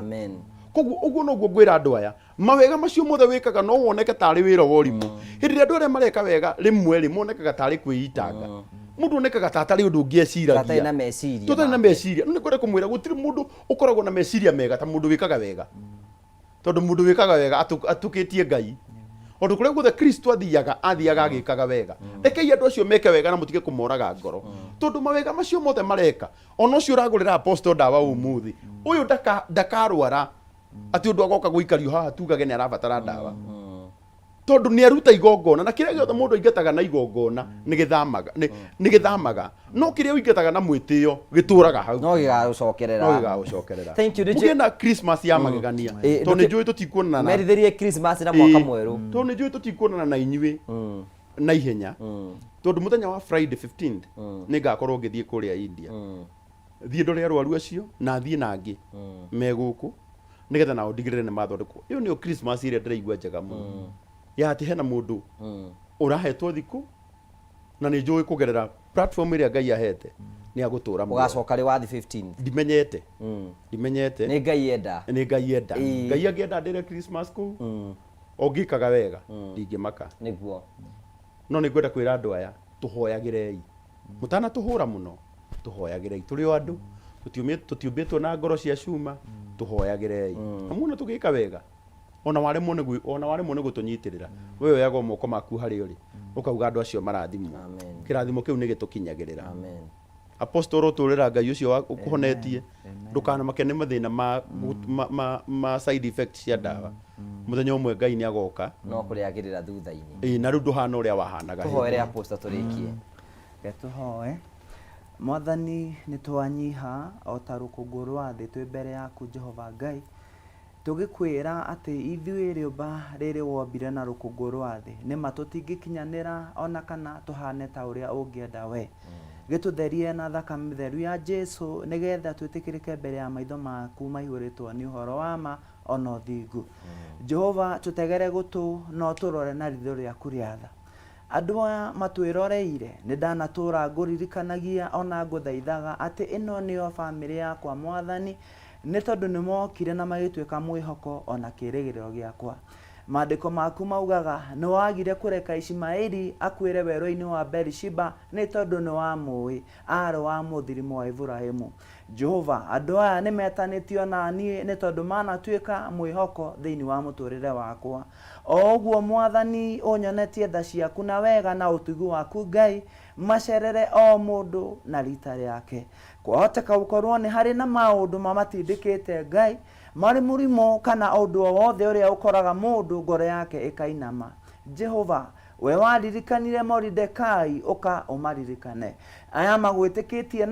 Koguo ũguo noguo ngwĩra andũ aya, mawega macio mothe wĩkaga no woneke tarĩ wĩra wa ũrimũ. Hĩndĩ ĩrĩa andũ arĩa mareka wega rĩmwe monekaga tarĩ kwĩitanga, mũndũ onekaga ta atarĩ ũndũ ũngĩeciragia, tũtarĩ na meciria. No nĩkwenda kũmwĩra gũtirĩ mũndũ ũkoragwo na meciria mega ta mũndũ wĩkaga wega, tondũ mũndũ wĩkaga wega atũkĩtie Ngai. Ondũ kũrĩa guothe Kristo athiaga agĩkaga wega. Rekei andũ acio meke wega na mũtige kũmoraga ngoro, tondũ mawega macio mothe mareka, ona ũcio ũragũrĩra apostle ndawa ũmũthĩ, ũyũ ndakarwara atĩ ũndũ agoka gũikario haha tugage nĩ arabatara ndawa, tondũ nĩ aruta igongona, na kĩrĩa gĩothe mũndũ aingataga na igongona nĩ gĩthamaga, no kĩrĩa ũingataga na mwĩtĩo gĩtũraga hau, no gĩgagũcokerera. Thank you. Mũgĩe na Christmas ya magegania, tondũ nĩ njũĩ tũtikuonana, merithirie Christmas na mwaka mwerũ, tondũ nĩ njũĩ tũtikuonana na inyuĩ na ihenya, tondũ mũthenya wa Friday 15th nĩ ngakorwo ngĩthiĩ kũrĩa India, thiĩ ndore arwaru acio na thiĩ na angĩ me gũkũ, nĩgetha nao ndigĩrĩre nĩ mathondekwo. Ĩyo nĩyo Christmas ĩrĩa ndĩraigua njega mũno, ya atĩ hena mũndũ ũrahetwo thikũ, na nĩ njũĩ kũgerera platform ĩrĩa Ngai ahete nĩ agũtũra muoyo. Ũgacoka rĩ wa 15th? Ndimenyete, nĩ Ngai enda, Ngai angĩenda ndĩre Christmas kũu, ongĩkaga wega ndingĩmaka nĩguo. No nĩ ngwenda kwĩra andũ aya tũhoyagĩrei, mũtanatũhũra mũno, tũhoyagĩrei. Tũrĩ o andũ tũtiumbĩtwo na ngoro cia cuma, tũhoyagĩrei. Na muona tũgĩka wega, ona waremwo nĩ gũtũnyitĩrĩra, we oyaga moko maku harĩa ũrĩ, ũkauga andũ acio marathimwo, kĩrathimo kĩu nĩ gĩtũkinyagĩrĩra. Apostle ũtũrĩra Ngai ũcio ũkũhonetie, ndũkanamake nĩ mathĩna ma side effects cia ndawa. Mũthenya ũmwe Ngai nĩ agoka no kũrĩagĩrĩra thutha-inĩ, na rĩu ndũhana ũrĩa wahanaga. Tũhoere apostle tũrĩkie. Getuhoe Mwathani nitwanyiha o ta rukungu rwa thi twi mbere yaku Jehova Ngai tugikwira ati ithuĩ rĩũmba rĩrĩ wombire na rukungu rwa thi nĩma tũtingĩkinyanĩra ona kana tuhane ta ũrĩa ũngĩenda we gĩtũtherie na thakame theru ya Jesu nĩgetha twĩtĩkĩrĩke mbere ya maitho maku maihũrĩtwo nĩ ũhoro wa ma ona ũthingu Jehova tũtegere gũtũ no tũrore na ritho rĩaku rĩa tha andũ aya matwĩroreire nĩ ndanatũra ngũririkanagia ona ngũthaithaga atĩ ĩno nĩyo bamĩrĩ yakwa Mwathani nĩ tondũ nĩ mokire na magĩtuĩka mwĩhoko ona kĩĩrĩgĩrĩro gĩakwa maandĩko maku maugaga nĩ wagire kũreka Ismaeli akuĩre werũ-inĩ wa Berishiba nĩ tondũ nĩ wamũĩ arĩ wa mũthirimo wa Ibrahimu Jehova andũ aya nĩ metanĩtio na niĩ nĩ tondũ manatuĩka mwĩhoko thĩinĩ wa mũtũrĩre wakwa o ũguo Mwathani ũnyonetie tha ciaku na wega na ũtugi waku Ngai macerere o mũndũ na rita rĩake kwahoteka gũkorwo nĩ harĩ na maũndũ mamatindĩkĩte Ngai marĩ mũrimũ kana ũndũ o wothe ũrĩa ũkoraga mũndũ ngoro yake ĩkainama Jehova we waririkanire Moridekai ũka ũmaririkane aya magwĩtĩkĩtie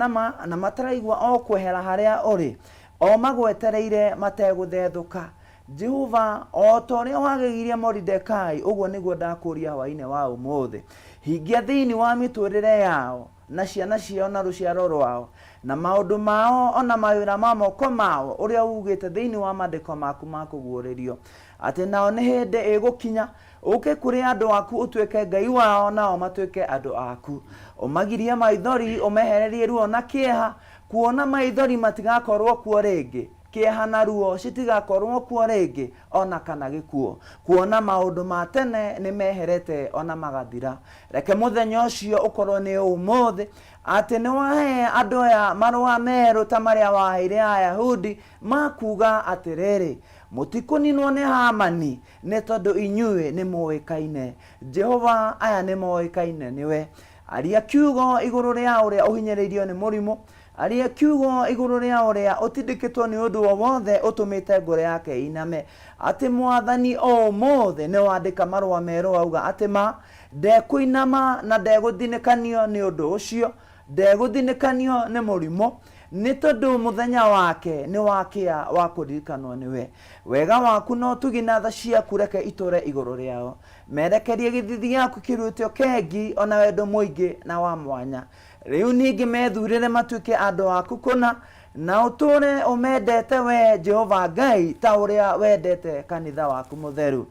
na mataraigua o kwehera harĩa ũrĩ o magwetereire mategũthethũka Jehova o ta ũrĩa wagegirie Moridekai ũguo nĩguo ndakũria hwaĩ-inĩ wa ũmũthĩ hingia thĩinĩ wa mĩtũrĩre yao na ciana ciao na rũciaro rwao na maũndũ mao ona mawĩra ma moko mao ũrĩa ugĩte thĩinĩ wa maandĩko maku ma kũguũrĩrio atĩ nao nĩ hĩndĩ ĩgũkinya ũke kũrĩ andũ aku ũtuĩke Ngai wao nao matuĩke andũ aku ũmagirie maithori ũmehererie ruo na kĩeha kuona maithori matigakorwo kuo rĩngĩ kĩeha na ruo citigakorwo kuo rĩngĩ ona kana gĩkuo kuona maũndũ ma tene nĩ meherete ona magathira reke mũthenya ũcio ũkorwo nĩ ũmũthĩ atĩ nĩ wahe andũ aya marũa merũ ta marĩa waheire Ayahudi makuga atĩrĩrĩ mũtikũninwo nĩ Hamani nĩ tondũ inyuĩ nĩ mũĩkaine Jehova aya nĩ mũĩkaine nĩwe aria kiugo igũrũ rĩa ũrĩa ũhinyĩrĩirio nĩ mũrimũ aria kiugo igũrũ rĩa ũrĩa ũtindĩkĩtwo nĩ ũndũ o wothe ũtũmĩte ngoro yake iname atĩ Mwathani o ũmũthĩ nĩ wandĩka marũa merũ auga atĩ ma ndekũinama na ndegũthinĩkanio nĩ ũndũ ũcio ndegũthinĩkanio nĩ mũrimũ nĩ tondũ mũthenya wake nĩ wakĩa wa kũririkanwo nĩwe wega waku no tugi na tha ciaku reke itũre igũrũ rĩao merekerie gĩthithi gĩaku kĩrutio kengi ona wendo mũingĩ na wa mwanya rĩu ningĩ methurĩre matuĩke andũ aku kũna na ũtũre ũmendete we Jehova Ngai ta ũrĩa wendete kanitha waku mũtheru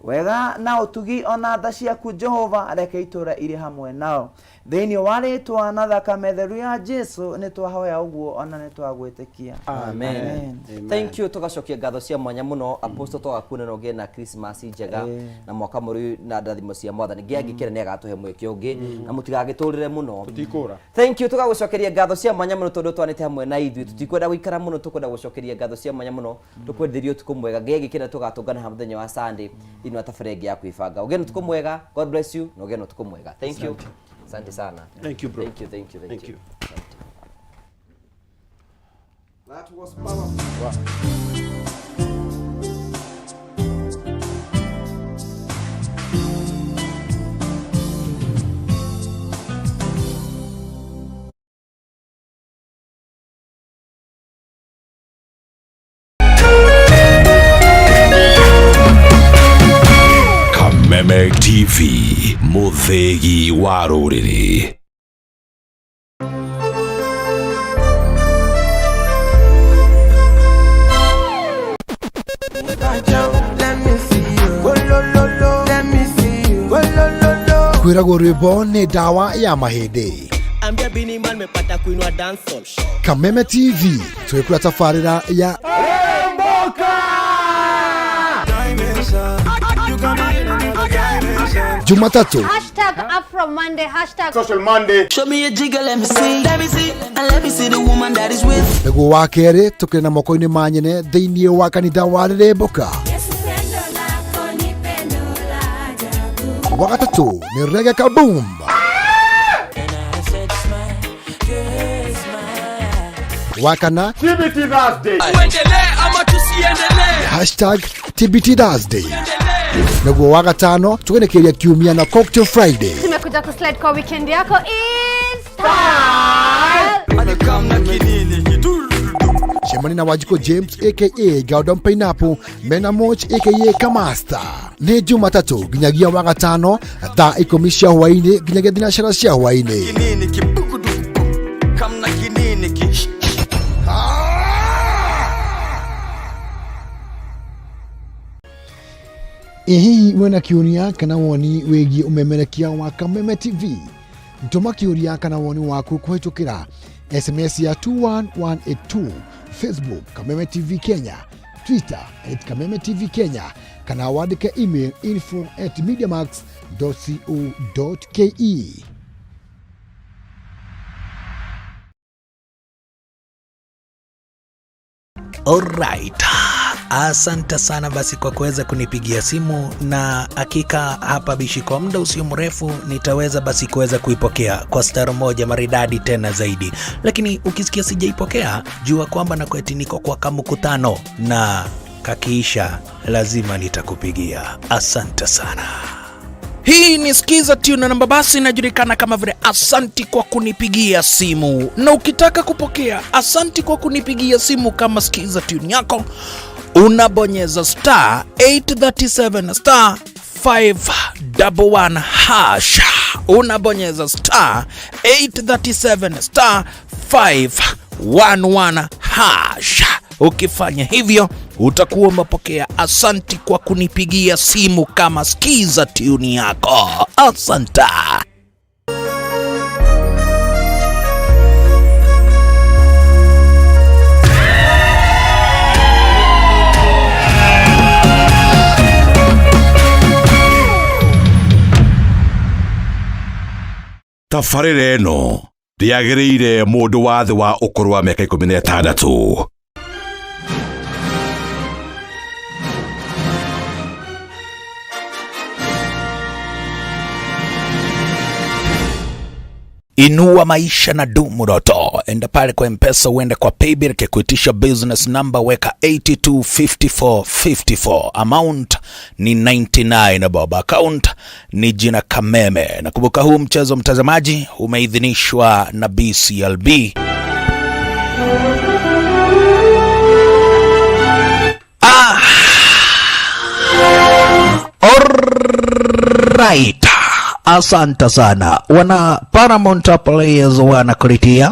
wega na ũtugi ona tha ciaku Jehova reke itũre irĩ hamwe nao thĩinĩ wa rĩtwa na thakame theru ya Jesu nĩ twahoya ũguo ona nĩ twagwĩtĩkia amen thank you tugacokia ngatho cia mwanya mũno apostle twagakuna no gena Christmas njega na mwaka mũrũ na ndathimo cia Mwathani ngĩangĩkĩra nĩ agatũhe mweke ũngĩ na mũtigagĩtũrĩre mũno tutikũra thank you tugagũcokeria ngatho cia mwanya mũno tondũ twanĩte hamwe na ithuĩ tutikwenda gũikara mũno tukwenda gũcokeria ngatho cia mwanya mũno tũkwenderio ũtukũ mwega ngĩangĩkĩra tũgatũngana hamwe mũthenya wa Sunday thĩinĩ wa tabarĩra ya kwĩbanga ũgĩe ũtukũ mwega God bless you na ũgĩe ũtukũ mwega thank you asante sana thank you bro thank you that was powerful wow. Kameme TV Muthegi wa Rũrĩrĩ. Kwĩragwo rwĩmbo nĩ ndawa ya mahĩndĩ. Kameme TV twĩkũra tabarĩra ya Jumatatu #AfroMonday Social Monday. Show me a jigger, let me see and let me see the woman that is with. Nĩguo wa kerĩ tũkĩrĩ na moko-inĩ ma nyene thĩinĩ wa kanitha wa Rĩrĩmbũka. Wa gatatũ nĩ Reggae Kaboom. Wa kana TBT Thursday. #TBT Thursday. Nĩguo wa gatano tũgĩnĩkĩria kiumia na Cocktail Friday. Tumekuja kuslide kwa weekend yako Shemani na Wajiko James aka Gaudon Pineapple, Mena Moch aka Kamasta. Ni Jumatatu ginyagia wagatano thaa 10 cia hwaini ginyagia thinacara cia hwaini. Hihi wena kiuria kana woni wigi umemerekia wa Kameme TV? Ntuma kiuria kana woni waku kuhitukira SMS ya 21182, Facebook Kameme TV Kenya, Twitter @Kameme TV Kenya, kana wandike email info@mediamax.co.ke. Alright. Asante sana basi kwa kuweza kunipigia simu, na hakika hapa bishi kwa muda usio mrefu nitaweza basi kuweza kuipokea kwa star moja maridadi tena zaidi. Lakini ukisikia sijaipokea, jua kwamba na kweti niko kwa kamukutano, na kakiisha lazima nitakupigia. Asante sana. Hii ni Skiza Tune namba basi inajulikana kama vile asanti kwa kunipigia simu. Na ukitaka kupokea asanti kwa kunipigia simu kama Skiza Tune yako, unabonyeza star 837 star 511 hash. Unabonyeza star 837 star 511 hash. Ukifanya hivyo utakuwa umepokea asanti kwa kunipigia simu kama Skiza Tune yako. Asante. Tafarĩra ĩno ndĩagĩrĩire mũndũ wa thĩ wa ũkũrũ wa mĩaka 16. Inua maisha na dumu roto. Enda pale kwa M-Pesa, uende kwa Paybill, kuitisha business number, weka 825454. Amount ni 99 bob. Account ni jina Kameme. Na kumbuka huu mchezo mtazamaji umeidhinishwa na BCLB. Alright. Asante sana wana Paramount Players wanakuletea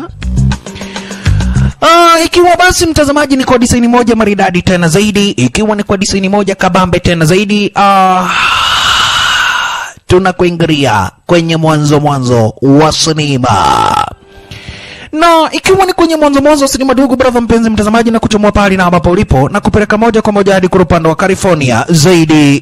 ikiwa basi mtazamaji ni kwa design moja maridadi tena zaidi, ikiwa ni kwa design moja kabambe tena zaidi. Tunakuingilia kwenye mwanzo wa sinema, na ikiwa ni kwenye mwanzo wa sinema, ndugu brother mpenzi mtazamaji, na kuchomoa pale na ambapo ulipo na kupeleka moja kwa moja hadi kwa upande wa California zaidi